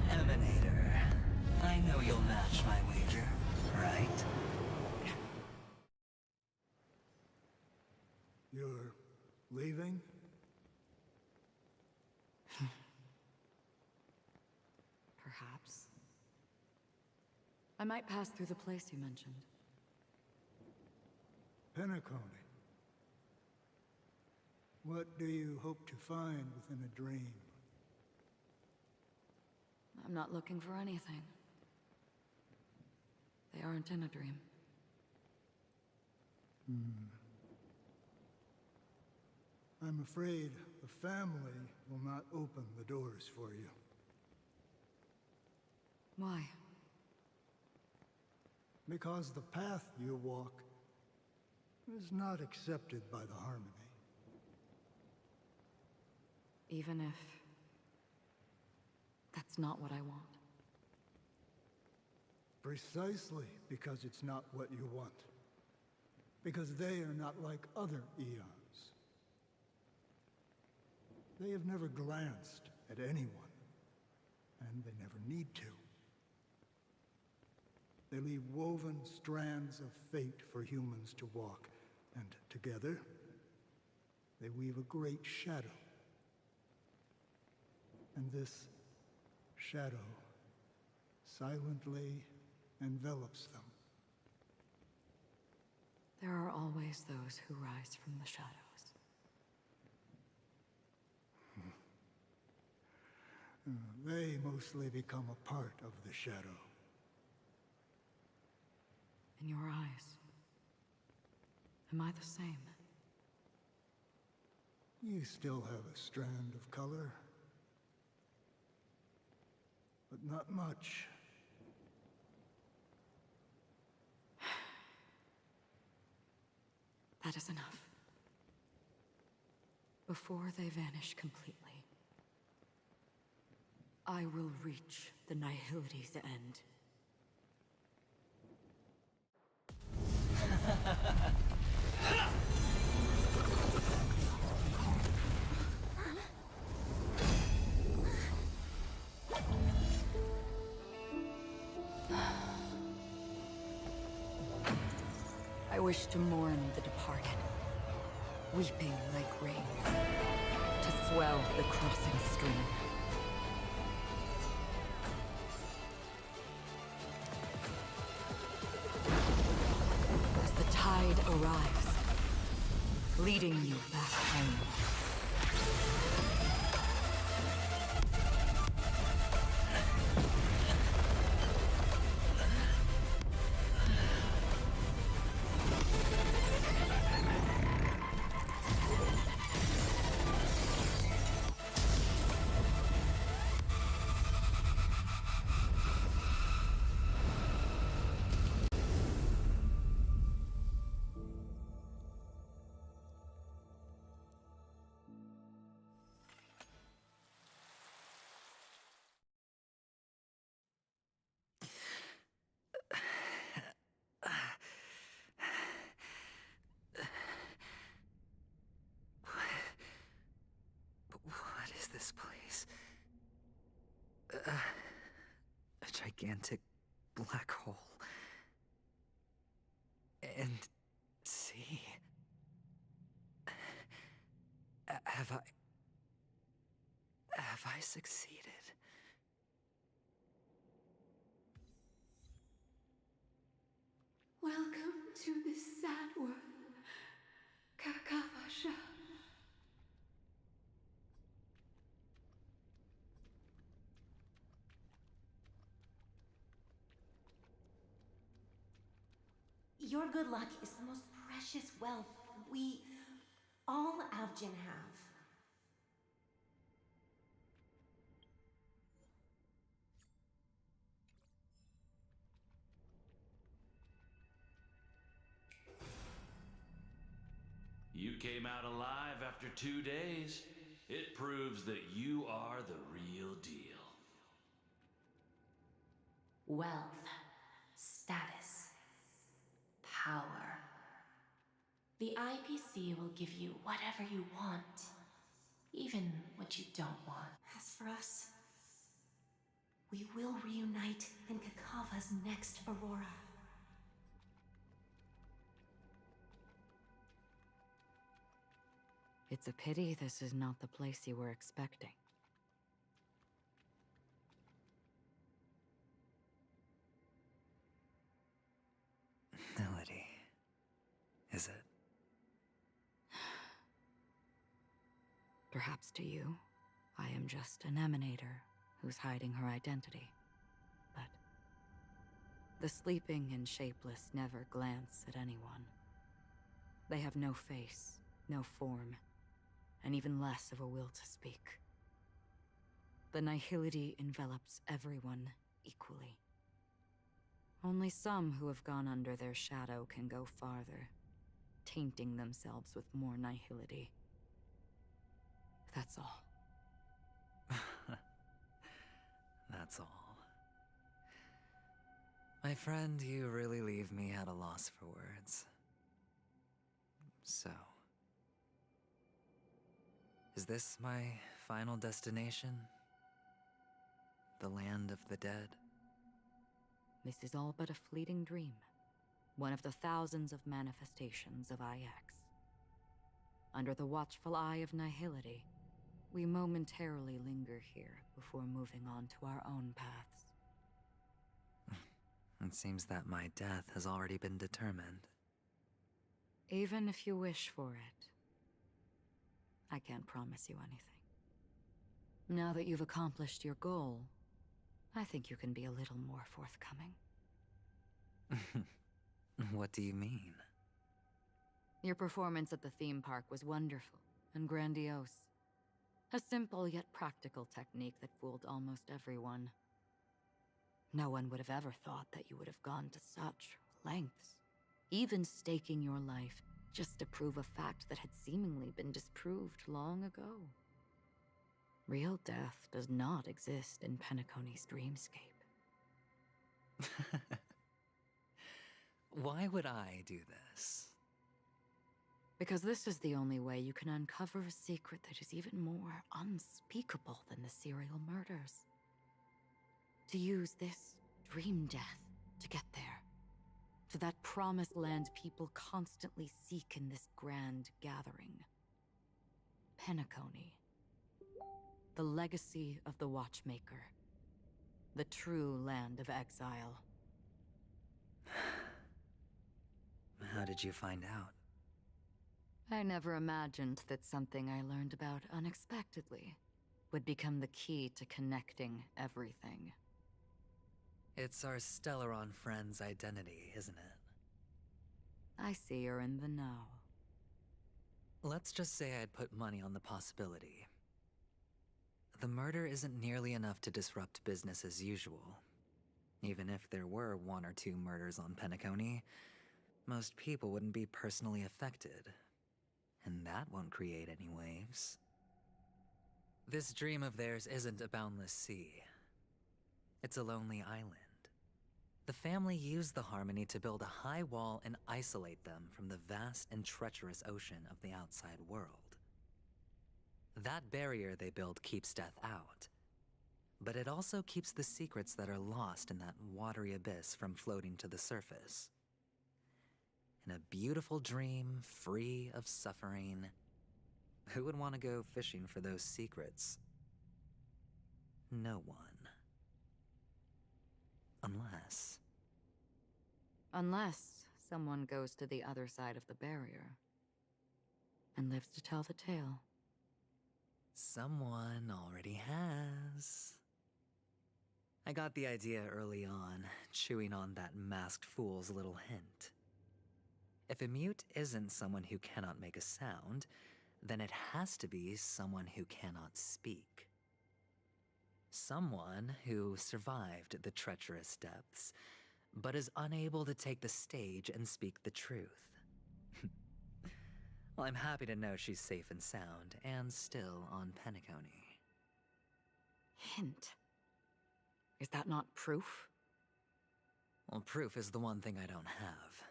Emanator, I know you'll match my wager, right? Leaving? Perhaps. I might pass through the place you mentioned. Penacony. What do you hope to find within a dream? I'm not looking for anything. They aren't in a dream. I'm afraid the family will not open the doors for you. Why? Because the path you walk is not accepted by the Harmony. Even if that's not what I want. Precisely because it's not what you want. Because they are not like other eons. They have never glanced at anyone, and they never need to. They leave woven strands of fate for humans to walk, and together, they weave a great shadow. And this shadow silently envelops them. There are always those who rise from the shadows. They mostly become a part of the shadow. In your eyes, am I the same? You still have a strand of color, but not much. That is enough. Before they vanish completely, I will reach the Nihility's end. I wish to mourn the departed, weeping like rain, to swell the crossing stream. As the tide arrives, leading you back home. What is this place? A gigantic black hole. And see? Have I succeeded? Welcome to this sad world, Kakavasha. Your good luck is the most precious wealth we, all Avgin, have. You came out alive after 2 days. It proves that you are the real deal. Wealth, status, power. The IPC will give you whatever you want, even what you don't want. As for us, we will reunite in Kakava's next Aurora. It's a pity this is not the place you were expecting. Melody. Is it? Perhaps to you, I am just an emanator who's hiding her identity. But the sleeping and shapeless never glance at anyone. They have no face, no form, and even less of a will to speak. The nihility envelops everyone equally. Only some who have gone under their shadow can go farther, tainting themselves with more nihility. That's all. That's all. My friend, you really leave me at a loss for words. So, is this my final destination? The land of the dead? This is all but a fleeting dream. One of the thousands of manifestations of IX. Under the watchful eye of nihility, we momentarily linger here before moving on to our own paths. It seems that my death has already been determined. Even if you wish for it, I can't promise you anything. Now that you've accomplished your goal, I think you can be a little more forthcoming. What do you mean? Your performance at the theme park was wonderful and grandiose. A simple yet practical technique that fooled almost everyone. No one would have ever thought that you would have gone to such lengths, even staking your life just to prove a fact that had seemingly been disproved long ago. Real death does not exist in Penacony's dreamscape. Why would I do this? Because this is the only way you can uncover a secret that is even more unspeakable than the serial murders. To use this dream death to get there. To that promised land people constantly seek in this grand gathering. Penacony. The legacy of the Watchmaker. The true land of exile. How did you find out? I never imagined that something I learned about unexpectedly would become the key to connecting everything. It's our Stellaron friend's identity, isn't it? I see you're in the know. Let's just say I'd put money on the possibility. The murder isn't nearly enough to disrupt business as usual. Even if there were 1 or 2 murders on Penacony, most people wouldn't be personally affected. And that won't create any waves. This dream of theirs isn't a boundless sea. It's a lonely island. The family used the Harmony to build a high wall and isolate them from the vast and treacherous ocean of the outside world. That barrier they built keeps death out. But it also keeps the secrets that are lost in that watery abyss from floating to the surface. In a beautiful dream, free of suffering, who would want to go fishing for those secrets? No one. Unless someone goes to the other side of the barrier and lives to tell the tale. Someone already has. I got the idea early on, chewing on that masked fool's little hint. If a mute isn't someone who cannot make a sound, then it has to be someone who cannot speak. Someone who survived the treacherous depths, but is unable to take the stage and speak the truth. Well, I'm happy to know she's safe and sound, and still on Penacony. Hint? Is that not proof? Well, proof is the one thing I don't have.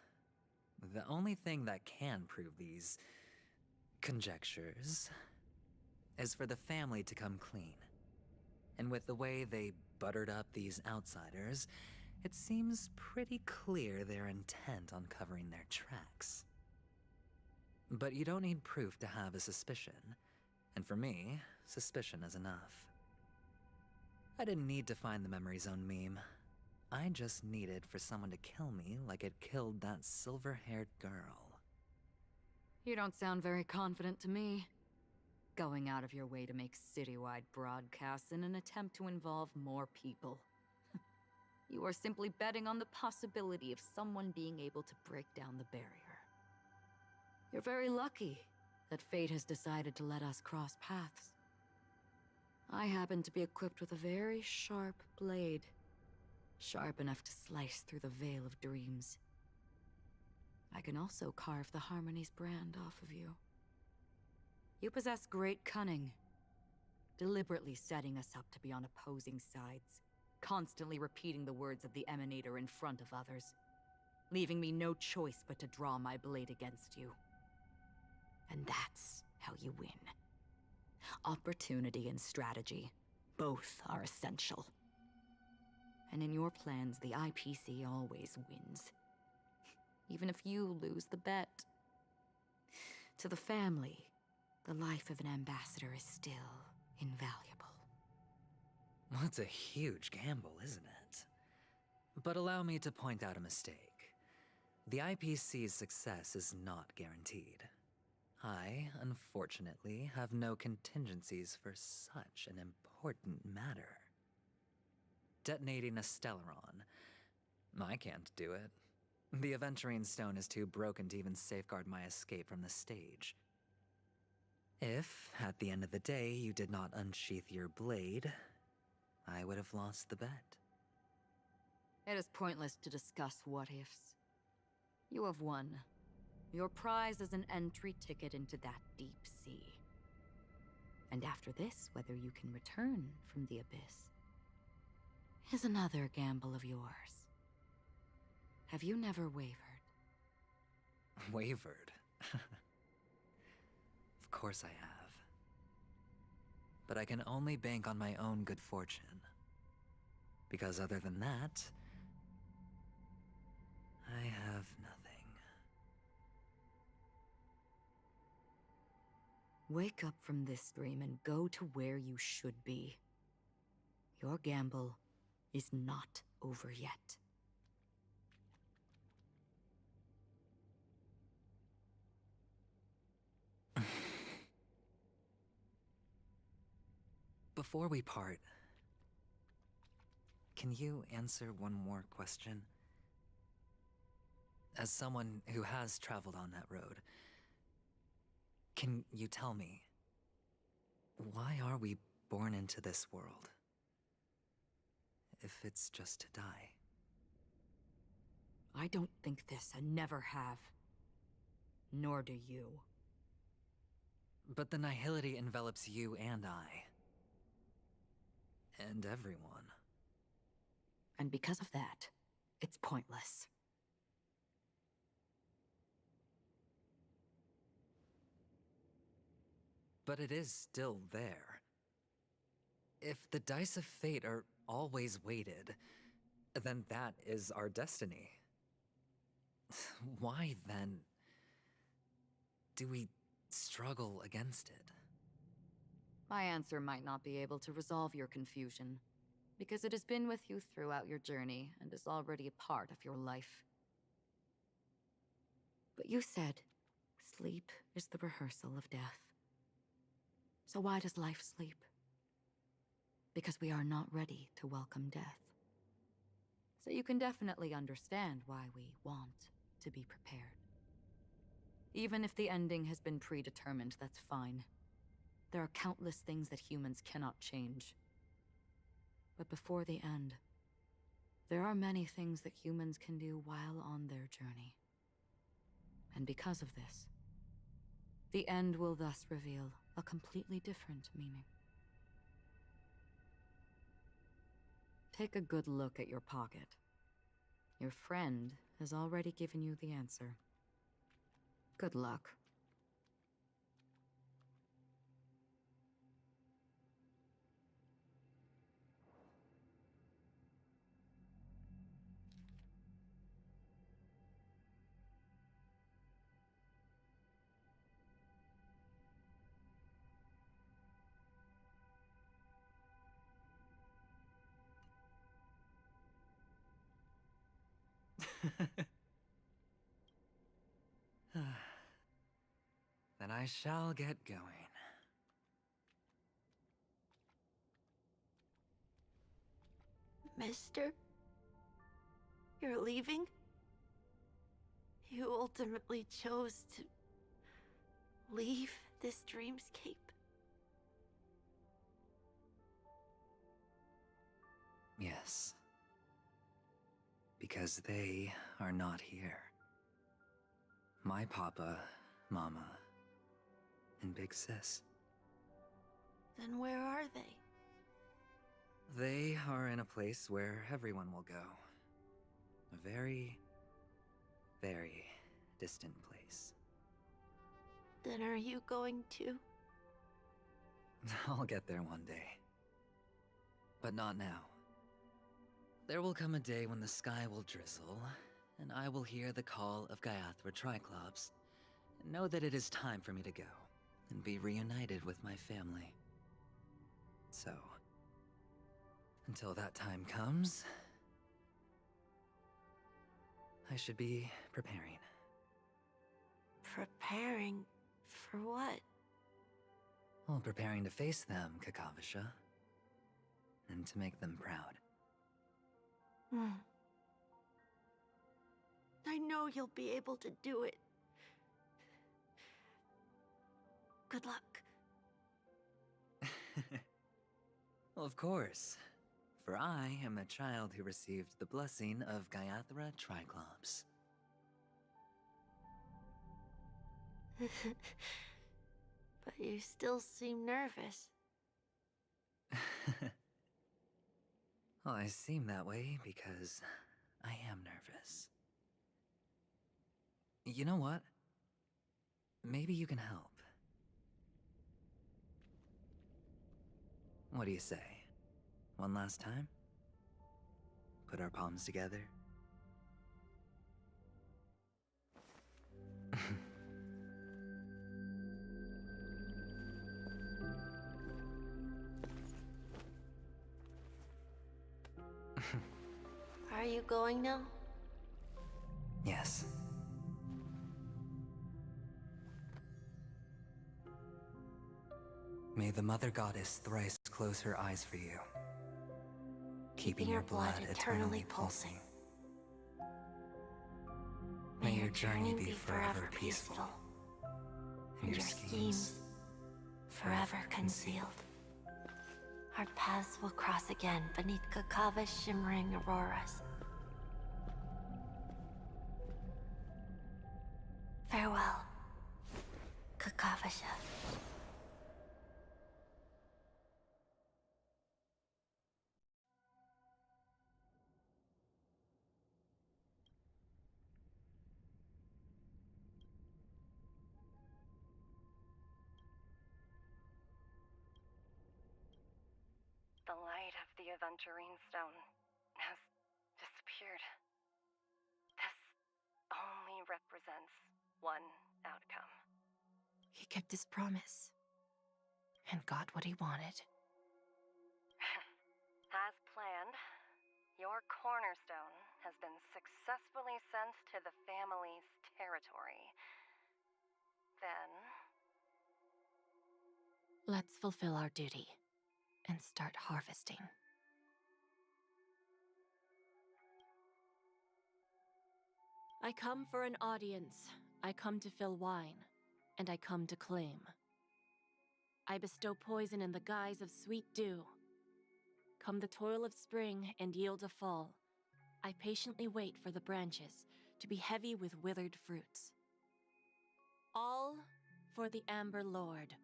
The only thing that can prove these conjectures is for the family to come clean. And with the way they buttered up these outsiders, it seems pretty clear they're intent on covering their tracks. But you don't need proof to have a suspicion. And for me, suspicion is enough. I didn't need to find the Memory Zone meme. I just needed for someone to kill me like it killed that silver-haired girl. You don't sound very confident to me. Going out of your way to make citywide broadcasts in an attempt to involve more people. You are simply betting on the possibility of someone being able to break down the barrier. You're very lucky that fate has decided to let us cross paths. I happen to be equipped with a very sharp blade. Sharp enough to slice through the veil of dreams. I can also carve the Harmony's brand off of you. You possess great cunning, deliberately setting us up to be on opposing sides, constantly repeating the words of the Emanator in front of others, leaving me no choice but to draw my blade against you. And that's how you win. Opportunity and strategy, both are essential. And in your plans, the IPC always wins. Even if you lose the bet. To the family, the life of an ambassador is still invaluable. Well, it's a huge gamble, isn't it? But allow me to point out a mistake. The IPC's success is not guaranteed. I, unfortunately, have no contingencies for such an important matter. Detonating a Stellaron. I can't do it. The Aventurine Stone is too broken to even safeguard my escape from the stage. If, at the end of the day, you did not unsheath your blade, I would have lost the bet. It is pointless to discuss what-ifs. You have won. Your prize is an entry ticket into that deep sea. And after this, whether you can return from the abyss is another gamble of yours. Have you never wavered? Wavered? Of course I have. But I can only bank on my own good fortune. Because other than that, I have nothing. Wake up from this dream and go to where you should be. Your gamble is not over yet. Before we part, can you answer one more question? As someone who has traveled on that road, can you tell me, why are we born into this world? If it's just to die. I don't think this and never have. Nor do you. But the nihility envelops you and I. And everyone. And because of that, it's pointless. But it is still there. If the dice of fate are always weighted, then that is our destiny. Why, then, do we struggle against it? My answer might not be able to resolve your confusion, because it has been with you throughout your journey and is already a part of your life. But you said, sleep is the rehearsal of death. So why does life sleep? Because we are not ready to welcome death. So you can definitely understand why we want to be prepared. Even if the ending has been predetermined, that's fine. There are countless things that humans cannot change. But before the end, there are many things that humans can do while on their journey. And because of this, the end will thus reveal a completely different meaning. Take a good look at your pocket. Your friend has already given you the answer. Good luck. Then I shall get going. Mister? You're leaving? You ultimately chose to leave this dreamscape? Yes. Because they are not here. My papa, mama, and big sis. Then where are they? They are in a place where everyone will go. A very, very distant place. Then are you going to? I'll get there one day. But not now. There will come a day when the sky will drizzle, and I will hear the call of Gaiathra Triclops, and know that it is time for me to go, and be reunited with my family. So, until that time comes, I should be preparing. Preparing for what? Well, preparing to face them, Kakavasha, and to make them proud. I know you'll be able to do it. Good luck. Well, of course. For I am a child who received the blessing of Gaiathra Triclops. But you still seem nervous. Well, I seem that way because I am nervous. You know what? Maybe you can help. What do you say? One last time? Put our palms together? Are you going now? Yes. May the Mother Goddess thrice close her eyes for you, keeping your blood eternally pulsing. May your journey be forever peaceful, and your schemes forever concealed. Our paths will cross again beneath Kakava's shimmering auroras. Farewell, Kakavasha. The light of the Aventurine Stone has disappeared. This only represents one outcome. He kept his promise and got what he wanted. As planned, your cornerstone has been successfully sent to the family's territory. Then, Let's fulfill our duty and start harvesting. I come for an audience. I come to fill wine, and I come to claim. I bestow poison in the guise of sweet dew. Come the toil of spring and yield a fall. I patiently wait for the branches to be heavy with withered fruits. All for the Amber Lord.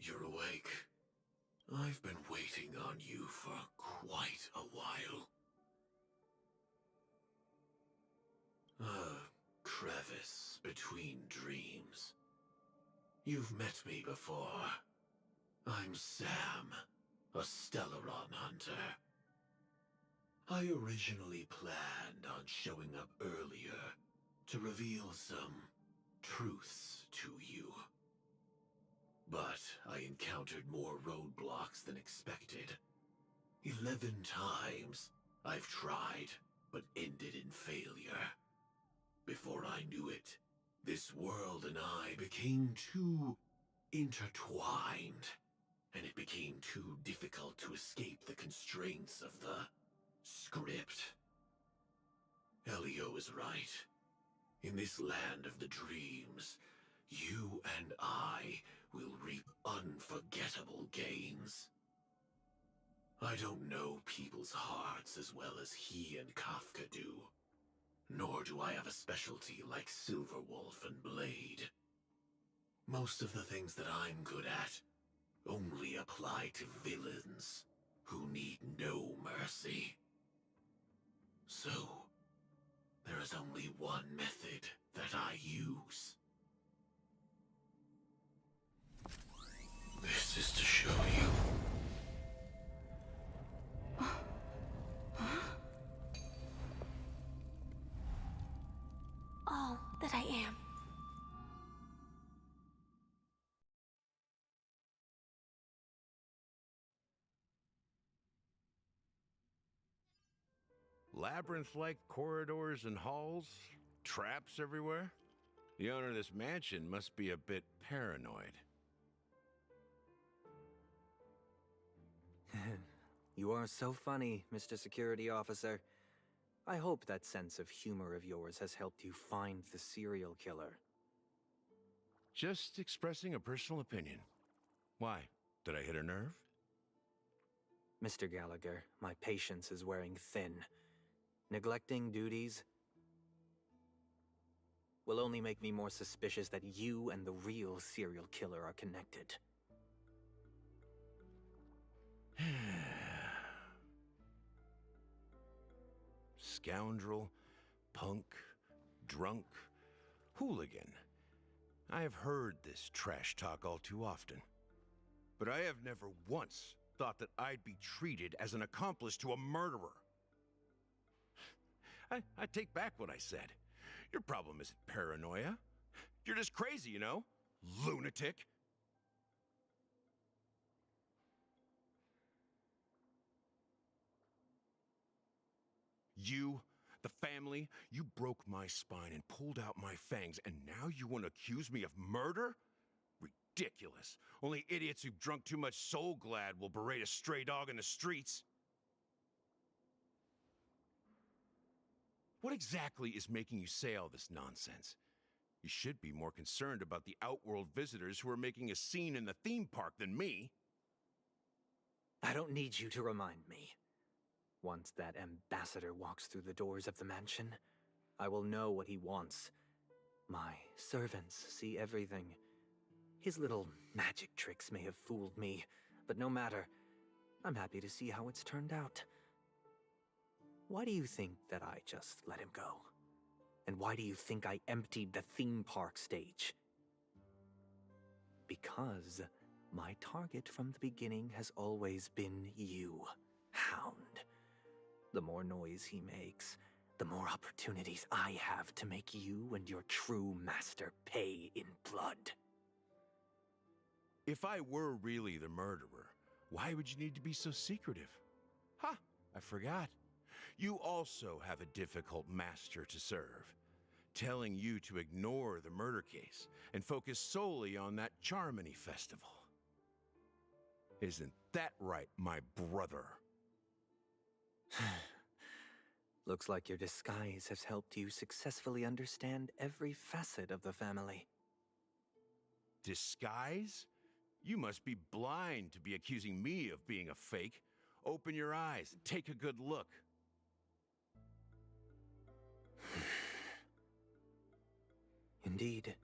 You're awake. I've been waiting on you for quite a while. crevice between dreams. You've met me before. I'm Sam, a Stellaron hunter. I originally planned on showing up earlier to reveal some truths to you. But I encountered more roadblocks than expected. 11 times I've tried, but ended in failure. Before I knew it, this world and I became too intertwined, and it became too difficult to escape the constraints of the script. Elio is right. In this land of the dreams, you and I will reap unforgettable gains. I don't know people's hearts as well as he and Kafka do. Nor do I have a specialty like Silverwolf and Blade. Most of the things that I'm good at only apply to villains who need no mercy. So, there is only one method that I use. This is to show you. All that I am. Labyrinth-like corridors and halls? Traps everywhere? The owner of this mansion must be a bit paranoid. You are so funny, Mr. Security Officer. I hope that sense of humor of yours has helped you find the serial killer. Just expressing a personal opinion. Why? Did I hit a nerve? Mr. Gallagher, my patience is wearing thin. Neglecting duties will only make me more suspicious that you and the real serial killer are connected. Scoundrel, punk, drunk, hooligan. I have heard this trash talk all too often. But I have never once thought that I'd be treated as an accomplice to a murderer. I take back what I said. Your problem isn't paranoia. You're just crazy, you know? Lunatic. You, the family, you broke my spine and pulled out my fangs, and now you want to accuse me of murder? Ridiculous. Only idiots who've drunk too much Soul Glad will berate a stray dog in the streets. What exactly is making you say all this nonsense? You should be more concerned about the Outworld visitors who are making a scene in the theme park than me. I don't need you to remind me. Once that ambassador walks through the doors of the mansion, I will know what he wants. My servants see everything. His little magic tricks may have fooled me, but no matter. I'm happy to see how it's turned out. Why do you think that I just let him go? And why do you think I emptied the theme park stage? Because my target from the beginning has always been you, Hound. The more noise he makes, the more opportunities I have to make you and your true master pay in blood. If I were really the murderer, why would you need to be so secretive? Ha! I forgot. You also have a difficult master to serve, telling you to ignore the murder case and focus solely on that Charmony festival. Isn't that right, my brother? Looks like your disguise has helped you successfully understand every facet of the family. Disguise? You must be blind to be accusing me of being a fake. Open your eyes and take a good look. Indeed,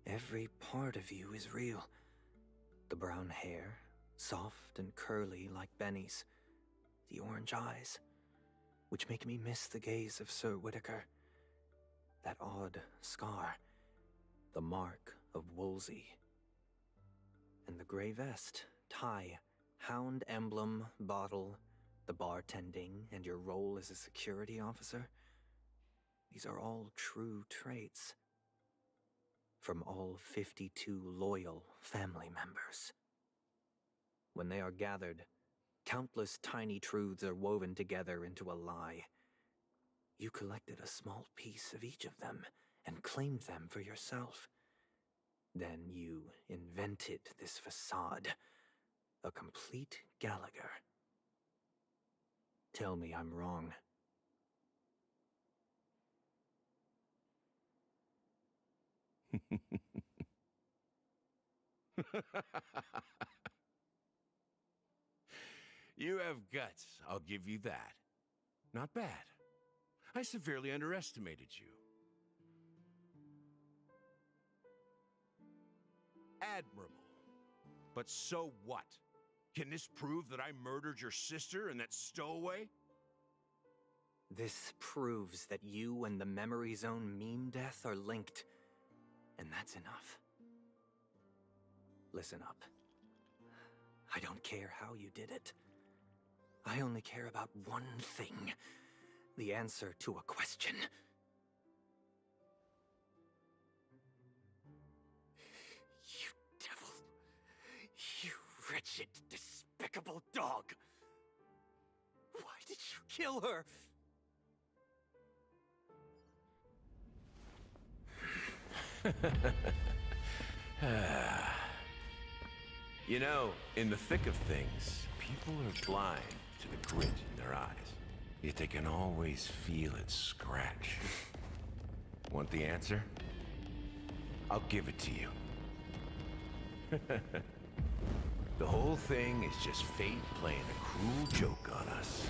every part of you is real. The brown hair, soft and curly like Benny's. The orange eyes, which make me miss the gaze of Sir Whitaker. That odd scar. The mark of Woolsey. And the gray vest, tie, hound emblem, bottle, the bartending, and your role as a security officer. These are all true traits. From all 52 loyal family members. When they are gathered, countless tiny truths are woven together into a lie. You collected a small piece of each of them and claimed them for yourself. Then you invented this facade, a complete Gallagher. Tell me I'm wrong. You have guts, I'll give you that. Not bad. I severely underestimated you. Admirable. But so what? Can this prove that I murdered your sister and that stowaway? This proves that you and the Memory Zone meme death are linked. And that's enough. Listen up. I don't care how you did it. I only care about one thing. The answer to a question. You devil. You wretched, despicable dog. Why did you kill her? You know, in the thick of things, people are blind to the grit in their eyes. Yet they can always feel it scratch. Want the answer? I'll give it to you. The whole thing is just fate playing a cruel joke on us.